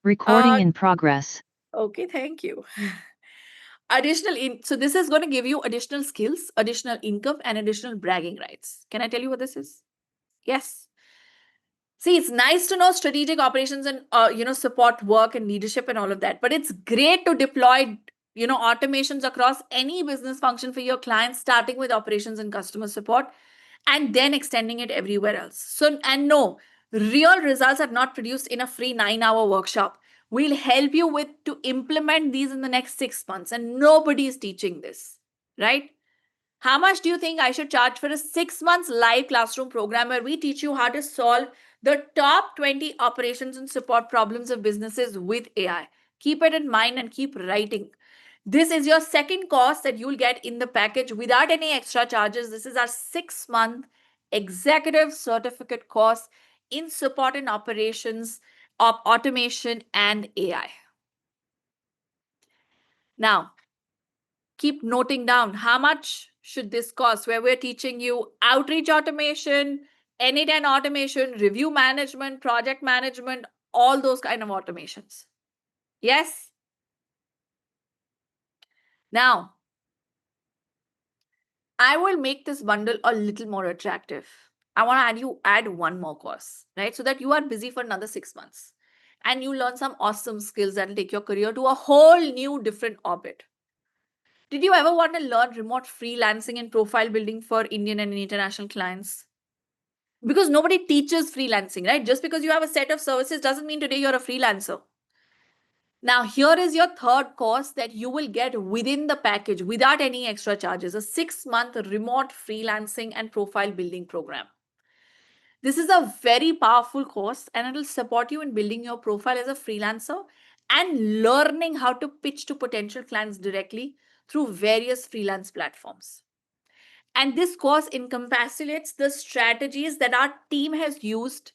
D: Recording
A: Uh,
D: in progress.
A: Okay, thank you. So this is going to give you additional skills, additional income, and additional bragging rights. Can I tell you what this is? Yes. See, it's nice to know strategic operations and support work and leadership and all of that, but it's great to deploy automations across any business function for your clients, starting with operations and customer support, and then extending it everywhere else. So, and no, real results are not produced in a free 9-hour workshop. We'll help you to implement these in the next 6 months, and nobody is teaching this, right? How much do you think I should charge for a 6 months live classroom program where we teach you how to solve the top 20 operations and support problems of businesses with AI? Keep it in mind and keep writing. This is your second course that you'll get in the package without any extra charges. This is our 6-month executive certificate course in support and operations of automation and AI. Now, keep noting down how much should this cost, where we're teaching you outreach automation, N8N automation, review management, project management, all those kind of automations. Yes. Now, I will make this bundle a little more attractive. I want to add one more course, right? So that you are busy for another 6 months and you learn some awesome skills that will take your career to a whole new different orbit. Did you ever want to learn remote freelancing and profile building for Indian and international clients? Because nobody teaches freelancing, right? Just because you have a set of services doesn't mean today you're a freelancer. Now, here is your third course that you will get within the package without any extra charges, a 6-month remote freelancing and profile building program. This is a very powerful course and it will support you in building your profile as a freelancer and learning how to pitch to potential clients directly through various freelance platforms. And this course encapsulates the strategies that our team has used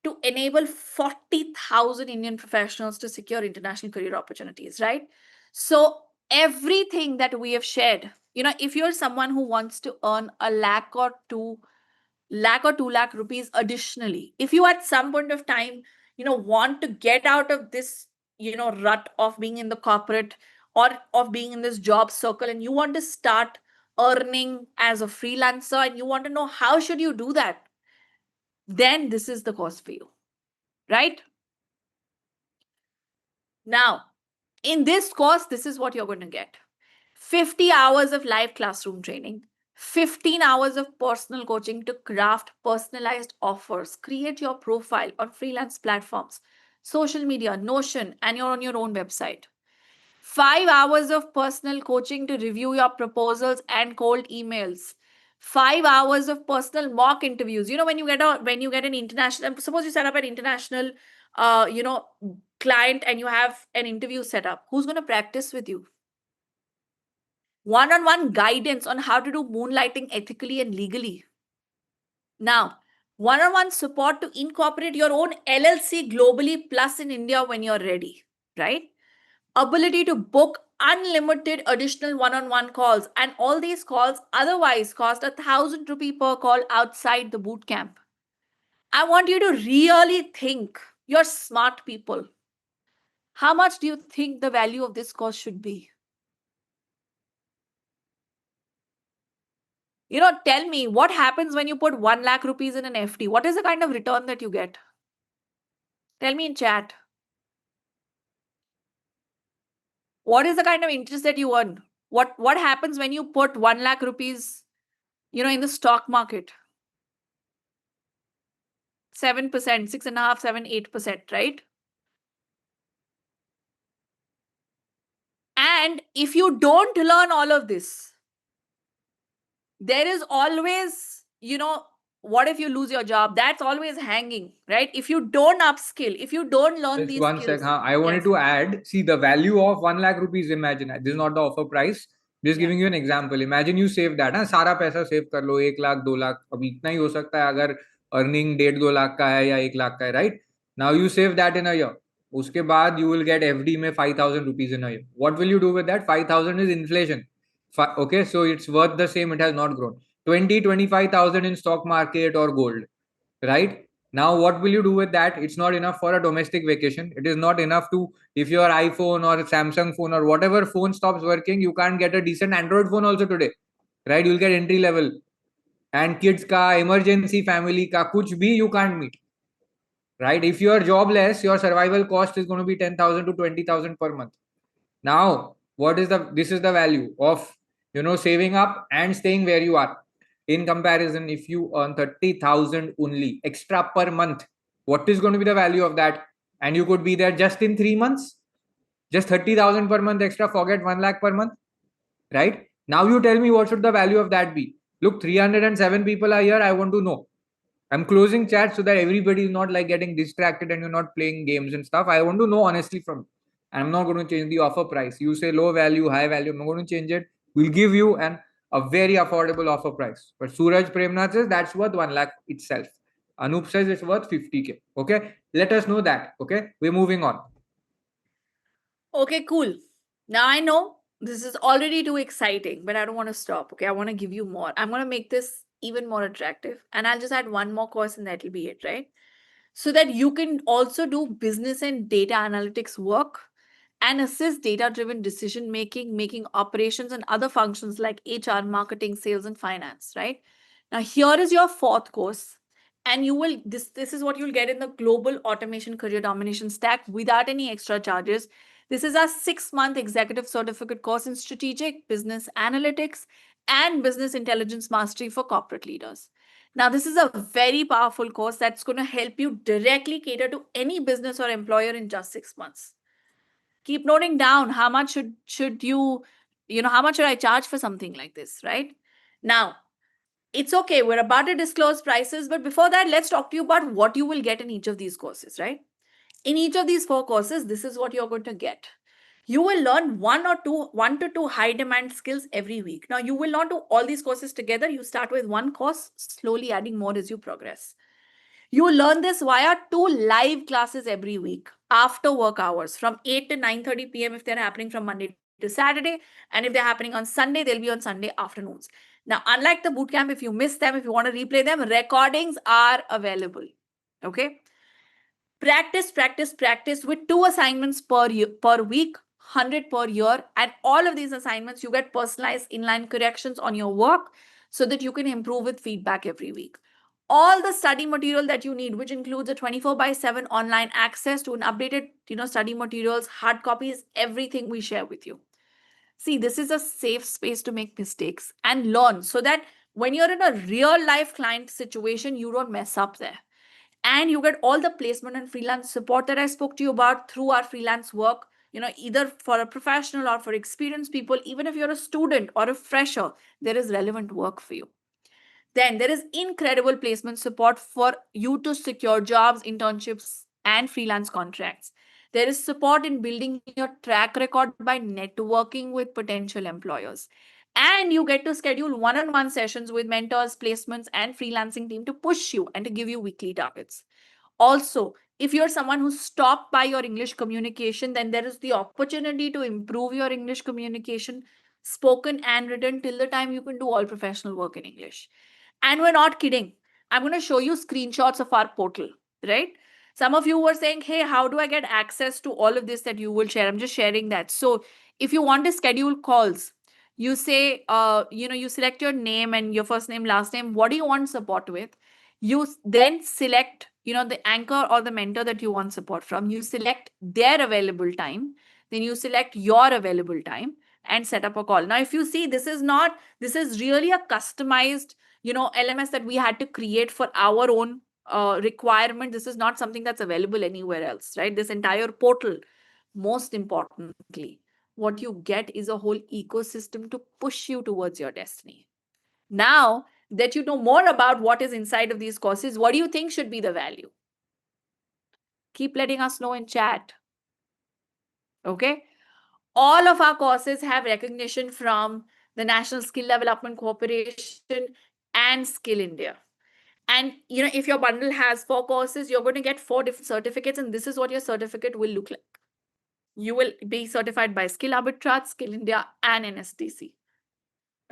A: to enable 40,000 Indian professionals to secure international career opportunities, right? So everything that we have shared, if you're someone who wants to earn a lakh or 2 lakh rupees additionally, if you at some point of time, want to get out of this, rut of being in the corporate or of being in this job circle and you want to start earning as a freelancer and you want to know how should you do that, then this is the course for you, right? Now, in this course, this is what you're going to get. 50 hours of live classroom training, 15 hours of personal coaching to craft personalized offers, create your profile on freelance platforms, social media, Notion, and you're on your own website. 5 hours of personal coaching to review your proposals and cold emails. 5 hours of personal mock interviews. When you get an international, suppose you set up an international client and you have an interview set up, who's going to practice with you? One-on-one guidance on how to do moonlighting ethically and legally. Now, one-on-one support to incorporate your own LLC globally plus in India when you're ready, right? Ability to book unlimited additional one-on-one calls, and all these calls otherwise cost 1,000 rupee per call outside the boot camp. I want you to really think, you're smart people. How much do you think the value of this course should be? Tell me what happens when you put 1 lakh rupees in an FD. What is the kind of return that you get? Tell me in chat. What is the kind of interest that you earn? What happens when you put 1 lakh rupees, in the stock market? 7%, 6.5%, 7%, 8%, right? And if you don't learn all of this, there is always, what if you lose your job? That's always hanging, right? If you don't upskill, if you don't learn
C: Just
A: these
C: one
A: skills.
C: sec. I wanted
A: Yes.
C: to add, see the value of 1 lakh rupees. Imagine, this is not the offer price. Just
A: Yeah.
C: giving you an example. Imagine you save that. सारा पैसा save कर लो, 1 लाख 2 लाख, अब इतना ही हो सकता है अगर earning 1.5-2 lakh का है या 1 लाख का है, right? Now you save that in a year. उसके बाद you will get FD में 5,000 rupees in a year. What will you do with that? 5,000 is inflation. Okay, so it's worth the same. It has not grown. 25,000 in stock market or gold, right? Now, what will you do with that? It's not enough for a domestic vacation. It is not enough to, if your iPhone or Samsung phone or whatever phone stops working, you can't get a decent Android phone also today, right? You'll get entry level. And kids ka, emergency family ka, kuch bhi you can't meet, right? If you are jobless, your survival cost is going to be 10,000 to 20,000 per month. Now, this is the value of, saving up and staying where you are. In comparison, if you earn 30,000 only extra per month, what is going to be the value of that? And you could be there just in 3 months, just 30,000 per month extra, forget 1 lakh per month, right? Now you tell me what should the value of that be? Look, 307 people are here. I want to know. I'm closing chat so that everybody is not like getting distracted and you're not playing games and stuff. I want to know honestly from you. I'm not going to change the offer price. You say low value, high value. I'm not going to change it. We'll give you a very affordable offer price. But Suraj Premnath says that's worth 1 lakh itself. Anup says it's worth 50K. Okay. Let us know that. Okay. We're moving on.
A: Okay, cool. Now I know this is already too exciting, but I don't want to stop. Okay, I want to give you more. I'm going to make this even more attractive, and I'll just add one more course, and that'll be it, right? So that you can also do business and data analytics work and assist data driven decision making, making operations and other functions like HR, marketing, sales, and finance, right? Now, here is your fourth course. And you will, this is what you'll get in the Global Automation Career Domination Stack without any extra charges. This is our 6-month executive certificate course in strategic business analytics and business intelligence mastery for corporate leaders. Now, this is a very powerful course that's going to help you directly cater to any business or employer in just 6 months. Keep noting down how much should you, how much should I charge for something like this, right? Now, it's okay. We're about to disclose prices, but before that, let's talk to you about what you will get in each of these courses, right? In each of these 4 courses, this is what you're going to get. You will learn one to two high demand skills every week. Now, you will not do all these courses together. You start with one course, slowly adding more as you progress. You will learn this via 2 live classes every week after work hours from 8 to 9:30 p.m. if they're happening from Monday to Saturday. And if they're happening on Sunday, they'll be on Sunday afternoons. Now, unlike the bootcamp, if you miss them, if you want to replay them, recordings are available. Okay. Practice with 2 assignments per week, 100 per year. And all of these assignments, you get personalized inline corrections on your work so that you can improve with feedback every week. All the study material that you need, which includes a 24/7 online access to an updated, study materials, hard copies, everything we share with you. See, this is a safe space to make mistakes and learn so that when you're in a real life client situation, you don't mess up there. And you get all the placement and freelance support that I spoke to you about through our freelance work, either for a professional or for experienced people. Even if you're a student or a fresher, there is relevant work for you. Then there is incredible placement support for you to secure jobs, internships, and freelance contracts. There is support in building your track record by networking with potential employers. And you get to schedule one-on-one sessions with mentors, placements, and freelancing team to push you and to give you weekly targets. Also, if you're someone who stopped by your English communication, then there is the opportunity to improve your English communication, spoken and written, till the time you can do all professional work in English. And we're not kidding. I'm going to show you screenshots of our portal, right? Some of you were saying, hey, how do I get access to all of this that you will share? I'm just sharing that. So if you want to schedule calls, you say, you select your name and your first name, last name. What do you want support with? You then select, the anchor or the mentor that you want support from. You select their available time. Then you select your available time and set up a call. Now, if you see, this is really a customized, LMS that we had to create for our own requirement. This is not something that's available anywhere else, right? This entire portal, most importantly, what you get is a whole ecosystem to push you towards your destiny. Now, that you know more about what is inside of these courses. What do you think should be the value? Keep letting us know in chat. Okay. All of our courses have recognition from the National Skill Development Corporation and Skill India. And you know, if your bundle has 4 courses, you're going to get 4 different certificates, and this is what your certificate will look like. You will be certified by Skill Arbitrage, Skill India, and NSDC.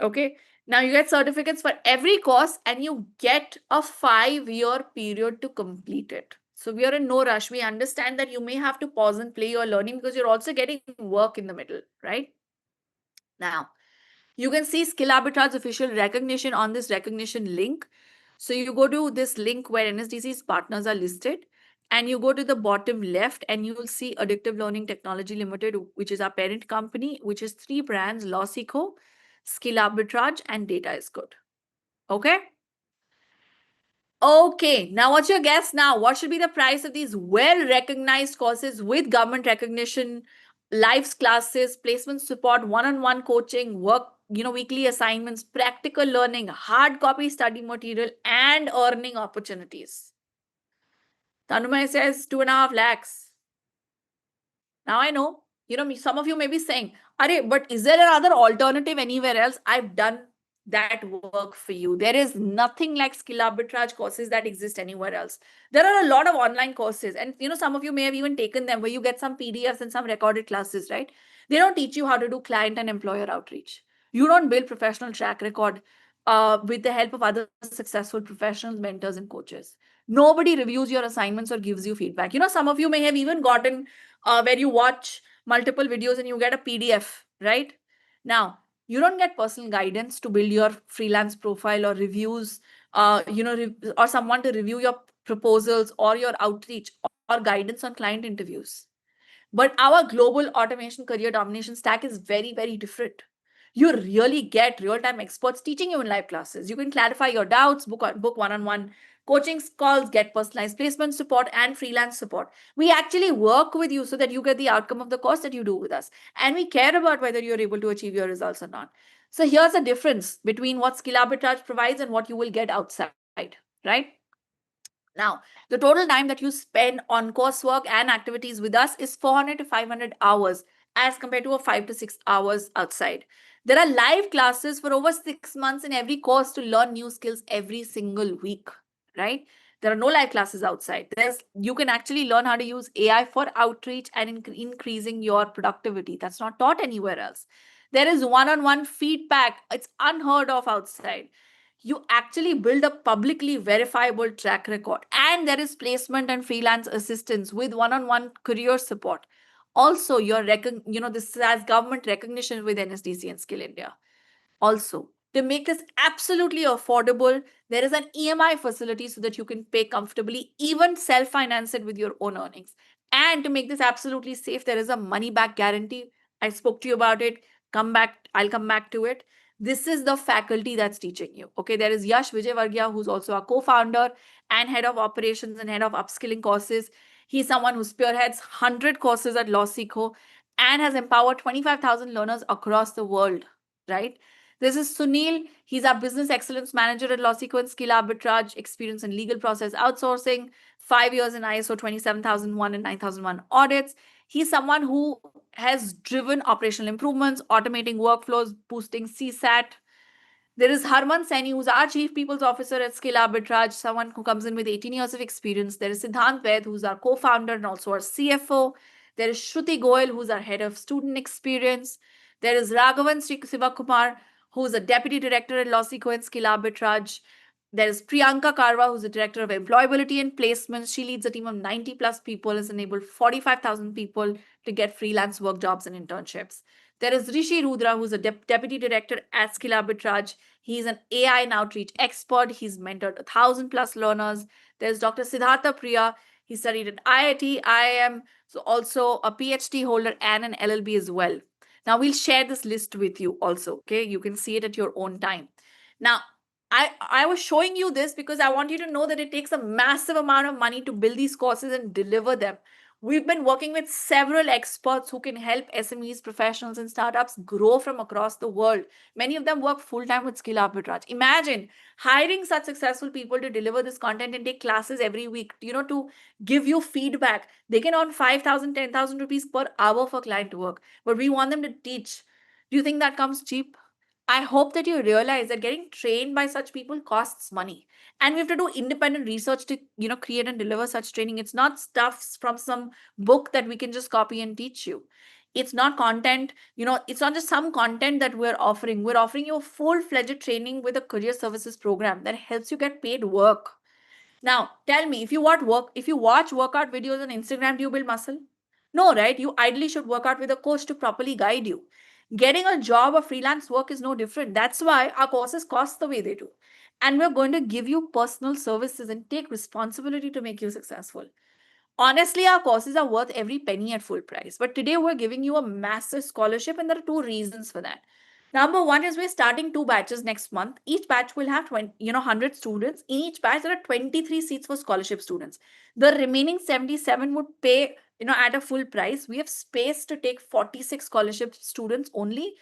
A: Okay. Now you get certificates for every course, and you get a 5-year period to complete it. So we are in no rush. We understand that you may have to pause and play your learning because you're also getting work in the middle, right? Now, you can see Skill Arbitrage official recognition on this recognition link. So you go to this link where NSDC's partners are listed, and you go to the bottom left and you will see Addictive Learning Technology Limited, which is our parent company, which is 3 brands: Lawseco, Skill Arbitrage, and Data is Good. Okay. Okay, now what's your guess now? What should be the price of these well-recognized courses with government recognition, live classes, placement support, one-on-one coaching, work, weekly assignments, practical learning, hard copy study material, and earning opportunities? Tanumay says 2.5 lakhs. Now I know, some of you may be saying, but is there another alternative anywhere else? I've done that work for you. There is nothing like Skill Arbitrage courses that exist anywhere else. There are a lot of online courses, and some of you may have even taken them, where you get some PDFs and some recorded classes, right? They don't teach you how to do client and employer outreach. You don't build professional track record with the help of other successful professionals, mentors, and coaches. Nobody reviews your assignments or gives you feedback. Some of you may have even gotten where you watch multiple videos and you get a PDF, right? Now, you don't get personal guidance to build your freelance profile or reviews, or someone to review your proposals or your outreach or guidance on client interviews. But our global automation career domination stack is very, very different. You really get real-time experts teaching you in live classes. You can clarify your doubts, book one-on-one coaching calls, get personalized placement support and freelance support. We actually work with you so that you get the outcome of the course that you do with us. And we care about whether you're able to achieve your results or not. So here's the difference between what Skill Arbitrage provides and what you will get outside, right? Now, the total time that you spend on coursework and activities with us is 400 to 500 hours as compared to a 5 to 6 hours outside. There are live classes for over 6 months in every course to learn new skills every single week, right? There are no live classes outside. You can actually learn how to use AI for outreach and increasing your productivity. That's not taught anywhere else. There is one-on-one feedback. It's unheard of outside. You actually build a publicly verifiable track record, and there is placement and freelance assistance with one-on-one career support. Also, this has government recognition with NSDC and Skill India. Also, to make this absolutely affordable, there is an EMI facility so that you can pay comfortably, even self-finance it with your own earnings. And to make this absolutely safe, there is a money back guarantee. I spoke to you about it. I'll come back to it. This is the faculty that's teaching you. Okay, there is Yash Vijayvargiya, who's also a co-founder and head of operations and head of upskilling courses. He's someone who spearheads 100 courses at Lawseco and has empowered 25,000 learners across the world, right? This is Sunil. He's our business excellence manager at Lawseco and Skill Arbitrage, experience in legal process outsourcing, 5 years in ISO 27001 and 9001 audits. He's someone who has driven operational improvements, automating workflows, boosting CSAT. There is Harman Saini, who's our Chief People's Officer at Skill Arbitrage, someone who comes in with 18 years of experience. There is Siddhant Vaid, who's our co-founder and also our CFO. There is Shruti Goyal, who's our head of student experience. There is Raghavan Sivakumar, who's a deputy director at Lawseco and Skill Arbitrage. There is Priyanka Karwa, who's the director of employability and placements. She leads a team of 90 plus people, has enabled 45,000 people to get freelance work jobs and internships. There is Rishi Rudra, who's a deputy director at Skill Arbitrage. He's an AI and outreach expert. He's mentored 1,000 plus learners. There's Dr. Siddhartha Priya. He studied at IIT, IIM, so also a PhD holder and an LLB as well. Now we'll share this list with you also, okay? You can see it at your own time. Now, I was showing you this because I want you to know that it takes a massive amount of money to build these courses and deliver them. We've been working with several experts who can help SMEs, professionals, and startups grow from across the world. Many of them work full time with skill arbitrage. Imagine hiring such successful people to deliver this content and take classes every week, to give you feedback. They can earn 5,000, 10,000 rupees per hour for client work, but we want them to teach. Do you think that comes cheap? I hope that you realize that getting trained by such people costs money. And we have to do independent research to, create and deliver such training. It's not stuff from some book that we can just copy and teach you. It's not content, it's not just some content that we're offering. We're offering you a full-fledged training with a career services program that helps you get paid work. Now, tell me, if you watch workout videos on Instagram, do you build muscle? No, right? You ideally should work out with a coach to properly guide you. Getting a job or freelance work is no different. That's why our courses cost the way they do. And we're going to give you personal services and take responsibility to make you successful. Honestly, our courses are worth every penny at full price. But today we're giving you a massive scholarship, and there are two reasons for that. Number one is we're starting 2 batches next month. Each batch will have 100 students. In each batch, there are 23 seats for scholarship students. The remaining 77 would pay, at a full price. We have space to take 46 scholarship students only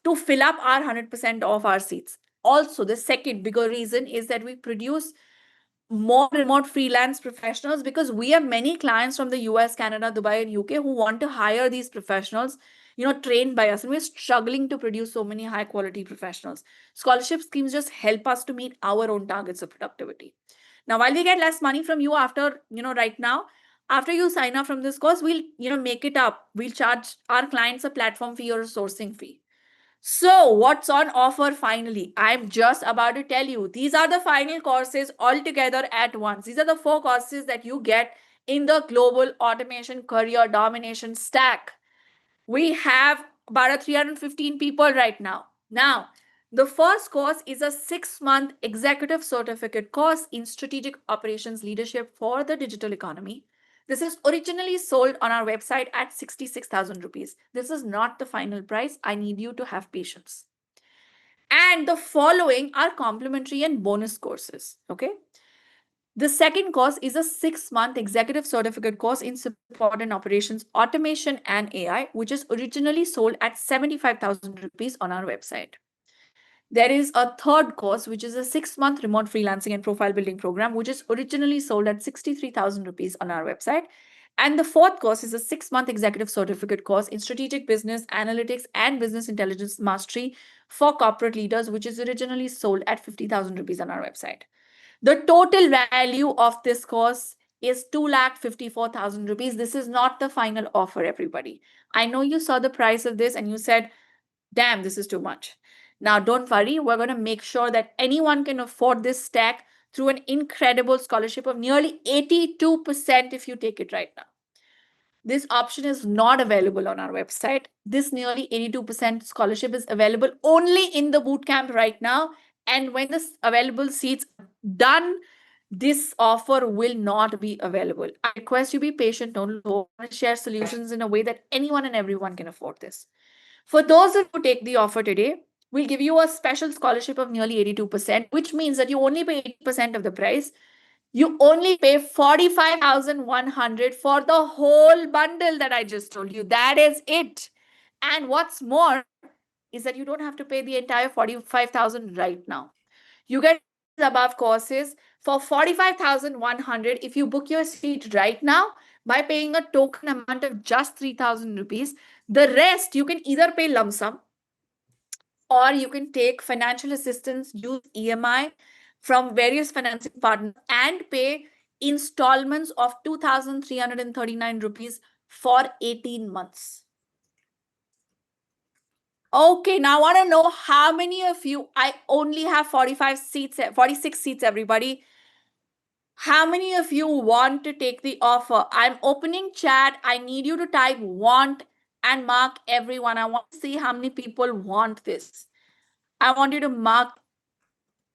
A: to fill up our 100% of our seats. Also, the second bigger reason is that we produce more remote freelance professionals because we have many clients from the US, Canada, Dubai, and UK who want to hire these professionals, trained by us. And we're struggling to produce so many high quality professionals. Scholarship schemes just help us to meet our own targets of productivity. Now, while we get less money from you after, right now, after you sign up from this course, we'll, make it up. We'll charge our clients a platform fee or a sourcing fee. So, what's on offer finally? I'm just about to tell you. These are the final courses all together at once. These are the 4 courses that you get in the Global Automation Career Domination Stack. We have about 315 people right now. Now, the first course is a 6-month executive certificate course in strategic operations leadership for the digital economy. This is originally sold on our website at 66,000 rupees. This is not the final price. I need you to have patience. And the following are complimentary and bonus courses. Okay. The second course is a 6-month executive certificate course in support and operations, automation, and AI, which is originally sold at 75,000 rupees on our website. There is a third course, which is a 6-month remote freelancing and profile building program, which is originally sold at 63,000 rupees on our website. And the fourth course is a 6-month executive certificate course in strategic business analytics and business intelligence mastery for corporate leaders, which is originally sold at 50,000 rupees on our website. The total value of this course is 2,54,000 rupees. This is not the final offer, everybody. I know you saw the price of this and you said, damn, this is too much. Now, don't worry. We're going to make sure that anyone can afford this stack through an incredible scholarship of nearly 82% if you take it right now. This option is not available on our website. This nearly 82% scholarship is available only in the bootcamp right now. And when the available seats are done, this offer will not be available. I request you be patient. Don't share solutions in a way that anyone and everyone can afford this. For those who take the offer today, we'll give you a special scholarship of nearly 82%, which means that you only pay 80% of the price. You only pay 45,100 for the whole bundle that I just told you. That is it. And what's more is that you don't have to pay the entire 45,000 right now. You get above courses for 45,100 if you book your seat right now by paying a token amount of just 3,000 rupees. The rest you can either pay lump sum or you can take financial assistance, use EMI from various financing partners and pay installments of 2,339 rupees for 18 months. Okay, now I want to know how many of you, I only have 46 seats, everybody. How many of you want to take the offer? I'm opening chat. I need you to type want and mark everyone. I want to see how many people want this. I want you to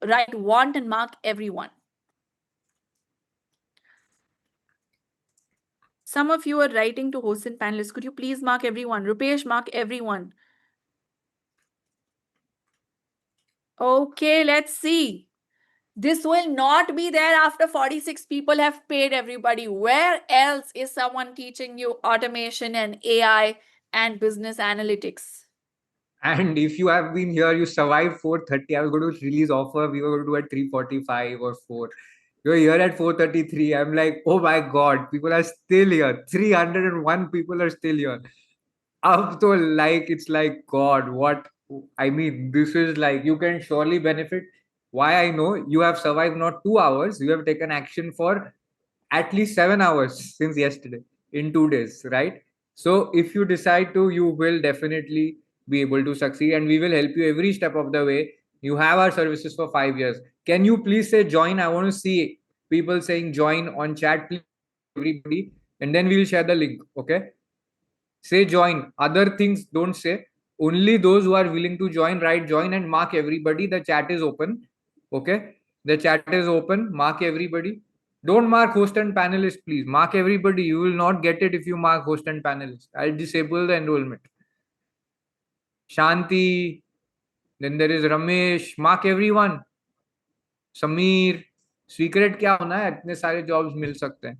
A: write want and mark everyone. Some of you are writing to hosts and panelists. Could you please mark everyone? Rupesh, mark everyone. Okay, let's see. This will not be there after 46 people have paid everybody. Where else is someone teaching you automation and AI and business analytics?
C: And if you have been here, you survived 4:30. I was going to release offer. We were going to do at 3:45 or 4. You're here at 4:33. I'm like, oh my God, people are still here. 301 people are still here. Up to like, it's like, God, what? I mean, this is like, you can surely benefit. Why I know you have survived not 2 hours, you have taken action for at least 7 hours since yesterday in 2 days, right? So if you decide to, you will definitely be able to succeed, and we will help you every step of the way. You have our services for 5 years. Can you please say join? I want to see people saying join on chat, please, everybody, and then we will share the link. Okay, say join. Other things don't say. Only those who are willing to join, write join and mark everybody. The chat is open. Okay, the chat is open. Mark everybody. Don't mark host and panelist, please. Mark everybody. You will not get it if you mark host and panelist. I'll disable the enrollment. Shanti. Then there is Ramesh. Mark everyone. Sameer. Secret क्या होना है? इतने सारे jobs मिल सकते हैं.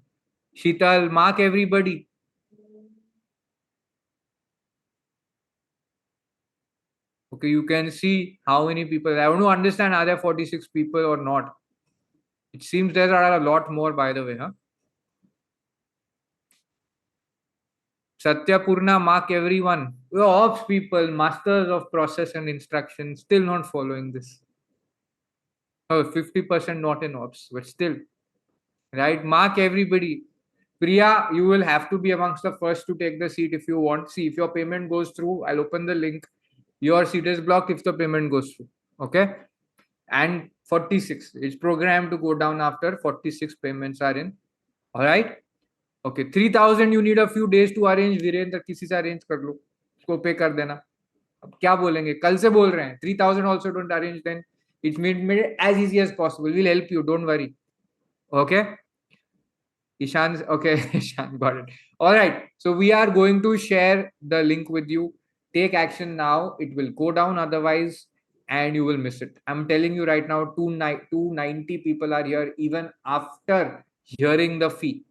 C: Sheetal. Mark everybody. Okay, you can see how many people. I want to understand, are there 46 people or not? It seems there are a lot more, by the way, huh? Satyapurna, mark everyone. We're ops people, masters of process and instruction, still not following this. Oh, 50% not in ops, but still, right? Mark everybody. Priya, you will have to be amongst the first to take the seat if you want. See, if your payment goes through, I'll open the link. Your seat is blocked if the payment goes through. Okay. And 46, it's programmed to go down after 46 payments are in. All right. Okay, 3,000 you need a few days to arrange. Virendra किसी से arrange कर लो, उसको पे कर देना. अब क्या बोलेंगे? कल से बोल रहे हैं. 3,000 also don't arrange, then it's made it as easy as possible. We'll help you. Don't worry. Okay. Ishan, okay, Ishan got it. All right. So we are going to share the link with you. Take action now. It will go down otherwise, and you will miss it. I'm telling you right now, 290 people are here even after hearing the fee.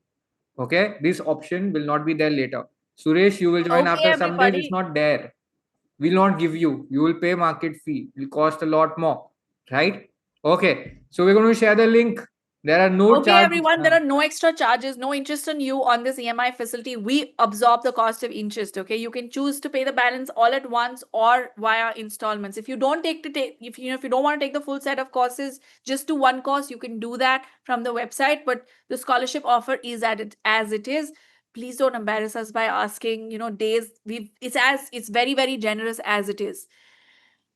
C: Okay. This option will not be there later. Suresh, you will join
A: Okay,
C: after some days. It's
A: everybody.
C: not there. Will not give you. You will pay market fee. It will cost a lot more. Right? Okay. So we're going to share the link. There are no
A: Okay,
C: charges.
A: everyone, there are no extra charges, no interest on you on this EMI facility. We absorb the cost of interest. Okay, you can choose to pay the balance all at once or via installments. If you don't if you don't want to take the full set of courses, just do one course, you can do that from the website. But the scholarship offer is at it as it is. Please don't embarrass us by asking, days. It's very, very generous as it is.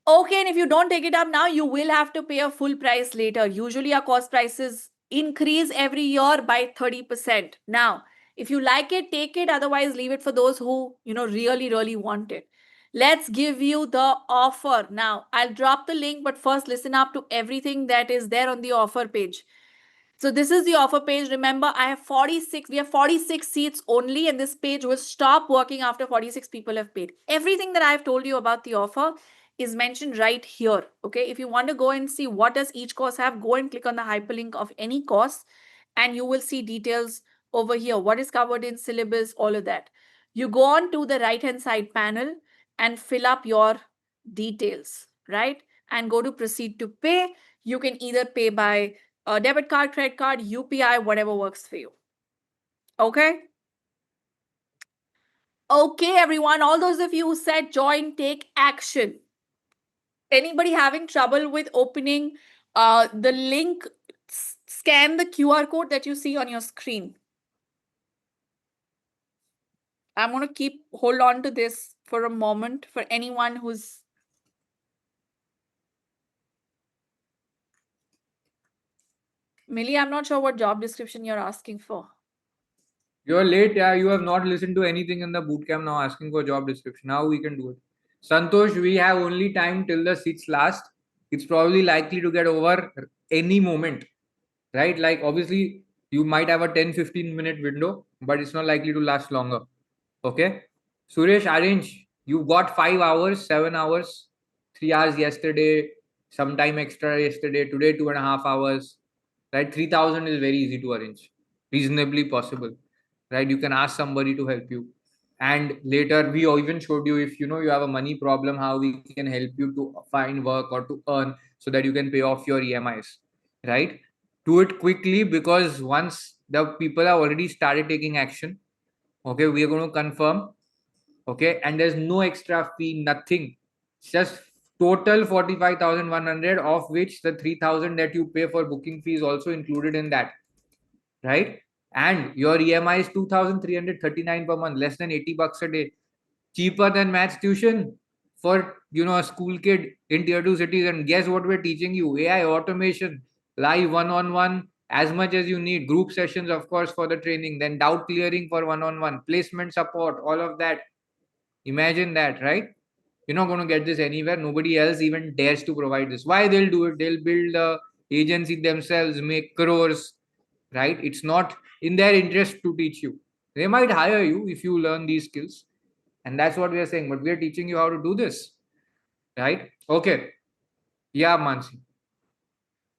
A: Okay, and if you don't take it up now, you will have to pay a full price later. Usually our course prices increase every year by 30%. Now, if you like it, take it. Otherwise, leave it for those who, really, really want it. Let's give you the offer. Now, I'll drop the link, but first listen up to everything that is there on the offer page. So this is the offer page. Remember, we have 46 seats only, and this page will stop working after 46 people have paid. Everything that I've told you about the offer is mentioned right here. Okay, if you want to go and see what does each course have, go and click on the hyperlink of any course and you will see details over here. What is covered in syllabus, all of that. You go on to the right hand side panel and fill up your details, right? And go to proceed to pay. You can either pay by a debit card, credit card, UPI, whatever works for you. Okay? Okay, everyone, all those of you who said join, take action. Anybody having trouble with opening the link, scan the QR code that you see on your screen. I'm going to hold on to this for a moment for anyone who's. Millie, I'm not sure what job description you're asking for.
C: You're late, yeah. You have not listened to anything in the bootcamp now asking for job description. Now we can do it. Santosh, we have only time till the seats last. It's probably likely to get over any moment, right? Like obviously you might have a 10-15 minute window, but it's not likely to last longer. Okay. Suresh, arrange. You got 5 hours, 7 hours, 3 hours yesterday, some time extra yesterday, today 2.5 hours, right? 3,000 is very easy to arrange, reasonably possible, right? You can ask somebody to help you. And later we even showed you, if you have a money problem, how we can help you to find work or to earn so that you can pay off your EMIs, right? Do it quickly, because once the people have already started taking action, okay, we are going to confirm, okay, and there's no extra fee, nothing. It's just total 45,100, of which the 3,000 that you pay for booking fee is also included in that, right? And your EMI is 2,339 per month, less than 80 bucks a day, cheaper than maths tuition for a school kid in tier 2 cities. And guess what we're teaching you? AI, automation, live one-on-one, as much as you need, group sessions of course for the training, then doubt clearing for one-on-one, placement support, all of that. Imagine that, right? You're not going to get this anywhere. Nobody else even dares to provide this. Why they'll do it? They'll build a agency themselves, make crores, right? It's not in their interest to teach you. They might hire you if you learn these skills, and that's what we are saying. But we are teaching you how to do this, right? Okay. Yeah, Mansi.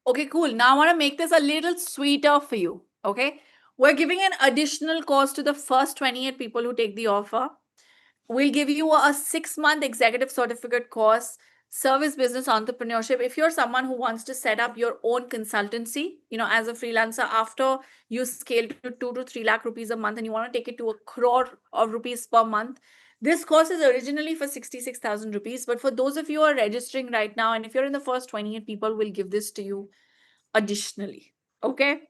A: Okay, cool. Now I want to make this a little sweeter for you. Okay. We're giving an additional course to the first 28 people who take the offer. We'll give you a 6-month executive certificate course, service business entrepreneurship. If you're someone who wants to set up your own consultancy, as a freelancer, after you scale to 2 to 3 lakh rupees a month and you want to take it to 1 crore of rupees per month, this course is originally for 66,000 rupees. But for those of you who are registering right now, and if you're in the first 28 people, we'll give this to you additionally. Okay.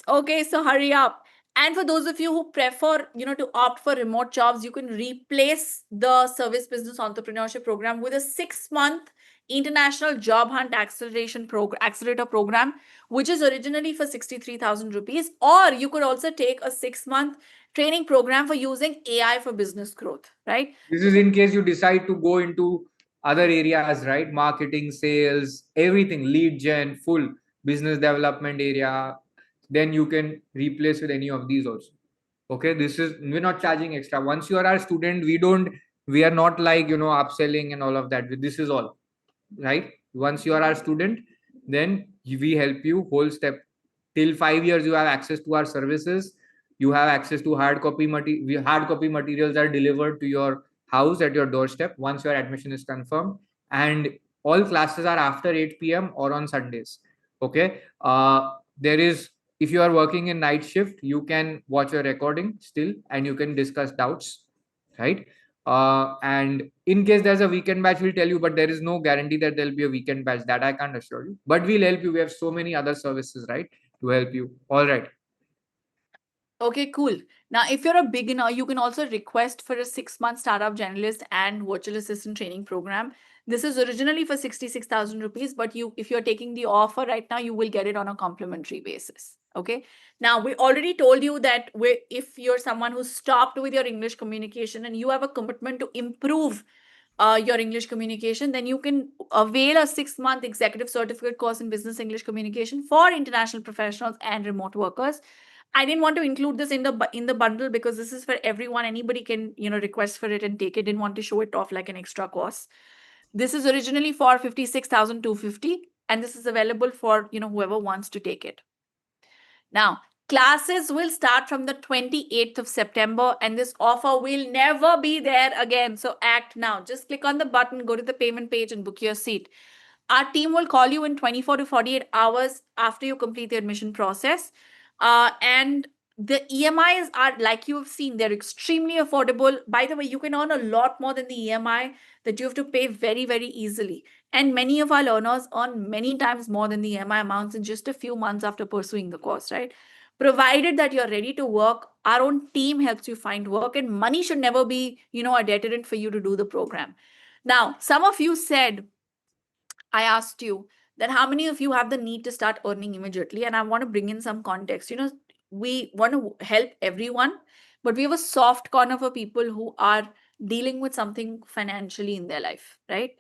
A: Okay, so hurry up. And for those of you who prefer, to opt for remote jobs, you can replace the service business entrepreneurship program with a 6-month international job hunt accelerator program, which is originally for 63,000 rupees. Or you could also take a 6-month training program for using AI for business growth, right?
C: This is in case you decide to go into other areas, right? Marketing, sales, everything, lead gen, full business development area. Then you can replace with any of these also. Okay, we're not charging extra. Once you are our student, we are not like upselling and all of that. This is all, right? Once you are our student, then we help you whole step. Till 5 years you have access to our services. You have access to hard copy materials are delivered to your house at your doorstep once your admission is confirmed. And all classes are after 8 p.m. or on Sundays. Okay. There is, if you are working in night shift, you can watch your recording still and you can discuss doubts, right? And in case there's a weekend batch, we'll tell you, but there is no guarantee that there'll be a weekend batch. That I can't assure you, but we'll help you. We have so many other services, right, to help you. All right.
A: Okay, cool. Now, if you're a beginner, you can also request for a 6-month startup generalist and virtual assistant training program. This is originally for 66,000 rupees, but if you're taking the offer right now, you will get it on a complimentary basis. Okay. Now, we already told you that if you're someone who stopped with your English communication and you have a commitment to improve your English communication, then you can avail a 6-month executive certificate course in business English communication for international professionals and remote workers. I didn't want to include this in the bundle because this is for everyone. Anybody can request for it and take it. Didn't want to show it off like an extra course. This is originally for 56,250, and this is available for whoever wants to take it. Now, classes will start from the 28th of September, and this offer will never be there again. So act now. Just click on the button, go to the payment page, and book your seat. Our team will call you in 24 to 48 hours after you complete the admission process. And the EMIs are, like you have seen, they're extremely affordable. By the way, you can earn a lot more than the EMI that you have to pay very, very easily. And many of our learners earn many times more than the EMI amounts in just a few months after pursuing the course, right? Provided that you're ready to work, our own team helps you find work, and money should never be, a deterrent for you to do the program. Now, some of you said, I asked you that how many of you have the need to start earning immediately? And I want to bring in some context. We want to help everyone, but we have a soft corner for people who are dealing with something financially in their life, right?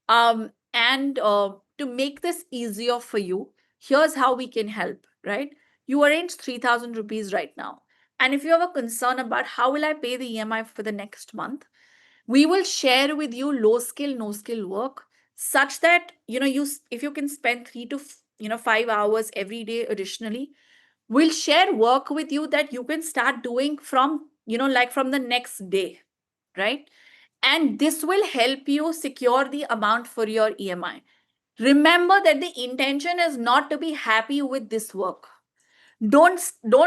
A: And to make this easier for you, here's how we can help, right? You arrange 3,000 rupees right now. And if you have a concern about how will I pay the EMI for the next month, we will share with you low skill, no skill work such that, if you can spend 5 hours every day additionally, we'll share work with you that you can start doing from, like from the next day, right? And this will help you secure the amount for your EMI. Remember that the intention is not to be happy with this work. Don't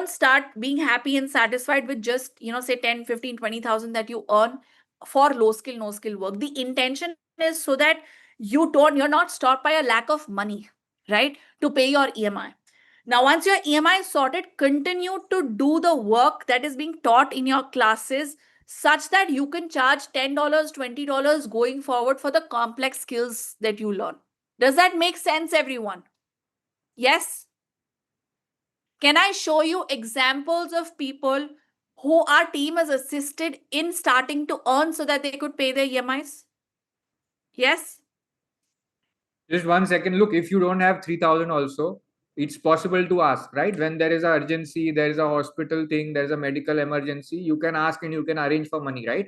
A: start being happy and satisfied with just, say 10, 15, 20,000 that you earn for low skill, no skill work. The intention is so that you're not stopped by a lack of money, right, to pay your EMI. Now, once your EMI is sorted, continue to do the work that is being taught in your classes such that you can charge $10, $20 going forward for the complex skills that you learn. Does that make sense, everyone? Yes? Can I show you examples of people who our team has assisted in starting to earn so that they could pay their EMIs? Yes?
C: Just 1 second. Look, if you don't have 3,000 also, it's possible to ask, right? When there is an urgency, there is a hospital thing, there is a medical emergency, you can ask and you can arrange for money, right?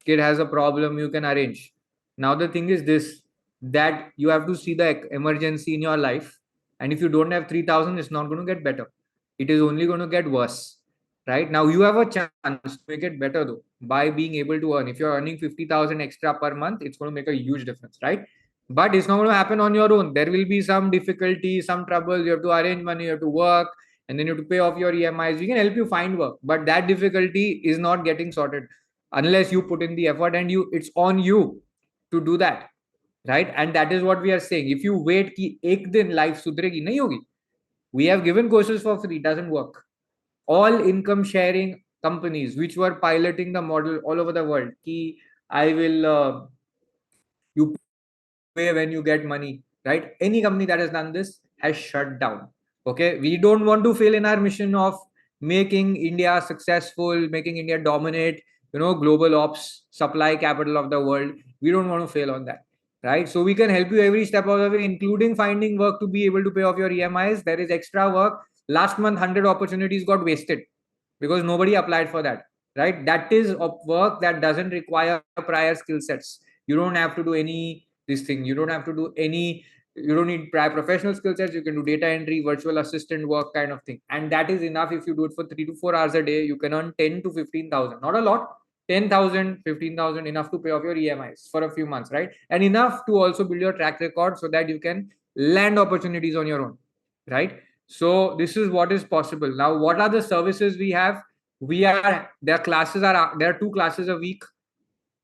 C: Kid has a problem, you can arrange. Now, the thing is this, that you have to see the emergency in your life. And if you don't have 3,000, it's not going to get better. It is only going to get worse, right? Now, you have a chance to make it better though, by being able to earn. If you're earning 50,000 extra per month, it's going to make a huge difference, right? But it's not going to happen on your own. There will be some difficulty, some trouble. You have to arrange money, you have to work, and then you have to pay off your EMIs. We can help you find work, but that difficulty is not getting sorted unless you put in the effort, and it's on you to do that, right? And that is what we are saying. If you wait ki ek din life sudregi, nahi hogi. We have given courses for free, doesn't work. All income sharing companies which were piloting the model all over the world, ki I will you pay when you get money, right? Any company that has done this has shut down. Okay, we don't want to fail in our mission of making India successful, making India dominate, global ops, supply capital of the world. We don't want to fail on that, right? So we can help you every step of the way, including finding work to be able to pay off your EMIs. There is extra work. Last month, 100 opportunities got wasted because nobody applied for that, right? That is work that doesn't require prior skill sets. You don't have to do any this thing. You don't have to do any, you don't need prior professional skill sets. You can do data entry, virtual assistant work kind of thing. And that is enough. If you do it for 3 to 4 hours a day, you can earn 10 to 15,000. Not a lot. 10,000, 15,000, enough to pay off your EMIs for a few months, right? And enough to also build your track record so that you can land opportunities on your own, right? So this is what is possible. Now, what are the services we have? There are 2 classes a week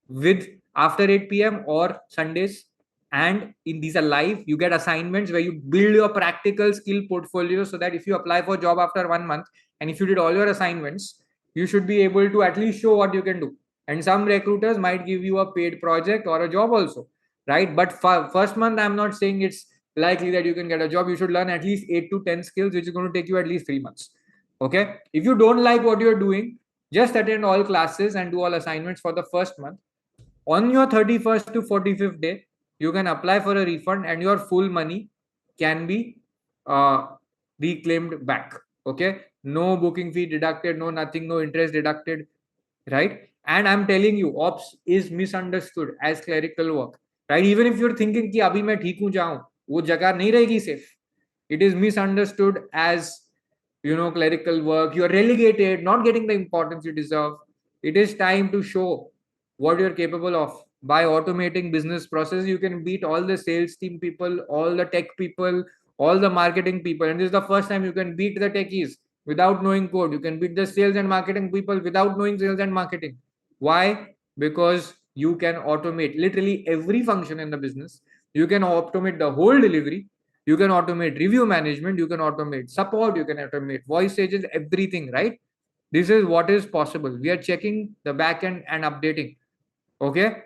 C: with after 8 p.m. or Sundays. And in these are live, you get assignments where you build your practical skill portfolio so that if you apply for a job after 1 month, and if you did all your assignments, you should be able to at least show what you can do. And some recruiters might give you a paid project or a job also, right? But first month, I'm not saying it's likely that you can get a job. You should learn at least 8 to 10 skills, which is going to take you at least 3 months. Okay. If you don't like what you're doing, just attend all classes and do all assignments for the first month. On your 31st to 45th day, you can apply for a refund and your full money can be reclaimed back. Okay. No booking fee deducted, no nothing, no interest deducted, right? And I'm telling you, ops is misunderstood as clerical work, right? Even if you're thinking कि अभी मैं ठीक हूँ जाऊँ, वो जगह नहीं रहेगी safe. It is misunderstood as clerical work. You're relegated, not getting the importance you deserve. It is time to show what you're capable of. By automating business processes, you can beat all the sales team people, all the tech people, all the marketing people. And this is the first time you can beat the techies without knowing code. You can beat the sales and marketing people without knowing sales and marketing. Why? Because you can automate literally every function in the business. You can automate the whole delivery. You can automate review management. You can automate support. You can automate voice agents, everything, right? This is what is possible. We are checking the backend and updating. Okay.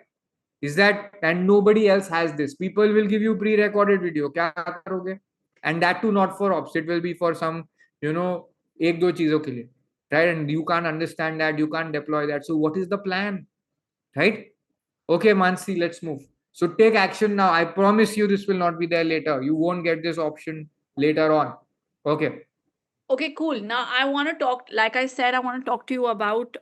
C: Is that, and nobody else has this. People will give you pre-recorded video. Kya karoge? And that too not for ops. It will be for some, ek do cheezon ke liye, right? And you can't understand that. You can't deploy that. So what is the plan, right? Okay, Mansi, let's move. So take action now. I promise you this will not be there later. You won't get this option later on. Okay.
A: Okay, cool. Now I want to talk, like I said, I want to talk to you about,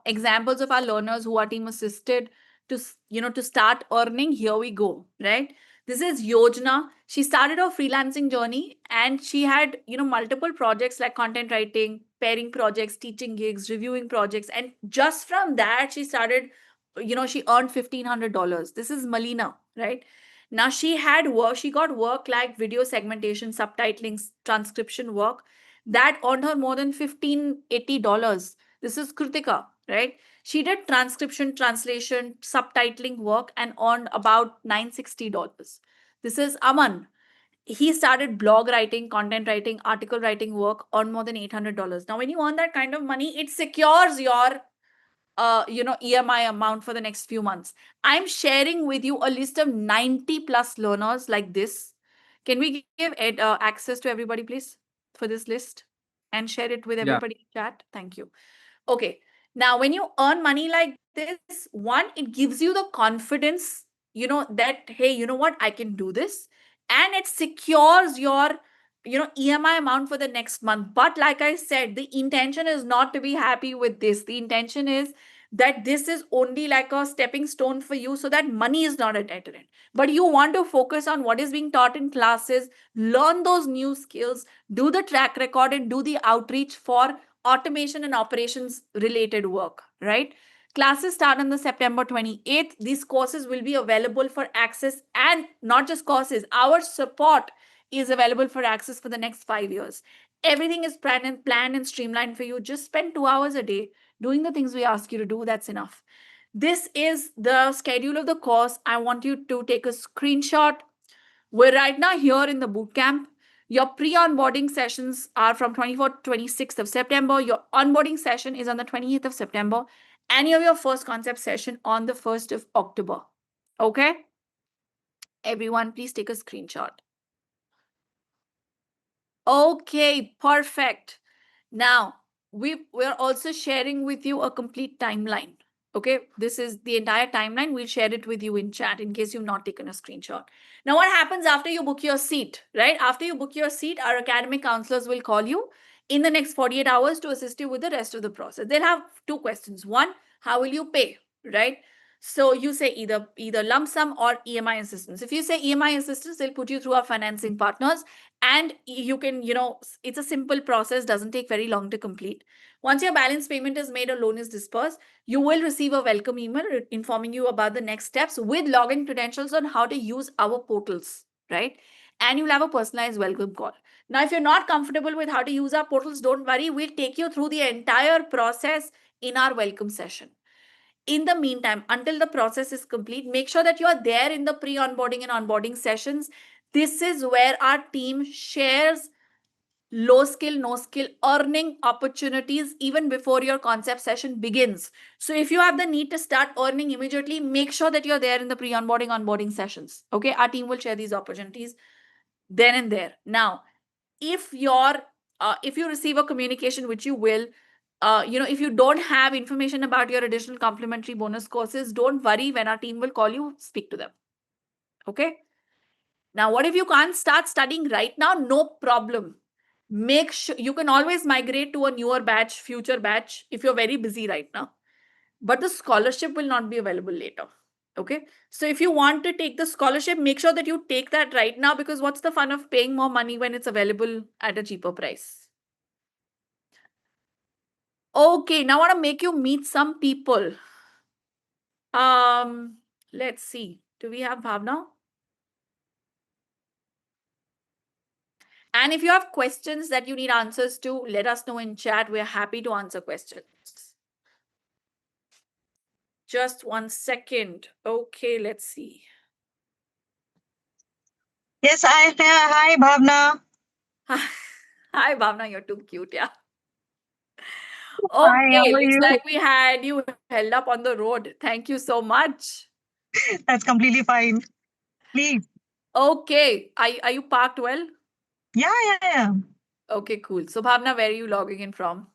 A: examples of our learners who are team assisted to start earning, here we go, right? This is Yojana. She started her freelancing journey and she had, multiple projects like content writing, pairing projects, teaching gigs, reviewing projects. And just from that, she started, she earned $1,500. This is Malina, right? Now she had work, she got work like video segmentation, subtitling, transcription work that earned her more than $1,580. This is Kritika, right? She did transcription, translation, subtitling work and earned about $960. This is Aman. He started blog writing, content writing, article writing work, earned more than $800. Now, when you earn that kind of money, it secures your EMI amount for the next few months. I'm sharing with you a list of 90 plus learners like this. Can we give access to everybody, please, for this list and share it with
C: Yeah.
A: everybody in chat? Thank you. Okay. Now, when you earn money like this, one, it gives you the confidence, that, hey, you know what, I can do this. And it secures your, EMI amount for the next month. But like I said, the intention is not to be happy with this. The intention is that this is only like a stepping stone for you so that money is not a deterrent. But you want to focus on what is being taught in classes, learn those new skills, do the track record and do the outreach for automation and operations related work, right? Classes start on the September 28th. These courses will be available for access, and not just courses, our support is available for access for the next 5 years. Everything is planned and streamlined for you. Just spend 2 hours a day doing the things we ask you to do. That's enough. This is the schedule of the course. I want you to take a screenshot. We're right now here in the boot camp. Your pre-onboarding sessions are from 24th, 26th of September. Your onboarding session is on the 28th of September. And you have your first concept session on the 1st of October. Okay? Everyone, please take a screenshot. Okay, perfect. Now, we're also sharing with you a complete timeline. Okay, this is the entire timeline. We'll share it with you in chat in case you've not taken a screenshot. Now, what happens after you book your seat, right? After you book your seat, our academic counselors will call you in the next 48 hours to assist you with the rest of the process. They'll have two questions. One, how will you pay, right? So you say either lump sum or EMI assistance. If you say EMI assistance, they'll put you through our financing partners and you can, it's a simple process, doesn't take very long to complete. Once your balance payment is made or loan is dispersed, you will receive a welcome email informing you about the next steps with login credentials on how to use our portals, right? And you'll have a personalized welcome call. Now, if you're not comfortable with how to use our portals, don't worry. We'll take you through the entire process in our welcome session. In the meantime, until the process is complete, make sure that you are there in the pre-onboarding and onboarding sessions. This is where our team shares low skill, no skill earning opportunities even before your concept session begins. So if you have the need to start earning immediately, make sure that you're there in the pre-onboarding, onboarding sessions. Okay, our team will share these opportunities then and there. Now, if you receive a communication, which you will, if you don't have information about your additional complimentary bonus courses, don't worry. When our team will call you, speak to them. Okay. Now, what if you can't start studying right now? No problem. Make sure you can always migrate to a newer batch, future batch, if you're very busy right now. But the scholarship will not be available later. Okay. So if you want to take the scholarship, make sure that you take that right now, because what's the fun of paying more money when it's available at a cheaper price? Okay, now I want to make you meet some people. Let's see. Do we have Bhavna? And if you have questions that you need answers to, let us know in chat. We're happy to answer questions. Just 1 second. Okay, let's see.
E: Yes, hi, Bhavna.
A: Hi, Bhavna, you're too cute, yeah.
E: Hi, how
A: Okay,
E: are
A: looks
E: you?
A: like we had you held up on the road. Thank you so much.
E: That's completely fine. Please.
A: Okay, are you parked well?
E: Yeah.
A: Okay, cool. So, Bhavna, where are you logging in from?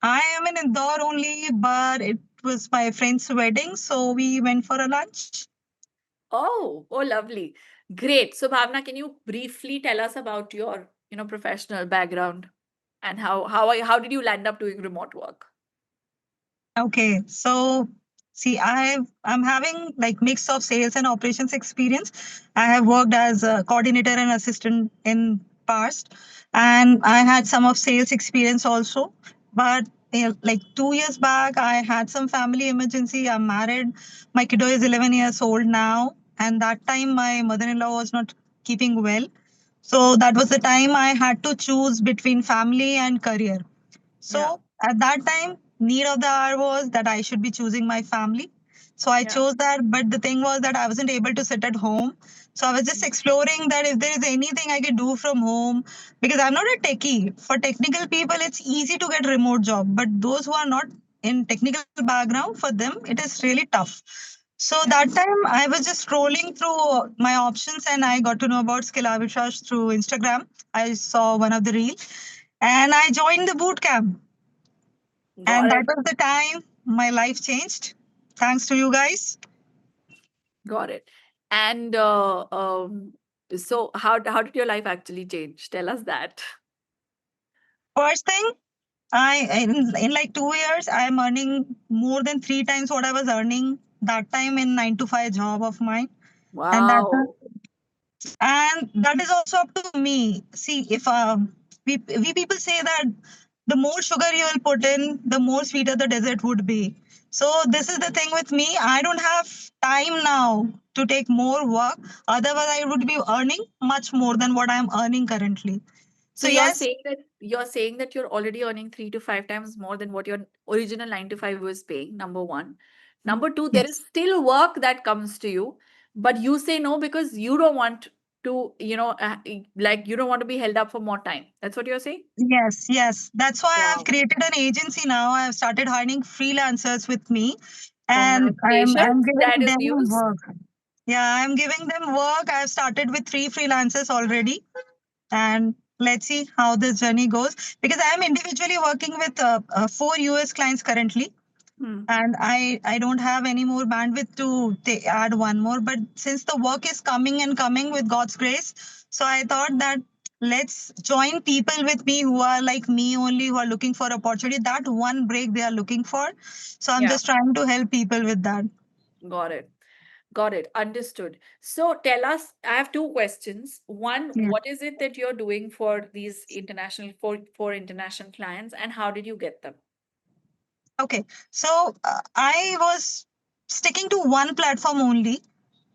E: I am in Indore only, but it was my friend's wedding, so we went for a lunch.
A: Oh, lovely. Great. So, Bhavna, can you briefly tell us about your, professional background and how did you land up doing remote work?
E: Okay, so See, I'm having like mix of sales and operations experience. I have worked as a coordinator and assistant in past, and I had some of sales experience also. But like 2 years back, I had some family emergency. I'm married. My kiddo is 11 years old now, and that time my mother-in-law was not keeping well. So that was the time I had to choose between family and career.
A: Yeah.
E: So at that time, need of the hour was that I should be choosing my family. So I
A: Yeah.
E: chose that. But the thing was that I wasn't able to sit at home. So I was just exploring that if there is anything I can do from home, because I'm not a techie. For technical people, it's easy to get remote job. But those who are not in technical background, for them, it is really tough. So
A: Yeah.
E: that time I was just scrolling through my options and I got to know about skill arbitrage through Instagram. I saw one of the reel and I joined the boot camp.
A: Got
E: And that
A: it.
E: was the time my life changed. Thanks to you guys.
A: Got it. And so how did your life actually change? Tell us that.
E: First thing, in like 2 years, I am earning more than 3 times what I was earning that time in 9 to 5 job of mine. And
A: Wow.
E: that is also up to me. See, if we people say that the more sugar you will put in, the more sweeter the dessert would be. So this is the thing with me. I don't have time now to take more work. Otherwise, I would be earning much more than what I'm earning currently.
A: So
E: So yes,
A: you're saying that you're already earning 3 to 5 times more than what your original 9 to 5 was paying, number one. Number two, there is
E: yes,
A: still work that comes to you, but you say no because you don't want to, like you don't want to be held up for more time. That's what you're saying?
E: yes. That's why I've
A: Wow.
E: created an agency now. I've started hiring freelancers with me, and I'm
A: Congratulations.
E: giving
A: That is
E: them
A: news.
E: work. Yeah, I'm giving them work. I've started with 3 freelancers already, and let's see how this journey goes. Because I'm individually working with 4 US clients currently,
A: Hmm.
E: and I don't have any more bandwidth to add one more. But since the work is coming and coming with God's grace, so I thought that let's join people with me who are like me only, who are looking for opportunity. That one break they are looking for. So I'm
A: Yeah,
E: just trying to help people with that.
A: got it. Got it. Understood. So tell us, I have two questions. One,
E: Yeah.
A: what is it that you're doing for these for international clients, and how did you get them?
E: Okay, so I was sticking to one platform only,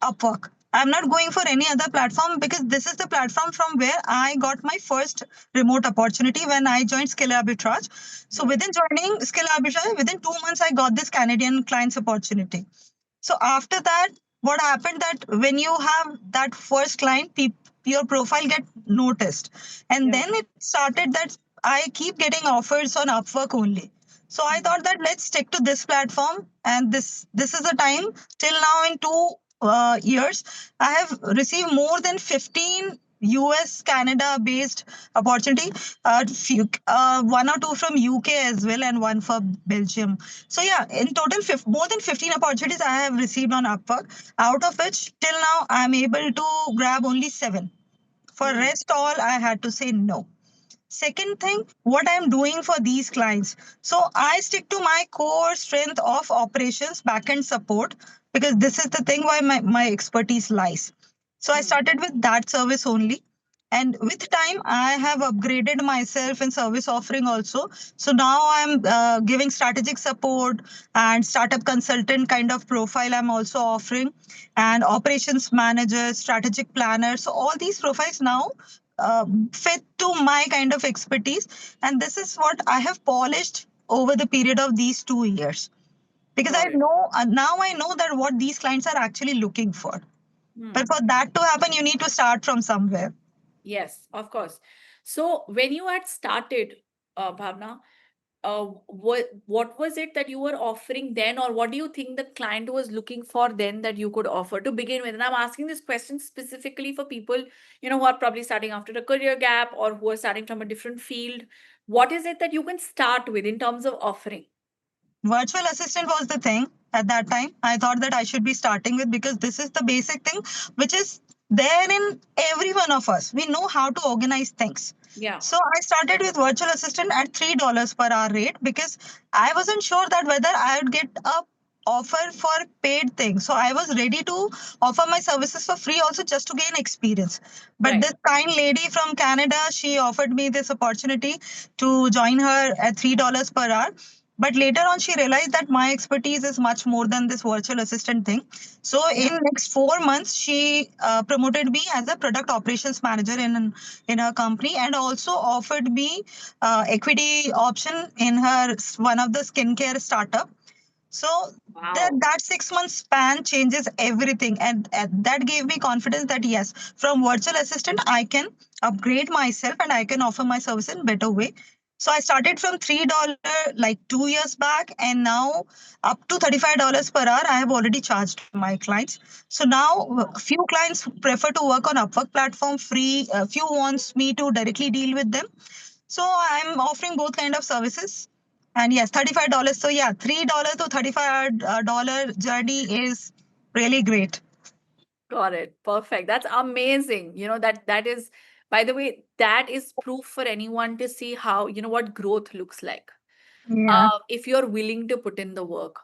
E: Upwork. I'm not going for any other platform because this is the platform from where I got my first remote opportunity when I joined Skill Arbitrage. So
A: Right.
E: within joining Skill Arbitrage, within 2 months, I got this Canadian client's opportunity. So after that, what happened that when you have that first client, your profile get noticed, and
A: Yeah.
E: then it started that I keep getting offers on Upwork only. So I thought that let's stick to this platform, and this is the time till now in 2 years I have received more than 15 US Canada based opportunity, one or two from UK as well, and one for Belgium. So yeah, in total, more than 15 opportunities I have received on Upwork, out of which till now I'm able to grab only 7. For
A: Hmm.
E: rest all, I had to say no. Second thing, what I'm doing for these clients. So I stick to my core strength of operations, backend support, because this is the thing why my expertise lies. So I
A: Hmm.
E: started with that service only. And with time, I have upgraded myself in service offering also. So now I'm giving strategic support and startup consultant kind of profile I'm also offering, and operations manager, strategic planner. So all these profiles now fit to my kind of expertise, and this is what I have polished over the period of these 2 years, because I
A: Got it.
E: know now I know that what these clients are actually looking for.
A: Hmm.
E: But for that to happen, you need to start from somewhere.
A: Yes, of course. So when you had started, Bhavna, what was it that you were offering then, or what do you think the client was looking for then that you could offer to begin with? And I'm asking this question specifically for people, who are probably starting after a career gap or who are starting from a different field. What is it that you can start with in terms of offering?
E: Virtual assistant was the thing at that time. I thought that I should be starting with, because this is the basic thing which is there in every one of us. We know how to organize things.
A: Yeah.
E: So I started with virtual assistant at $3 per hour rate, because I wasn't sure that whether I would get a offer for paid things. So I was ready to offer my services for free also just to gain experience. But
A: Right.
E: this kind lady from Canada, she offered me this opportunity to join her at $3 per hour. But later on, she realized that my expertise is much more than this virtual assistant thing. So in next 4 months, she promoted me as a product operations manager in her company, and also offered me equity option in her one of the skincare startup. So
A: Wow.
E: that 6 month span changes everything, and that gave me confidence that yes, from virtual assistant I can upgrade myself and I can offer my service in better way. So I started from $3 like 2 years back, and now up to $35 per hour I have already charged my clients. So now a few clients prefer to work on Upwork platform free. A few wants me to directly deal with them. So I'm offering both kind of services. And yes, $35. So yeah, $3 to $35 journey is really great.
A: Got it. Perfect. That's amazing. That is, by the way, that is proof for anyone to see how, what growth looks like.
E: Yeah.
A: If you're willing to put in the work.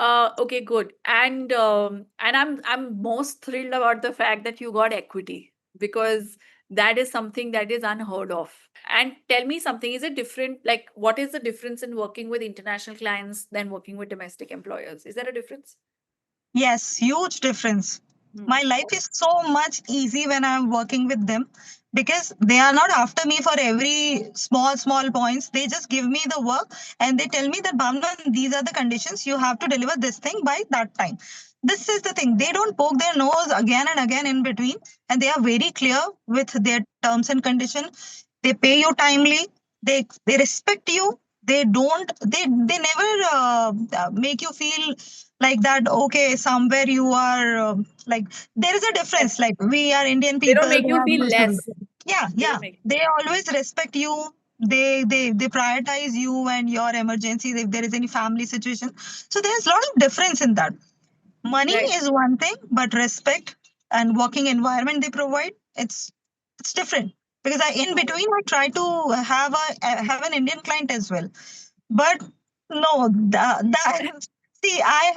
A: Okay, good. And I'm most thrilled about the fact that you got equity, because that is something that is unheard of. And tell me something, is it different? Like, what is the difference in working with international clients than working with domestic employers? Is there a difference?
E: Yes, huge difference.
A: Hmm.
E: My life is so much easy when I'm working with them, because they are not after me for every small points. They just give me the work and they tell me that Bhavna, these are the conditions. You have to deliver this thing by that time. This is the thing. They don't poke their nose again and again in between, and they are very clear with their terms and condition. They pay you timely. They respect you. They never make you feel like that. Okay, somewhere you are like, there is a
A: Yes.
E: difference. Like, we are Indian
A: They don't
E: people.
A: make
E: They
A: you
E: are
A: feel
E: used to
A: less.
E: this. Yeah,
A: They
E: yeah.
A: don't make
E: They always respect you. They prioritize you and your emergencies if there is any family situation. So there's a lot of difference in that. Money
A: right.
E: is one thing, but respect and working environment they provide, it's different. Because in between I try to have an Indian client as well, but no, that see, I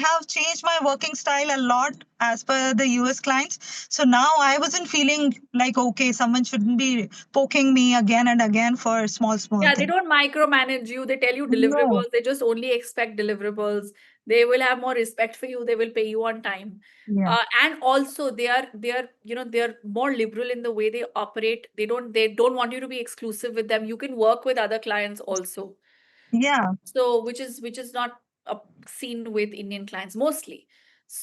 E: have changed my working style a lot as per the US clients. So now I wasn't feeling like, okay, someone shouldn't be poking me again and again for small
A: Yeah, they
E: things.
A: don't micromanage you. They tell you
E: No.
A: deliverables. They just only expect deliverables. They will have more respect for you. They will pay you on time.
E: Yeah.
A: And also they're more liberal in the way they operate. They don't want you to be exclusive with them. You can work with other clients also.
E: Yeah.
A: So which is not seen with Indian clients mostly.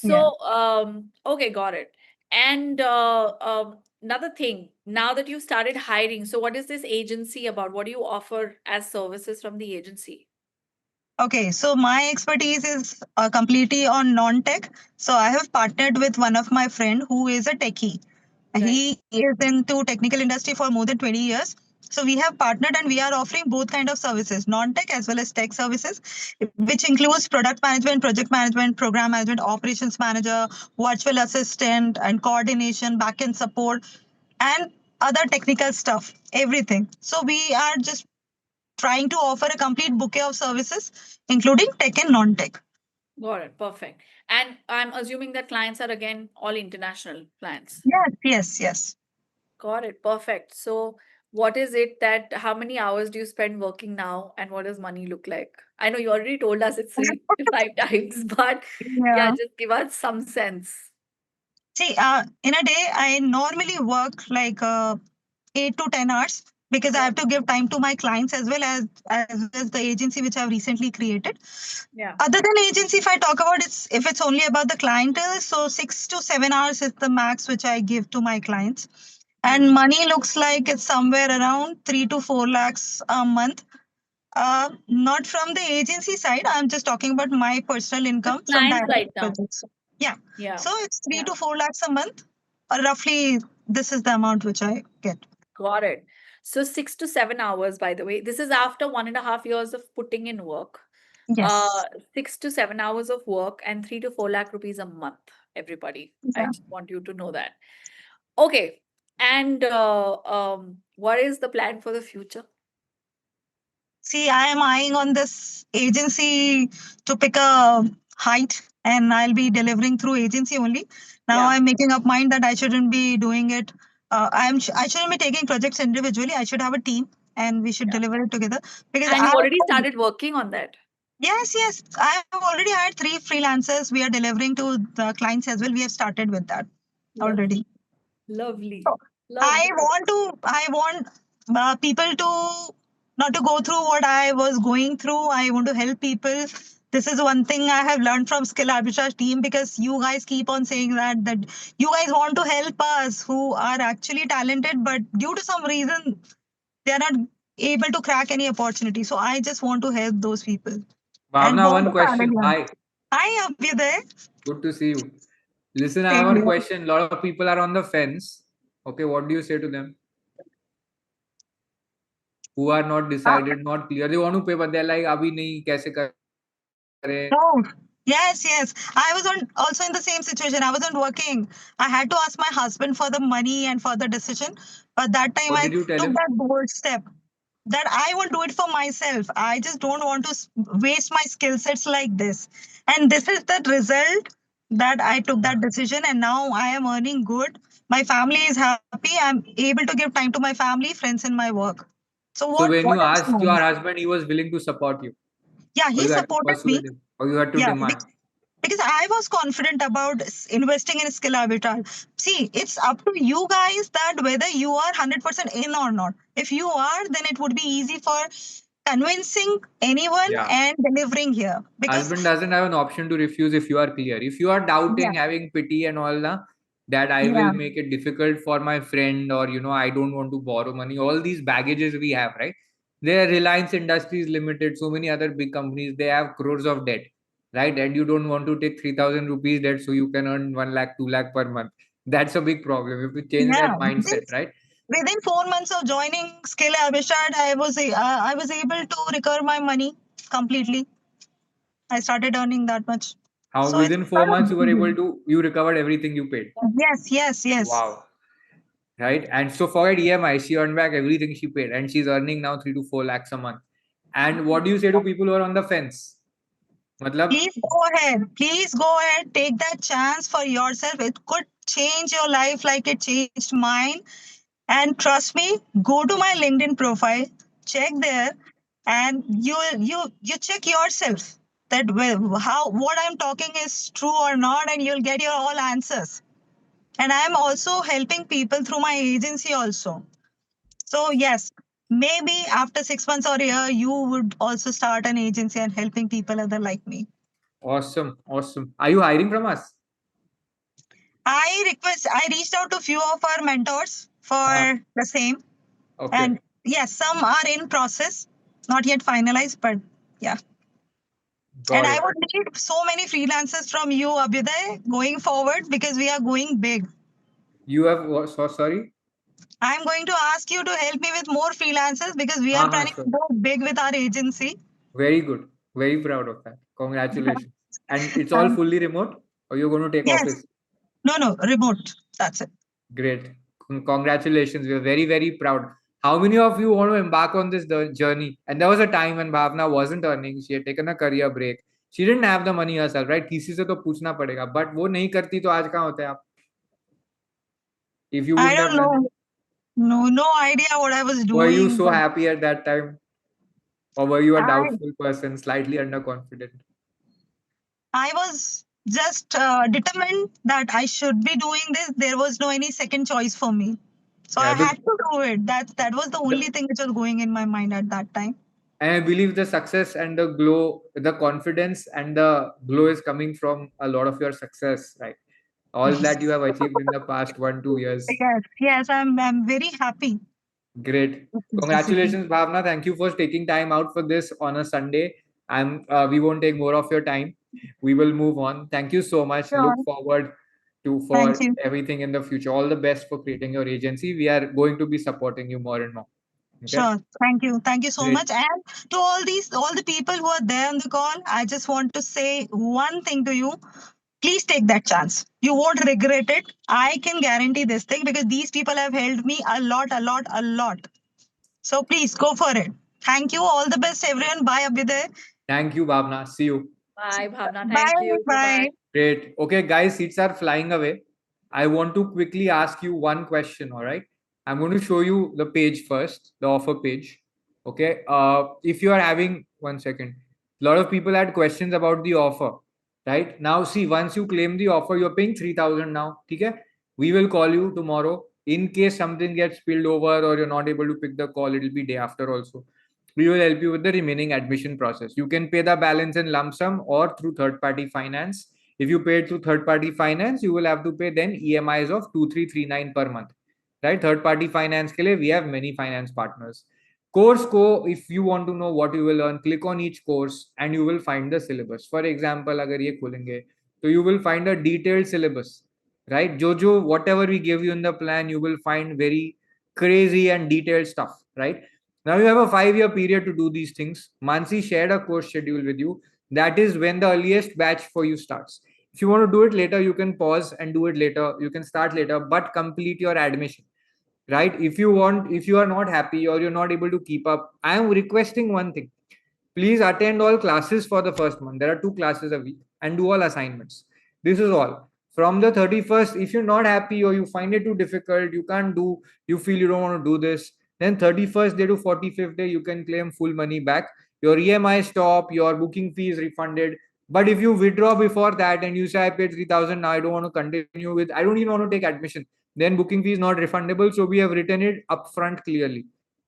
E: Yeah.
A: So okay, got it. And another thing, now that you started hiring, so what is this agency about? What do you offer as services from the agency?
E: Okay, so my expertise is completely on non-tech. So I have partnered with one of my friend who is a techie.
A: Right.
E: He is into technical industry for more than 20 years. So we have partnered and we are offering both kind of services, non-tech as well as tech services, which includes product management, project management, program management, operations manager, virtual assistant, and coordination, backend support, and other technical stuff, everything. So we are just trying to offer a complete bouquet of services, including tech and non-tech.
A: Got it. Perfect. And I'm assuming that clients are again all international clients.
E: Yes, yes, yes.
A: Got it. Perfect. So what is it that, how many hours do you spend working now, and what does money look like? I know you already told us it's 5 times, but yeah,
E: Yeah.
A: just give us some sense.
E: See, in a day, I normally work like 8 to 10 hours, because I
A: Yeah.
E: have to give time to my clients as the agency which I've recently created.
A: Yeah.
E: Other than agency, if I talk about if it's only about the clientele, so 6 to 7 hours is the max which I give to my clients.
A: Hmm.
E: And money looks like it's somewhere around 3 to 4 lakhs a month. Not from the agency side. I'm just talking about my personal
A: With
E: income from
A: clients
E: direct
A: right now.
E: projects. Yeah.
A: Yeah.
E: So it's three
A: Yeah.
E: to 4 lakhs a month. Roughly, this is the amount which I get.
A: Got it. So 6 to 7 hours, by the way. This is after 1.5 years of putting in work.
E: Yes.
A: 6 to 7 hours of work and 3 to 4 lakh rupees a month, everybody. I
E: Yeah.
A: just want you to know that. Okay. And what is the plan for the future?
E: See, I am eyeing on this agency to pick a height, and I'll be delivering through agency only. Now
A: Yeah.
E: I'm making up mind that I shouldn't be doing it. I shouldn't be taking projects individually. I should have a team, and we should
A: Yeah.
E: deliver it together. Because
A: And you
E: I
A: already started working on that.
E: yes, I have already hired 3 freelancers. We are delivering to the clients as well. We have started with that already.
A: Lovely.
E: So,
A: Lovely.
E: I want people to not to go through what I was going through. I want to help people. This is one thing I have learned from Skill Arbitrage team, because you guys keep on saying that you guys want to help us who are actually talented, but due to some reason they are not able to crack any opportunity. So I just want to help those people. And
C: Bhavna,
E: both
C: one
E: the
C: question.
E: family.
C: Hi,
E: Hi, Abhyuday.
C: good to see you. Listen, I have
E: Same
C: one
E: here.
C: question. A lot of people are on the fence. Okay, what do you say to them? Who are not decided, not clear. They want to pay, but they're like, "Abhi nahi, kaise kare?"
E: Oh, yes. I was also in the same situation. I wasn't working. I had to ask my husband for the money and for the decision. But that time
C: What
E: I
C: did you tell
E: took
C: him?
E: that bold step that I will do it for myself. I just don't want to waste my skill sets like this. And this is the result that I took that decision. And now I am earning good. My family is happy. I'm able to give time to my family, friends, and my work. So
C: So when
E: what
C: you
E: else
C: asked
E: more?
C: your husband, he was willing to support you,
E: Yeah,
C: or
E: he
C: you had to
E: supported me.
C: persuade him, or you had to
E: Yeah,
C: demand.
E: because I was confident about investing in skill arbitrage. See, it's up to you guys that whether you are 100% in or not. If you are, then it would be easy for convincing anyone
C: Yeah.
E: and delivering here. Because
C: Husband doesn't have an option to refuse if you are clear. If you are doubting,
E: yeah,
C: having pity and all that I
E: yeah,
C: will make it difficult for my friend, or I don't want to borrow money. All these baggages we have, right? There, Reliance Industries Limited, so many other big companies, they have crores of debt, right? And you don't want to take 3,000 rupees debt so you can earn 1 lakh, 2 lakh per month. That's a big problem. You have to change
E: yeah.
C: that mindset, right?
E: Within 4 months of joining skill arbitrage, I was able to recover my money completely. I started earning that much.
C: How
E: So it's
C: within
E: not
C: 4 months
E: a big deal.
C: you recovered everything you paid.
E: Yes.
C: Wow. Right? And so forget EMI, she earned back everything she paid, and she's earning now 3 to 4 lakhs a month. And what do you say to people who are on the fence? Matlab,
E: Please go ahead, take that chance for yourself. It could change your life like it changed mine. And trust me, go to my LinkedIn profile, check there, and you check yourself that how what I'm talking is true or not, and you'll get your all answers. And I'm also helping people through my agency also. So yes, maybe after 6 months or a year, you would also start an agency and helping people other like me.
C: awesome. Are you hiring from us?
E: I reached out to few of our mentors for the same.
C: Okay.
E: And yes, some are in process, not yet finalized, but yeah.
C: Got
E: And
C: it.
E: I would need so many freelancers from you, Abhyuday, going forward, because we are going big.
C: You have sorry?
E: I'm going to ask you to help me with more freelancers because we are planning
C: Sure.
E: to go big with our agency.
C: Very good. Very proud of that. Congratulations. And it's all
E: Um,
C: fully remote, or you're going to take
E: yes,
C: office?
E: no, remote. That's it.
C: Great. Congratulations. We're very, very proud. How many of you want to embark on this journey? And there was a time when Bhavna wasn't earning. She had taken a career break. She didn't have the money herself, right? किसी से तो पूछना पड़ेगा. But वो नहीं करती तो आज कहाँ होते आप? If you
E: I
C: wouldn't
E: don't
C: have done it.
E: no idea what I was
C: Were you
E: doing.
C: so
E: But
C: happy at that time? Or were you a
E: I
C: doubtful person, slightly underconfident?
E: I was just determined that I should be doing this. There was no any second choice for me. So
C: Yeah,
E: I had to do it. That was the only
C: the
E: thing which was going in my mind at that time.
C: and I believe the success and the glow, the confidence and the glow is coming from a lot of your success, right? All that you have achieved in the past 1, 2 years.
E: Yes, I'm very happy
C: Great.
E: with this decision.
C: Congratulations, Bhavna. Thank you for taking time out for this on a Sunday. We won't take more of your time. We will move on. Thank you so much.
E: Sure.
C: Look forward to
E: Thank
C: for
E: you.
C: everything in the future. All the best for creating your agency. We are going to be supporting you more and more. Okay.
E: Sure. Thank you so
C: Great.
E: much. And to all the people who are there on the call, I just want to say one thing to you. Please take that chance. You won't regret it. I can guarantee this thing because these people have helped me a lot. So please go for it. Thank you. All the best, everyone. Bye, Abhyuday.
C: Thank you, Bhavna. See you.
A: Bye, Bhavna.
E: Bye.
A: Thank you.
E: Bye.
A: Bye-bye.
C: Great. Okay, guys, seats are flying away. I want to quickly ask you one question. All right. I'm going to show you the page first, the offer page. Okay. If you are having 1 second, a lot of people had questions about the offer. Right now, see, once you claim the offer, you're paying 3,000 now. Okay. We will call you tomorrow. In case something gets spilled over or you're not able to pick the call, it'll be day after also. We will help you with the remaining admission process. You can pay the balance in lump sum or through third party finance. If you pay through third party finance, you will have to pay then EMIs of 2339 per month. Right? Third party finance ke liye, we have many finance partners. Course co, if you want to know what you will learn, click on each course and you will find the syllabus. For example, agar ye khulenge, so you will find a detailed syllabus. Right? Jojo, whatever we give you in the plan, you will find very crazy and detailed stuff. Right? Now you have a 5-year period to do these things. Mansi shared a course schedule with you. That is when the earliest batch for you starts. If you want to do it later, you can pause and do it later. You can start later, but complete your admission. Right? If you are not happy or you're not able to keep up, I am requesting one thing. Please attend all classes for the first month. There are 2 classes a week and do all assignments. This is all. From the 31st, if you're not happy or you find it too difficult, you can't do, you feel you don't want to do this, then 31st day to 45th day, you can claim full money back. Your EMI stop, your booking fee is refunded. But if you withdraw before that and you say, I paid 3,000, now I don't want to continue with, I don't even want to take admission, then booking fee is not refundable. So we have written it upfront clearly,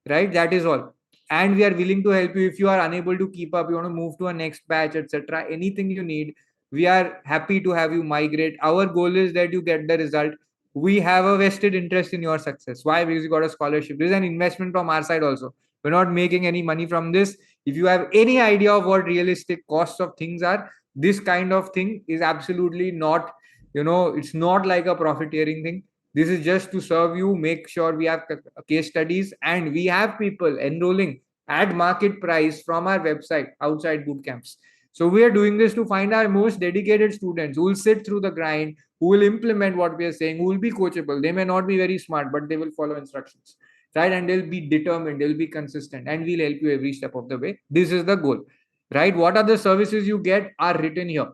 C: right? That is all. And we are willing to help you if you are unable to keep up, you want to move to a next batch, etc. Anything you need, we are happy to have you migrate. Our goal is that you get the result. We have a vested interest in your success. Why? Because you got a scholarship. This is an investment from our side also. We're not making any money from this. If you have any idea of what realistic costs of things are, this kind of thing is absolutely not, it's not like a profiteering thing. This is just to serve you, make sure we have case studies, and we have people enrolling at market price from our website outside boot camps. So we are doing this to find our most dedicated students who will sit through the grind, who will implement what we are saying, who will be coachable. They may not be very smart, but they will follow instructions, right? And they'll be determined, they'll be consistent, and we'll help you every step of the way. This is the goal, right? What are the services you get are written here.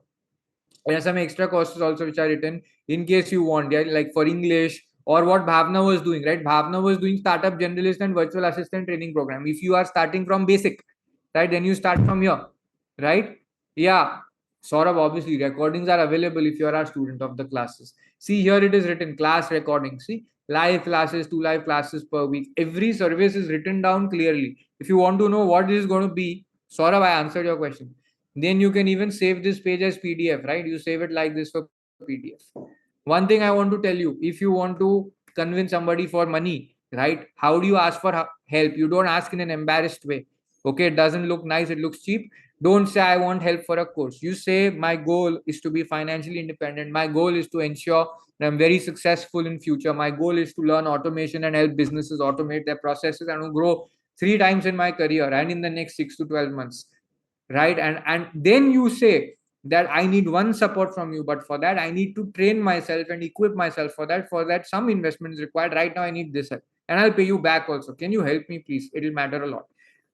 C: There are some extra costs also which are written in case you want, yeah, like for English or what Bhavna was doing, right? Bhavna was doing startup generalist and virtual assistant training program. If you are starting from basic, right, then you start from here, right? Yeah, Saurabh, obviously recordings are available if you are a student of the classes. See, here it is written class recording. See, live classes, 2 live classes per week. Every service is written down clearly. If you want to know what this is going to be, Saurabh, I answered your question. Then you can even save this page as PDF, right? You save it like this for PDF. One thing I want to tell you, if you want to convince somebody for money, right? How do you ask for help? You don't ask in an embarrassed way. Okay, it doesn't look nice, it looks cheap. Don't say I want help for a course. You say my goal is to be financially independent. My goal is to ensure that I'm very successful in future. My goal is to learn automation and help businesses automate their processes and to grow 3 times in my career and in the next 6 to 12 months, right? And then you say that I need one support from you, but for that I need to train myself and equip myself. For that some investment is required. Right now I need this help and I'll pay you back also. Can you help me please? It'll matter a lot.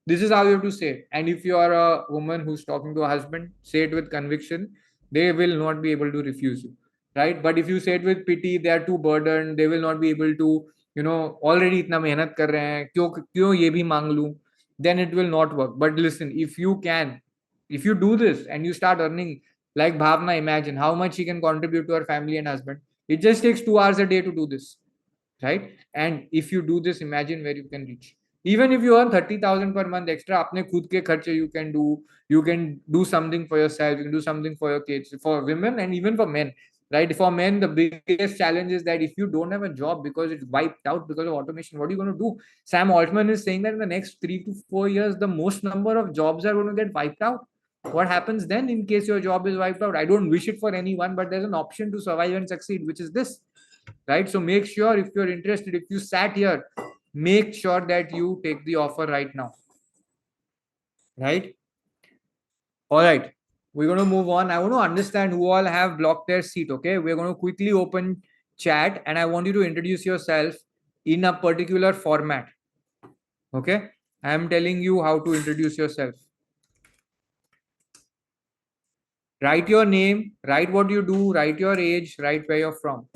C: This is how you have to say it. And if you are a woman who's talking to a husband, say it with conviction. They will not be able to refuse you, right? But if you say it with pity, they are too burdened, they will not be able to, already itna mehnat kar rahe hain, kyon ye bhi mang lu, then it will not work. But listen, if you do this and you start earning like Bhavna, imagine how much she can contribute to her family and husband. It just takes 2 hours a day to do this, right? And if you do this, imagine where you can reach. Even if you earn 30,000 per month extra, apne khud ke kharche you can do something for yourself, you can do something for your kids, for women and even for men, right? For men, the biggest challenge is that if you don't have a job because it's wiped out because of automation, what are you going to do? Sam Altman is saying that in the next 3 to 4 years, the most number of jobs are going to get wiped out. What happens then in case your job is wiped out? I don't wish it for anyone, but there's an option to survive and succeed, which is this, right? So make sure, if you're interested, if you sat here, make sure that you take the offer right now, right? All right, we're going to move on. I want to understand who all have blocked their seat. Okay, we're going to quickly open chat and I want you to introduce yourself in a particular format. Okay, I am telling you how to introduce yourself. Write your name, write what you do, write your age, write where you're from.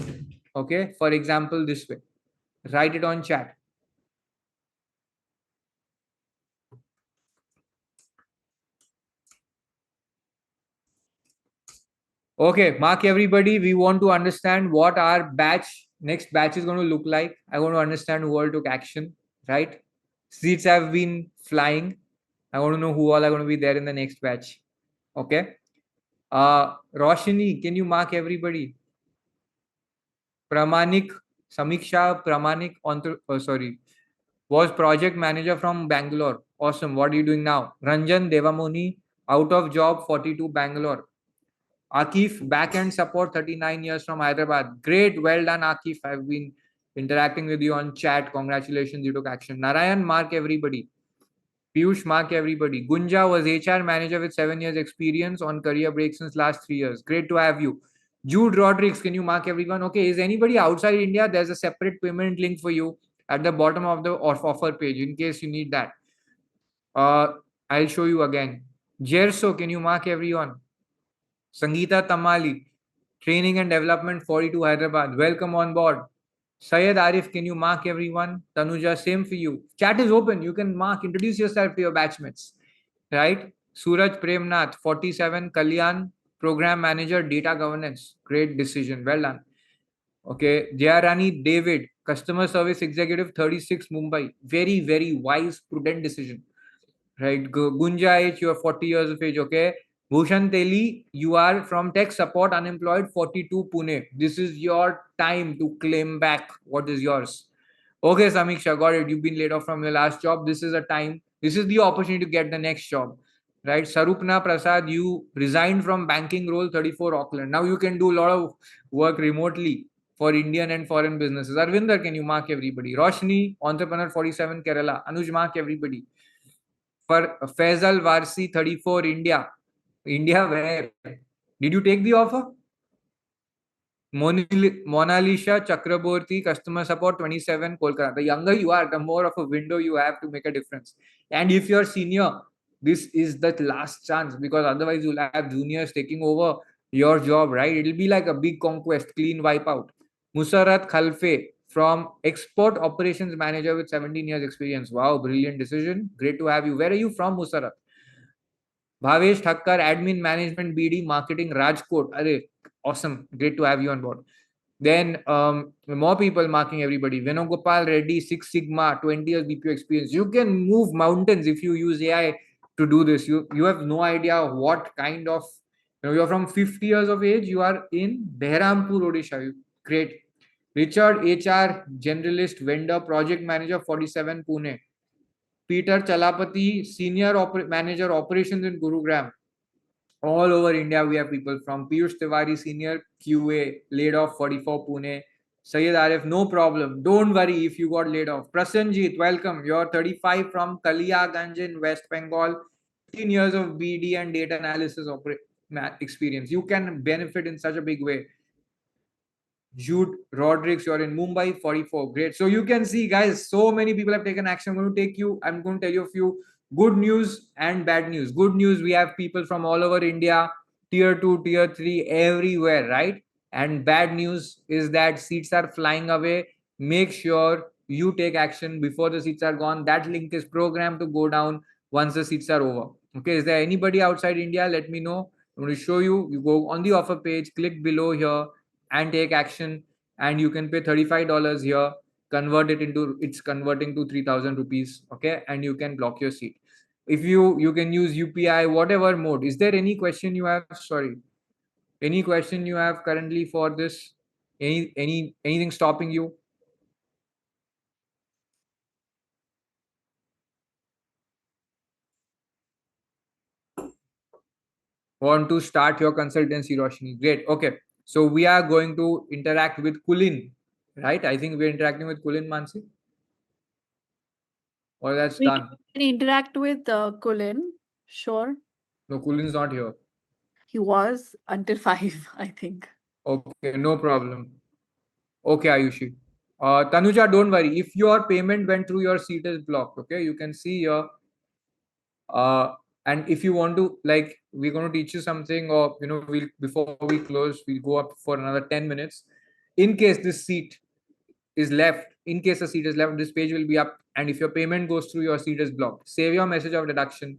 C: Okay, for example, this way. Write it on chat. Okay, mark everybody. We want to understand what our next batch is going to look like. I want to understand who all took action, right? Seats have been flying. I want to know who all are going to be there in the next batch. Okay. Roshini, can you mark everybody? Pramanik, Samiksha Pramanik, was project manager from Bangalore. Awesome. What are you doing now? Ranjan Devamoni, out of job, 42, Bangalore. Akif, back-end support, 39 years from Hyderabad. Great. Well done, Akif. I've been interacting with you on chat. Congratulations, you took action. Narayan, mark everybody. Piyush, mark everybody. Gunja was HR manager with 7 years experience on career break since last 3 years. Great to have you. Jude Rodriguez, can you mark everyone? Okay, is anybody outside India? There's a separate payment link for you at the bottom of the offer page in case you need that. I'll show you again. Jerso, can you mark everyone? Sangeeta Tamali, training and development 42 Hyderabad. Welcome on board. Syed Arif, can you mark everyone? Tanuja, same for you. Chat is open. You can mark, introduce yourself to your batchmates. Right? Suraj Premnath, 47, Kalyan, program manager, data governance. Great decision. Well done. Okay. Jayarani David, customer service executive, 36, Mumbai. Very, very wise, prudent decision. Right. Gunja H, you are 40 years of age. Okay. Bhushan Teli, you are from tech support, unemployed, 42, Pune. This is your time to claim back what is yours. Okay, Samiksha, got it. You've been laid off from your last job. This is a time. This is the opportunity to get the next job. Right. Sarupna Prasad, you resigned from banking role, 34, Auckland. Now you can do a lot of work remotely for Indian and foreign businesses. Arvinder, can you mark everybody? Roshni, entrepreneur, 47, Kerala. Anuj, mark everybody. For Faisal Varsi, 34, India. India, where? Did you take the offer? Mona Lisa Chakraborty, customer support, 27, Kolkata. The younger you are, the more of a window you have to make a difference. And if you're senior, this is the last chance because otherwise you'll have juniors taking over your job, right? It'll be like a big conquest, clean wipeout. Musarat Khalfe, from export operations manager with 17 years experience. Wow, brilliant decision. Great to have you. Where are you from, Musarat? Bhavesh Thakkar, admin management BD marketing Rajkot. Arey, awesome. Great to have you on board. Then more people marking everybody. Venugopal Reddy, 6 Sigma, 20 years BPO experience. You can move mountains if you use AI to do this. You have no idea what kind of, you're from 50 years of age, you are in Behrampur, Odisha. Great. Richard HR, generalist, vendor, project manager, 47, Pune. Peter Chalapati, senior manager, operations in Gurugram. All over India, we have people from Piyush Tiwari, senior QA, laid off, 44, Pune. Syed Arif, no problem. Don't worry if you got laid off. Prasanjit, welcome. You're 35 from Kaliaganj in West Bengal. 15 years of BD and data analysis experience. You can benefit in such a big way. Jude Rodriguez, you're in Mumbai, 44. Great. So you can see, guys, so many people have taken action. I'm going to tell you a few good news and bad news. Good news, we have people from all over India, tier 2, tier 3, everywhere, right? And bad news is that seats are flying away. Make sure you take action before the seats are gone. That link is programmed to go down once the seats are over. Okay, is there anybody outside India? Let me know. I'm going to show you. You go on the offer page, click below here and take action, and you can pay $35 here, convert it into, it's converting to 3,000 rupees. Okay, and you can block your seat. If you can use UPI, whatever mode. Is there any question you have? Sorry, any question you have currently for this? Anything stopping you? Want to start your consultancy, Roshni? Great. Okay, so we are going to interact with Kulin, right? I think we're interacting with Kulin, Mansi. Or that's
A: We
C: done.
A: can interact with Kulin. Sure.
C: No, Kulin's not here.
A: He was until 5, I think.
C: Okay, no problem. Okay, Ayushi. Tanuja, don't worry. If your payment went through, your seat is blocked. Okay, you can see here. And if you want to, like, we're going to teach you something, or we'll, before we close, we'll go up for another 10 minutes. In case this seat is left, in case the seat is left, this page will be up. And if your payment goes through, your seat is blocked. Save your message of deduction.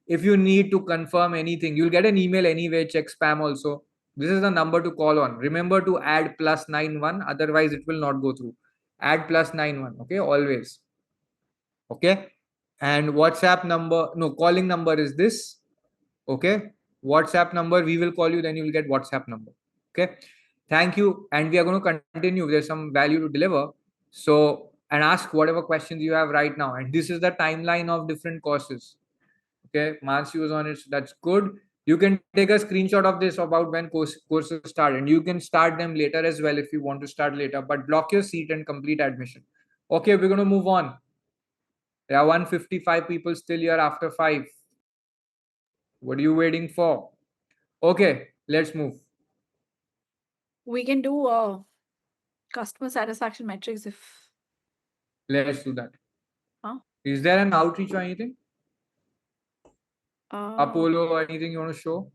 C: If you need to confirm anything, you'll get an email anyway. Check spam also. This is the number to call on. Remember to add +91, otherwise it will not go through. Add +91. Okay, always. Okay, and WhatsApp number, no, calling number is this. Okay, WhatsApp number, we will call you, then you will get WhatsApp number. Okay, thank you, and we are going to continue. There's some value to deliver, so, and ask whatever questions you have right now. And this is the timeline of different courses. Okay, Mansi was on it, so that's good. You can take a screenshot of this about when courses start, and you can start them later as well if you want to start later, but block your seat and complete admission. Okay, we're going to move on. There are 155 people still here after 5. What are you waiting for? Okay, let's move.
A: We can do customer satisfaction metrics if.
C: Let's do that.
A: Huh?
C: Is there an outreach or anything?
A: Uh,
C: Apollo or anything you want to show?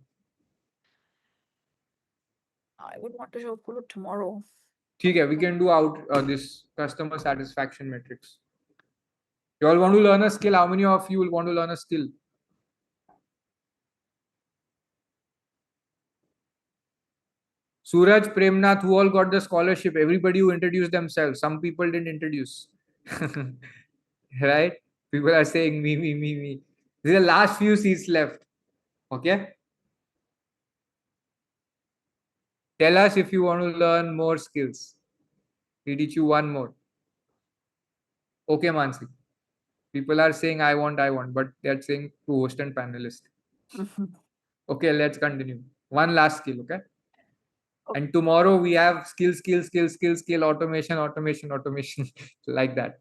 A: I would want to show Apollo tomorrow.
C: Okay, we can do out this customer satisfaction metrics. You all want to learn a skill? How many of you will want to learn a skill? Suraj, Premnath, who all got the scholarship? Everybody who introduced themselves. Some people didn't introduce. Right? People are saying me. These are the last few seats left. Okay? Tell us if you want to learn more skills. We teach you one more. Okay, Mansi. People are saying I want, but they're saying to host and panelist. Okay, let's continue. One last skill, okay? And tomorrow we have skill, automation, like that.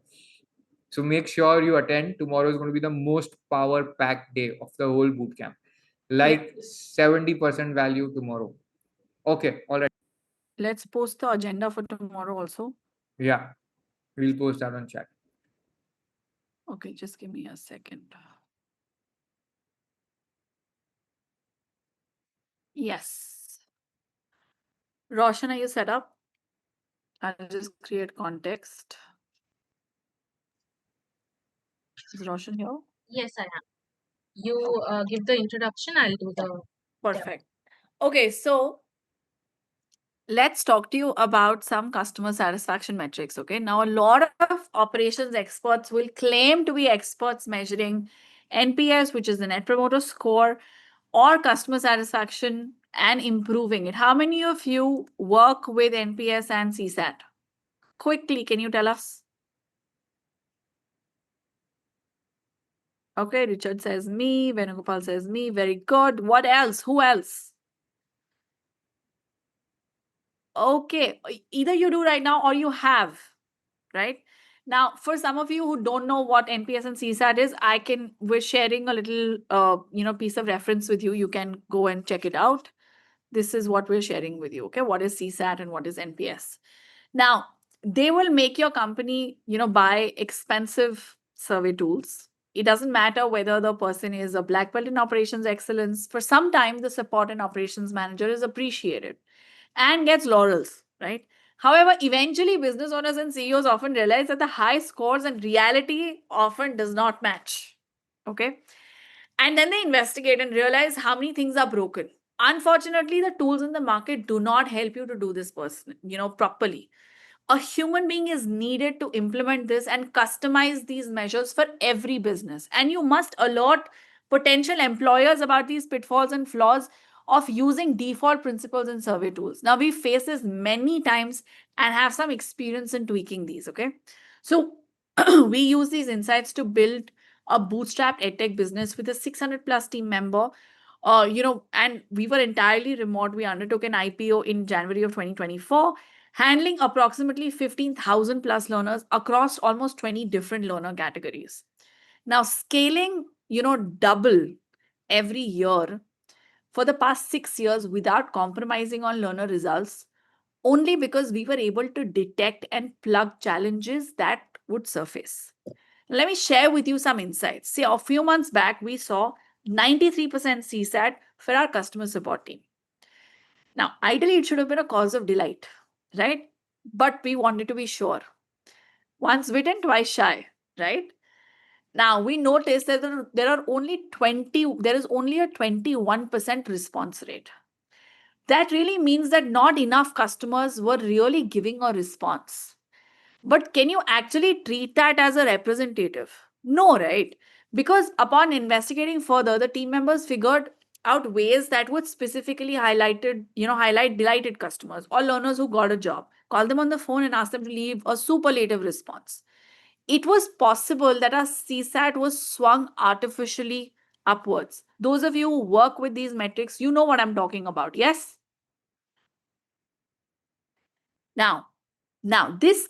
C: So make sure you attend. Tomorrow is going to be the most power-packed day of the whole bootcamp. Like 70% value tomorrow. Okay, all right.
A: Let's post the agenda for tomorrow also.
C: Yeah, we'll post that on chat.
A: Okay, just give me a second. Yes. Roshan, are you set up? I'll just create context. Is Roshan here?
B: Yes, I am. You give the introduction, I'll do the.
A: Perfect. Okay, so let's talk to you about some customer satisfaction metrics. Okay, now a lot of operations experts will claim to be experts measuring NPS, which is the Net Promoter Score, or customer satisfaction and improving it. How many of you work with NPS and CSAT? Quickly, can you tell us? Okay, Richard says me, Venugopal says me. Very good. What else? Who else? Okay, either you do right now or you have, right? Now, for some of you who don't know what NPS and CSAT is, we're sharing a little, piece of reference with you. You can go and check it out. This is what we're sharing with you. Okay, what is CSAT and what is NPS? Now, they will make your company, buy expensive survey tools. It doesn't matter whether the person is a black belt in operations excellence. For some time, the support and operations manager is appreciated and gets laurels, right? However, eventually business owners and CEOs often realize that the high scores and reality often does not match. Okay. And then they investigate and realize how many things are broken. Unfortunately, the tools in the market do not help you to do this properly. A human being is needed to implement this and customize these measures for every business. And you must alert potential employers about these pitfalls and flaws of using default principles in survey tools. Now, we face this many times and have some experience in tweaking these, okay? So we use these insights to build a bootstrapped edtech business with a 600 plus team member. And we were entirely remote. We undertook an IPO in January of 2024, handling approximately 15,000 plus learners across almost 20 different learner categories. Now, scaling, double every year for the past 6 years without compromising on learner results only because we were able to detect and plug challenges that would surface. Let me share with you some insights. See, a few months back, we saw 93% CSAT for our customer support team. Now, ideally, it should have been a cause of delight, right? But we wanted to be sure. Once bitten, twice shy, right? Now, we noticed that there is only a 21% response rate. That really means that not enough customers were really giving a response. But can you actually treat that as a representative? No, right? Because upon investigating further, the team members figured out ways that would specifically highlight delighted customers or learners who got a job. Call them on the phone and ask them to leave a superlative response. It was possible that our CSAT was swung artificially upwards. Those of you who work with these metrics, you know what I'm talking about. Yes? Now, this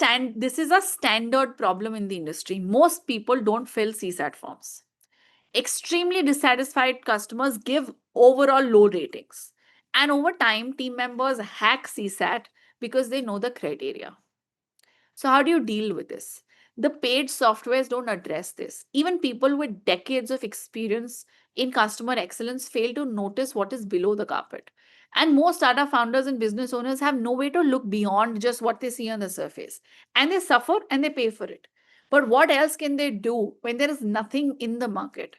A: is a standard problem in the industry. Most people don't fill CSAT forms. Extremely dissatisfied customers give overall low ratings. And over time, team members hack CSAT because they know the criteria. So, how do you deal with this? The paid softwares don't address this. Even people with decades of experience in customer excellence fail to notice what is below the carpet. And most startup founders and business owners have no way to look beyond just what they see on the surface. And they suffer and they pay for it. But what else can they do when there is nothing in the market?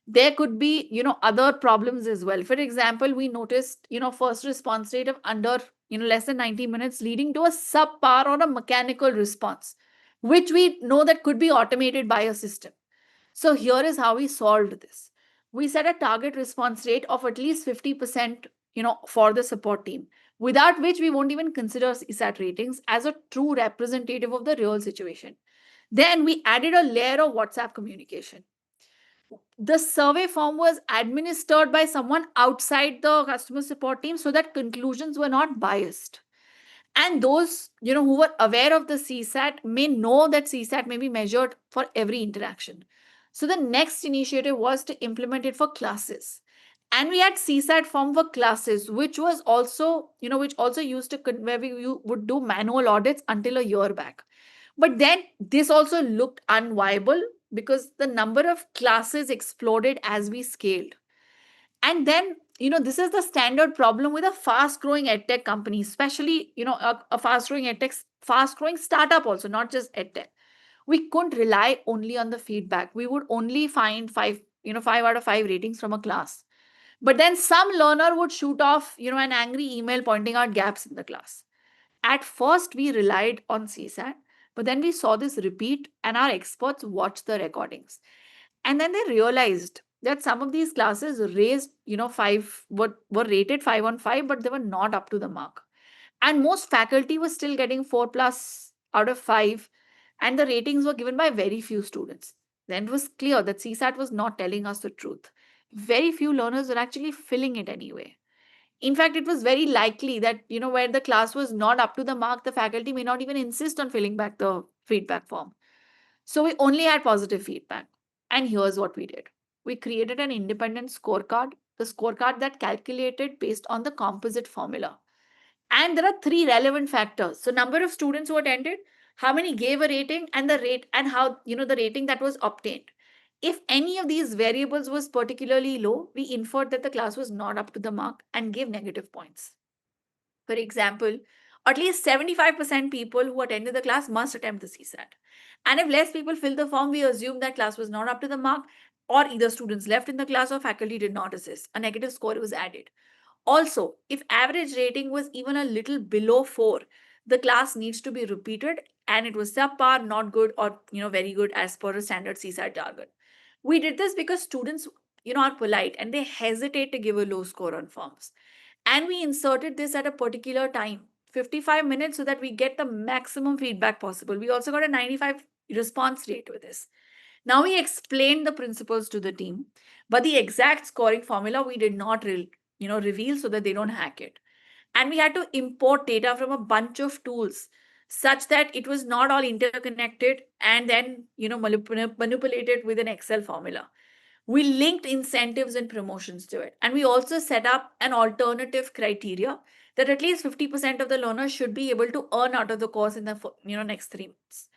A: There could be, other problems as well. For example, we noticed, first response rate of under, less than 90 minutes, leading to a subpar or a mechanical response, which we know that could be automated by a system. So here is how we solved this. We set a target response rate of at least 50%, for the support team, without which we won't even consider CSAT ratings as a true representative of the real situation. Then we added a layer of WhatsApp communication. The survey form was administered by someone outside the customer support team so that conclusions were not biased. And those, who were aware of the CSAT may know that CSAT may be measured for every interaction. So the next initiative was to implement it for classes. And we had CSAT form for classes, which was also, which also used to, where we would do manual audits until a year back. But then this also looked unviable because the number of classes exploded as we scaled. And then, this is the standard problem with a fast growing edtech company, especially, a fast growing startup also, not just edtech. We couldn't rely only on the feedback. We would only find 5 out of 5 ratings from a class. But then some learner would shoot off, an angry email pointing out gaps in the class. At first, we relied on CSAT, but then we saw this repeat and our experts watched the recordings. And then they realized that some of these classes raised, were rated 5 on 5, but they were not up to the mark. And most faculty was still getting 4 plus out of 5, and the ratings were given by very few students. Then it was clear that CSAT was not telling us the truth. Very few learners were actually filling it anyway. In fact, it was very likely that, where the class was not up to the mark, the faculty may not even insist on filling back the feedback form. So we only had positive feedback. And here's what we did. We created an independent scorecard, the scorecard that calculated based on the composite formula. And there are 3 relevant factors. So number of students who attended, how many gave a rating, and the rate, and how, the rating that was obtained. If any of these variables was particularly low, we inferred that the class was not up to the mark and gave negative points. For example, at least 75% people who attended the class must attempt the CSAT. And if less people fill the form, we assume that class was not up to the mark, or either students left in the class or faculty did not assist. A negative score was added. Also, if average rating was even a little below 4, the class needs to be repeated and it was subpar, not good, or very good as per a standard CSAT jargon. We did this because students, are polite and they hesitate to give a low score on forms. And we inserted this at a particular time, 55 minutes, so that we get the maximum feedback possible. We also got a 95 response rate with this. Now we explained the principles to the team, but the exact scoring formula we did not reveal so that they don't hack it. And we had to import data from a bunch of tools such that it was not all interconnected and then manipulated with an Excel formula. We linked incentives and promotions to it. And we also set up an alternative criteria that at least 50% of the learners should be able to earn out of the course in the next 3 months.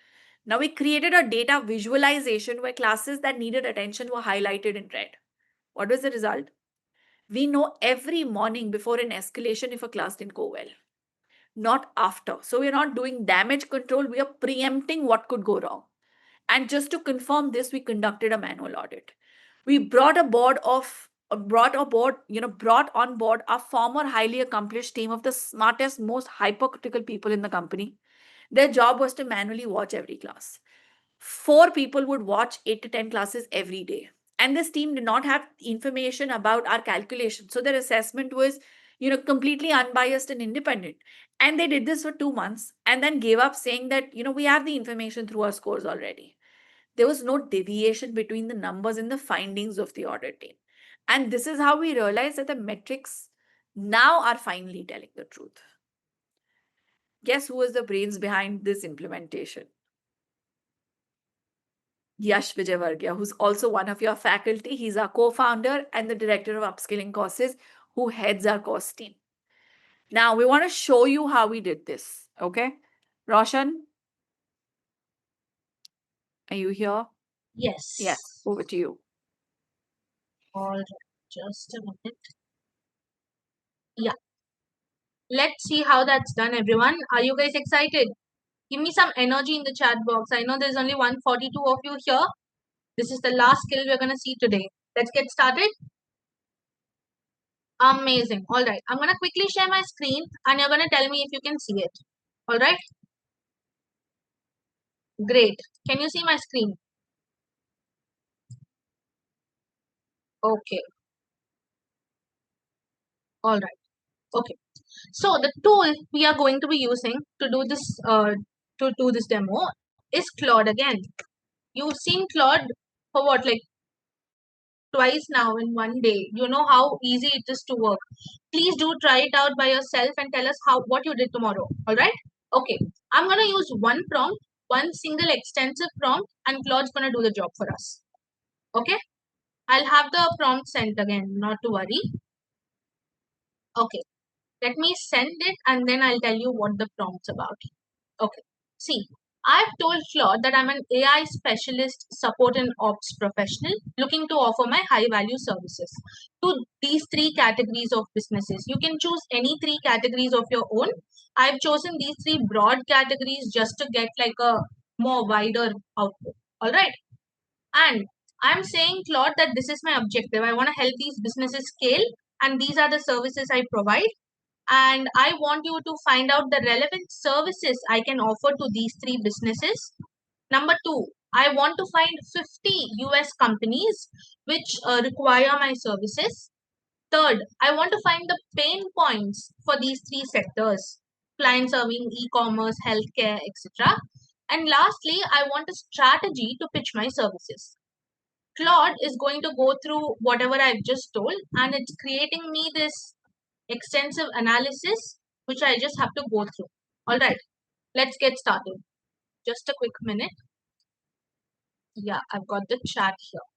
A: Now we created a data visualization where classes that needed attention were highlighted in red. What was the result? We know every morning before an escalation if a class didn't go well, not after. So we're not doing damage control, we are preempting what could go wrong. And just to confirm this, we conducted a manual audit. We brought on board our former highly accomplished team of the smartest, most hypercritical people in the company. Their job was to manually watch every class. 4 people would watch 8 to 10 classes every day. And this team did not have information about our calculation. So their assessment was, completely unbiased and independent. And they did this for 2 months and then gave up saying that, we have the information through our scores already. There was no deviation between the numbers and the findings of the audit team. And this is how we realized that the metrics now are finally telling the truth. Guess who was the brains behind this implementation? Yash Vijayvargiya, who's also one of your faculty. He's our co-founder and the director of upskilling courses who heads our course team. Now we want to show you how we did this. Okay. Roshan, are you here?
B: Yes.
A: Yes. Over to you.
B: All right. Just a minute. Yeah. Let's see how that's done, everyone. Are you guys excited? Give me some energy in the chat box. I know there's only 142 of you here. This is the last skill we're going to see today. Let's get started. Amazing. All right. I'm going to quickly share my screen and you're going to tell me if you can see it. All right. Great. Can you see my screen? Okay. All right. Okay. So the tool we are going to be using to do this demo is Claude again. You've seen Claude for what, like twice now in one day. You know how easy it is to work. Please do try it out by yourself and tell us what you did tomorrow. All right. Okay. I'm gonna use one prompt, one single extensive prompt, and Claude's gonna do the job for us. Okay. I'll have the prompt sent again. Not to worry. Okay. Let me send it and then I'll tell you what the prompt's about. Okay. See, I've told Claude that I'm an AI specialist support and ops professional looking to offer my high value services to these 3 categories of businesses. You can choose any 3 categories of your own. I've chosen these 3 broad categories just to get like a more wider output. All right. And I'm saying, Claude, that this is my objective. I want to help these businesses scale, and these are the services I provide. And I want you to find out the relevant services I can offer to these 3 businesses. Number 2, I want to find 50 US companies which require my services. Third, I want to find the pain points for these 3 sectors: client serving, e-commerce, healthcare, etc. And lastly, I want a strategy to pitch my services. Claude is going to go through whatever I've just told, and it's creating me this extensive analysis which I just have to go through. All right, let's get started. Just a quick minute. Yeah, I've got the chat here.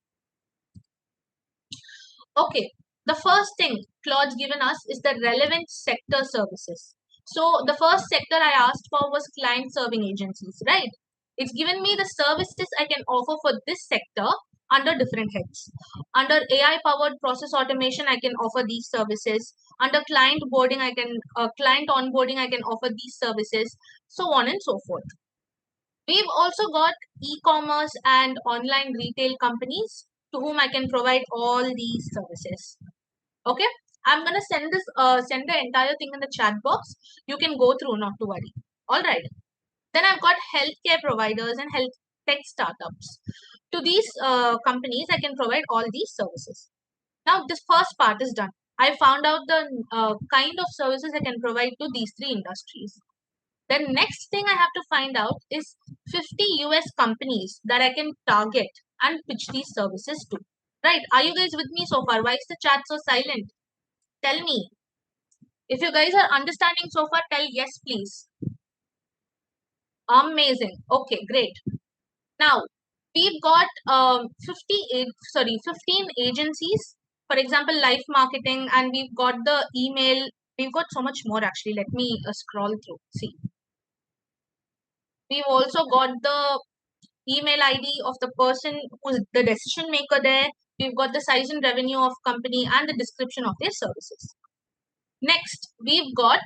B: Okay, the first thing Claude's given us is the relevant sector services. So the first sector I asked for was client serving agencies, right? It's given me the services I can offer for this sector under different heads. Under AI powered process automation, I can offer these services. Under client onboarding, I can offer these services, so on and so forth. We've also got e-commerce and online retail companies to whom I can provide all these services. Okay, I'm gonna send the entire thing in the chat box. You can go through, not to worry. All right. Then I've got healthcare providers and health tech startups. To these companies, I can provide all these services. Now, this first part is done. I found out the kind of services I can provide to these 3 industries. The next thing I have to find out is 50 US companies that I can target and pitch these services to. Right? Are you guys with me so far? Why is the chat so silent? Tell me. If you guys are understanding so far, tell yes, please. Amazing. Okay, great. Now, we've got 15 agencies, for example, Life Marketing, and we've got the email. We've got so much more actually. Let me scroll through. See, we've also got the email ID of the person who's the decision maker there. We've got the size and revenue of company and the description of their services. Next, we've got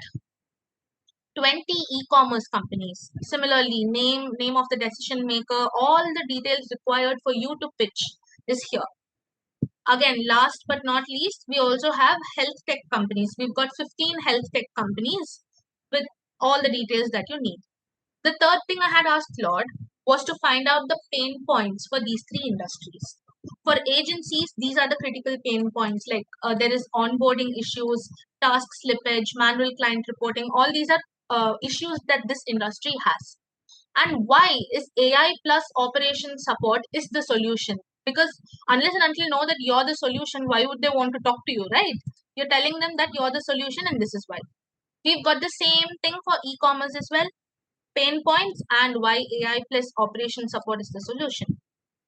B: 20 e-commerce companies. Similarly, name of the decision maker, all the details required for you to pitch is here. Again, last but not least, we also have health tech companies. We've got 15 health tech companies with all the details that you need. The third thing I had asked Claude was to find out the pain points for these three industries. For agencies, these are the critical pain points, like there is onboarding issues, task slippage, manual client reporting. All these are issues that this industry has. And why is AI plus operation support is the solution? Because unless and until you know that you're the solution, why would they want to talk to you, right? You're telling them that you're the solution, and this is why. We've got the same thing for e-commerce as well. Pain points and why AI plus operation support is the solution.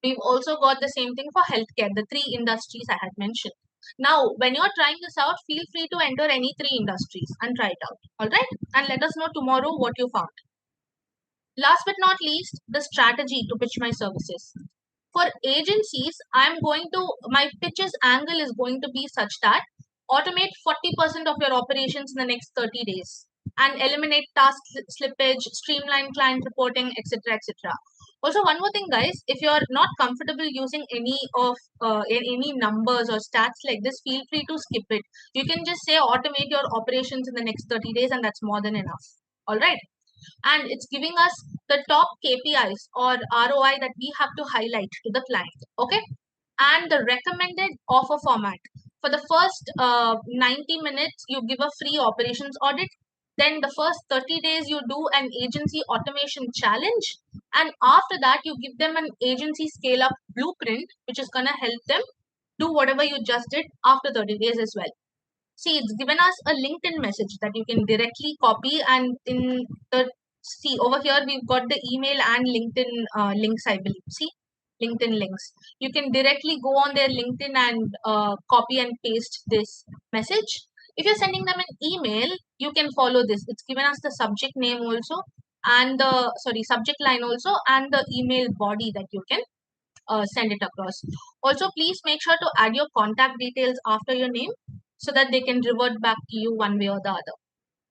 B: We've also got the same thing for healthcare, the three industries I had mentioned. Now, when you're trying this out, feel free to enter any three industries and try it out. All right? And let us know tomorrow what you found. Last but not least, the strategy to pitch my services. For agencies, my pitches angle is going to be such that automate 40% of your operations in the next 30 days and eliminate task slippage, streamline client reporting, etc. etc. Also, one more thing, guys, if you're not comfortable using any numbers or stats like this, feel free to skip it. You can just say automate your operations in the next 30 days, and that's more than enough. All right. And it's giving us the top KPIs or ROI that we have to highlight to the client. Okay. And the recommended offer format. For the first 90 minutes, you give a free operations audit. Then the first 30 days, you do an agency automation challenge. And after that, you give them an agency scale up blueprint, which is going to help them do whatever you just did after 30 days as well. See, it's given us a LinkedIn message that you can directly copy, and in the see over here we've got the email and LinkedIn links, I believe. See, LinkedIn links. You can directly go on their LinkedIn and copy and paste this message. If you're sending them an email, you can follow this. It's given us the subject name also, and the subject line also, and the email body that you can send it across. Also, please make sure to add your contact details after your name so that they can revert back to you one way or the other.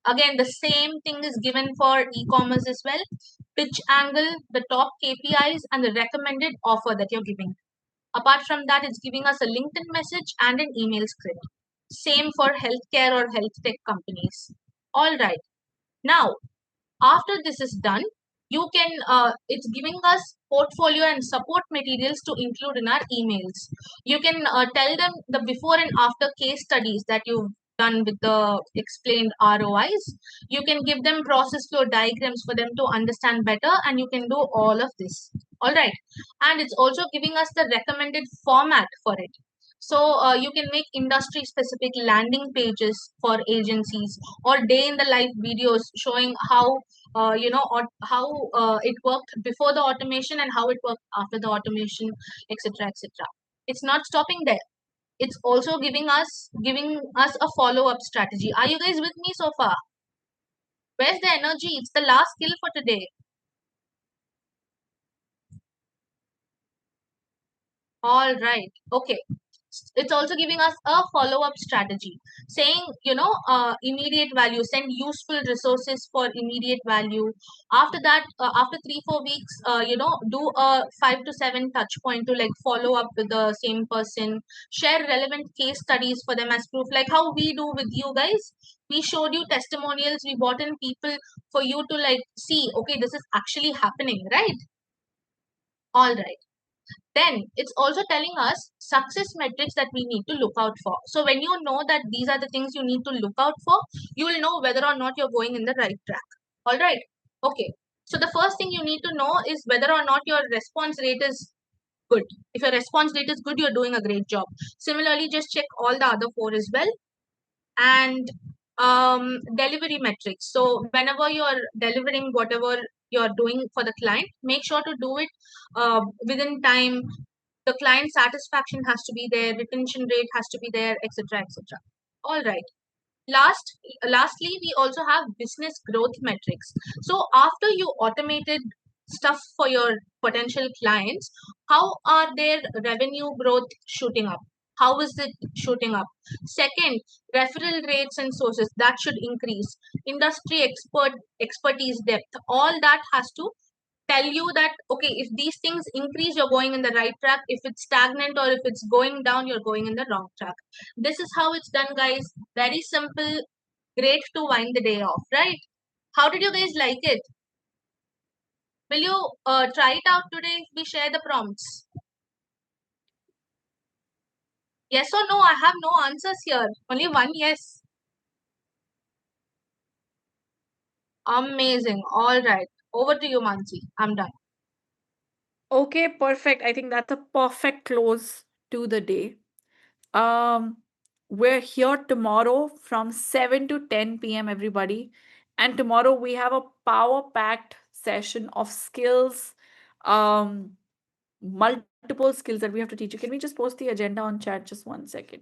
B: Again, the same thing is given for e-commerce as well. Pitch angle, the top KPIs, and the recommended offer that you're giving. Apart from that, it's giving us a LinkedIn message and an email script. Same for healthcare or health tech companies. All right. Now, after this is done, you can it's giving us portfolio and support materials to include in our emails. You can tell them the before and after case studies that you've done with the explained ROIs. You can give them process flow diagrams for them to understand better, and you can do all of this. All right. And it's also giving us the recommended format for it. So you can make industry specific landing pages for agencies or day in the life videos showing how or how it worked before the automation and how it worked after the automation, etc. etc. It's not stopping there. It's also giving us a follow-up strategy. Are you guys with me so far? Where's the energy? It's the last skill for today. All right. Okay. It's also giving us a follow-up strategy saying, immediate value, send useful resources for immediate value. After that, after 3-4 weeks, do a 5 to 7 touch point to like follow up with the same person, share relevant case studies for them as proof, like how we do with you guys. We showed you testimonials, we brought in people for you to like see, okay, this is actually happening, right? All right. Then it's also telling us success metrics that we need to look out for. So when you know that these are the things you need to look out for, you will know whether or not you're going in the right track. All right. Okay. So the first thing you need to know is whether or not your response rate is good. If your response rate is good, you're doing a great job. Similarly, just check all the other 4 as well. And delivery metrics. So whenever you're delivering whatever you're doing for the client, make sure to do it within time. The client satisfaction has to be there, retention rate has to be there, etc., etc. All right. Lastly, we also have business growth metrics. So after you automated stuff for your potential clients, how are their revenue growth shooting up? How is it shooting up? Second, referral rates and sources that should increase. Industry expertise depth, all that has to tell you that okay, if these things increase, you're going in the right track. If it's stagnant or if it's going down, you're going in the wrong track. This is how it's done, guys. Very simple, great to wind the day off, right? How did you guys like it? Will you try it out today if we share the prompts? Yes or no? I have no answers here, only one yes. Amazing. All right, over to you, Mansi. I'm done.
A: Okay, perfect. I think that's a perfect close to the day. We're here tomorrow from 7 to 10 p.m., everybody. And tomorrow we have a power-packed session of skills, multiple skills that we have to teach you. Can we just post the agenda on chat? Just 1 second.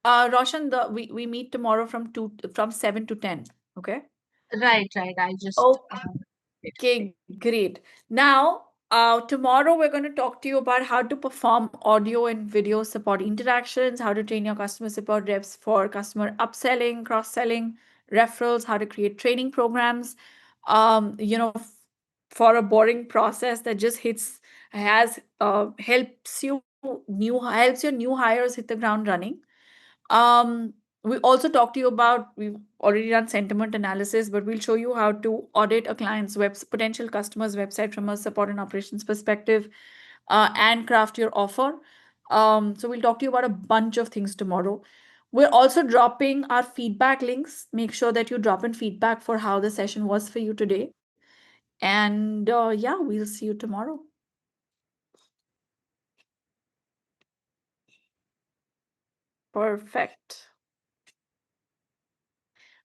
A: Roshan, we meet tomorrow from 7 to 10. Okay.
B: Right. I just
A: Okay, great. Now, tomorrow we're going to talk to you about how to perform audio and video support interactions, how to train your customer support reps for customer upselling, cross-selling, referrals, how to create training programs, for a boring process that just helps your new hires hit the ground running. We also talked to you about, we've already done sentiment analysis, but we'll show you how to audit a client's potential customer's website from a support and operations perspective, and craft your offer. So we'll talk to you about a bunch of things tomorrow. We're also dropping our feedback links. Make sure that you drop in feedback for how the session was for you today. And yeah, we'll see you tomorrow. Perfect.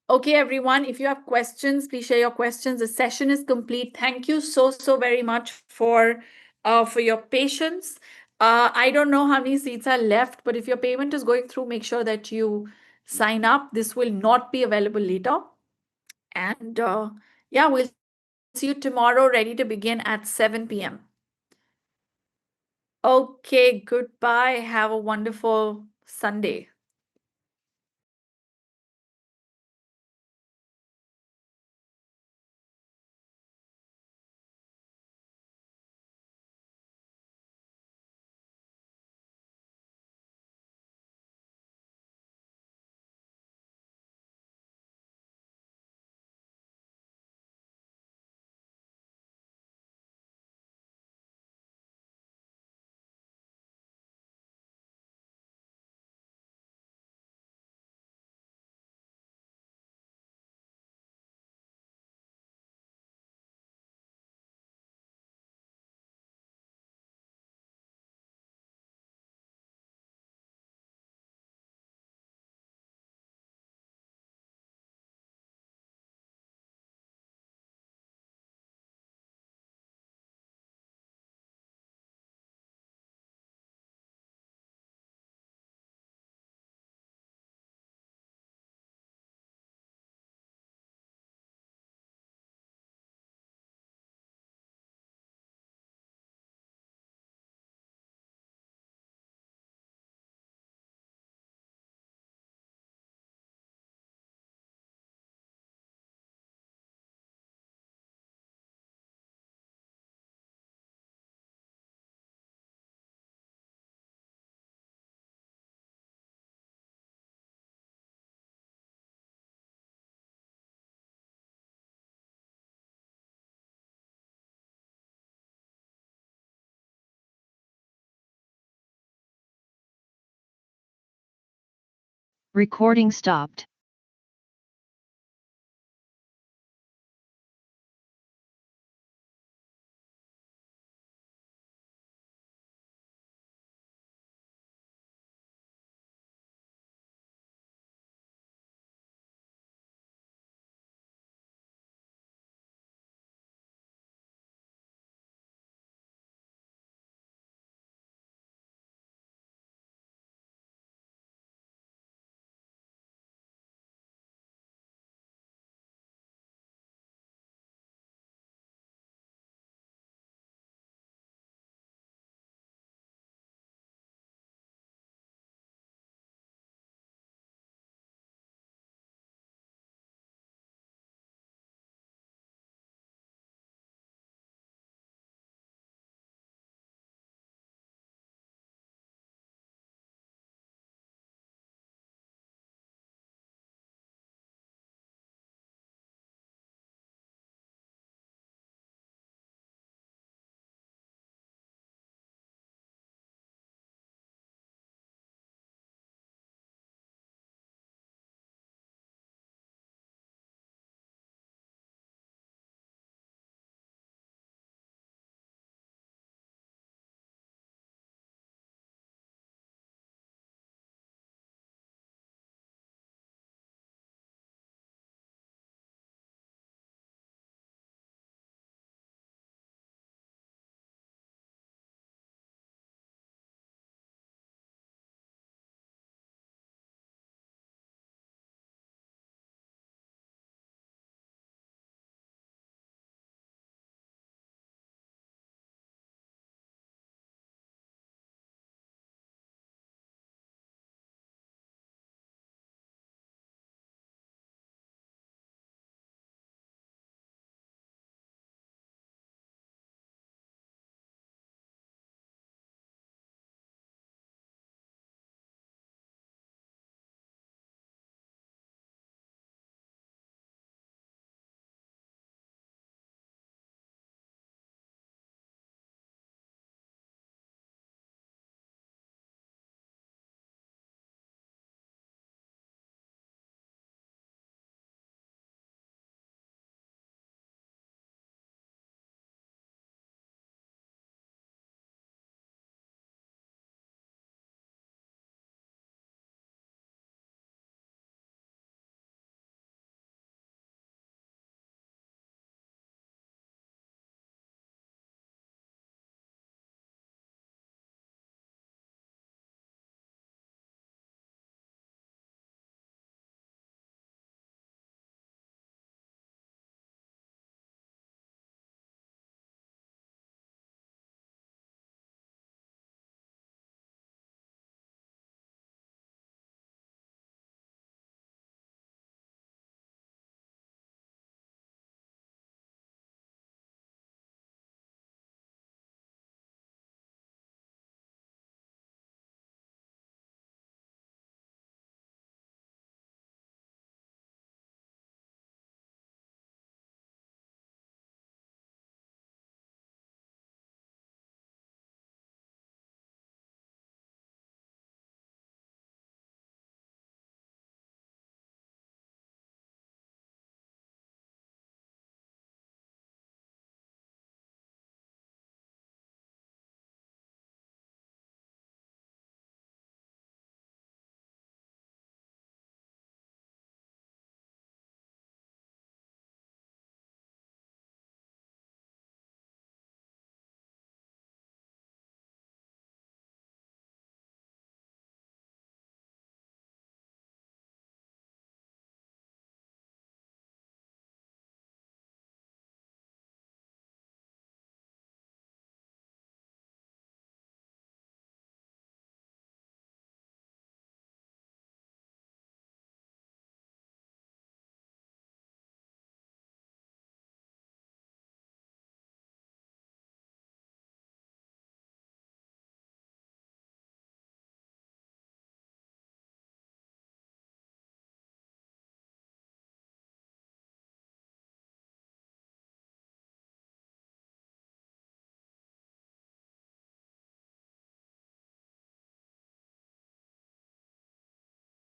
A: Okay, everyone, if you have questions, please share your questions. The session is complete. Thank you so very much for your patience. I don't know how many seats are left, but if your payment is going through, make sure that you sign up. This will not be available later. And yeah, we'll see you tomorrow, ready to begin at 7 p.m. Okay, goodbye. Have a wonderful Sunday.
D: Recording stopped.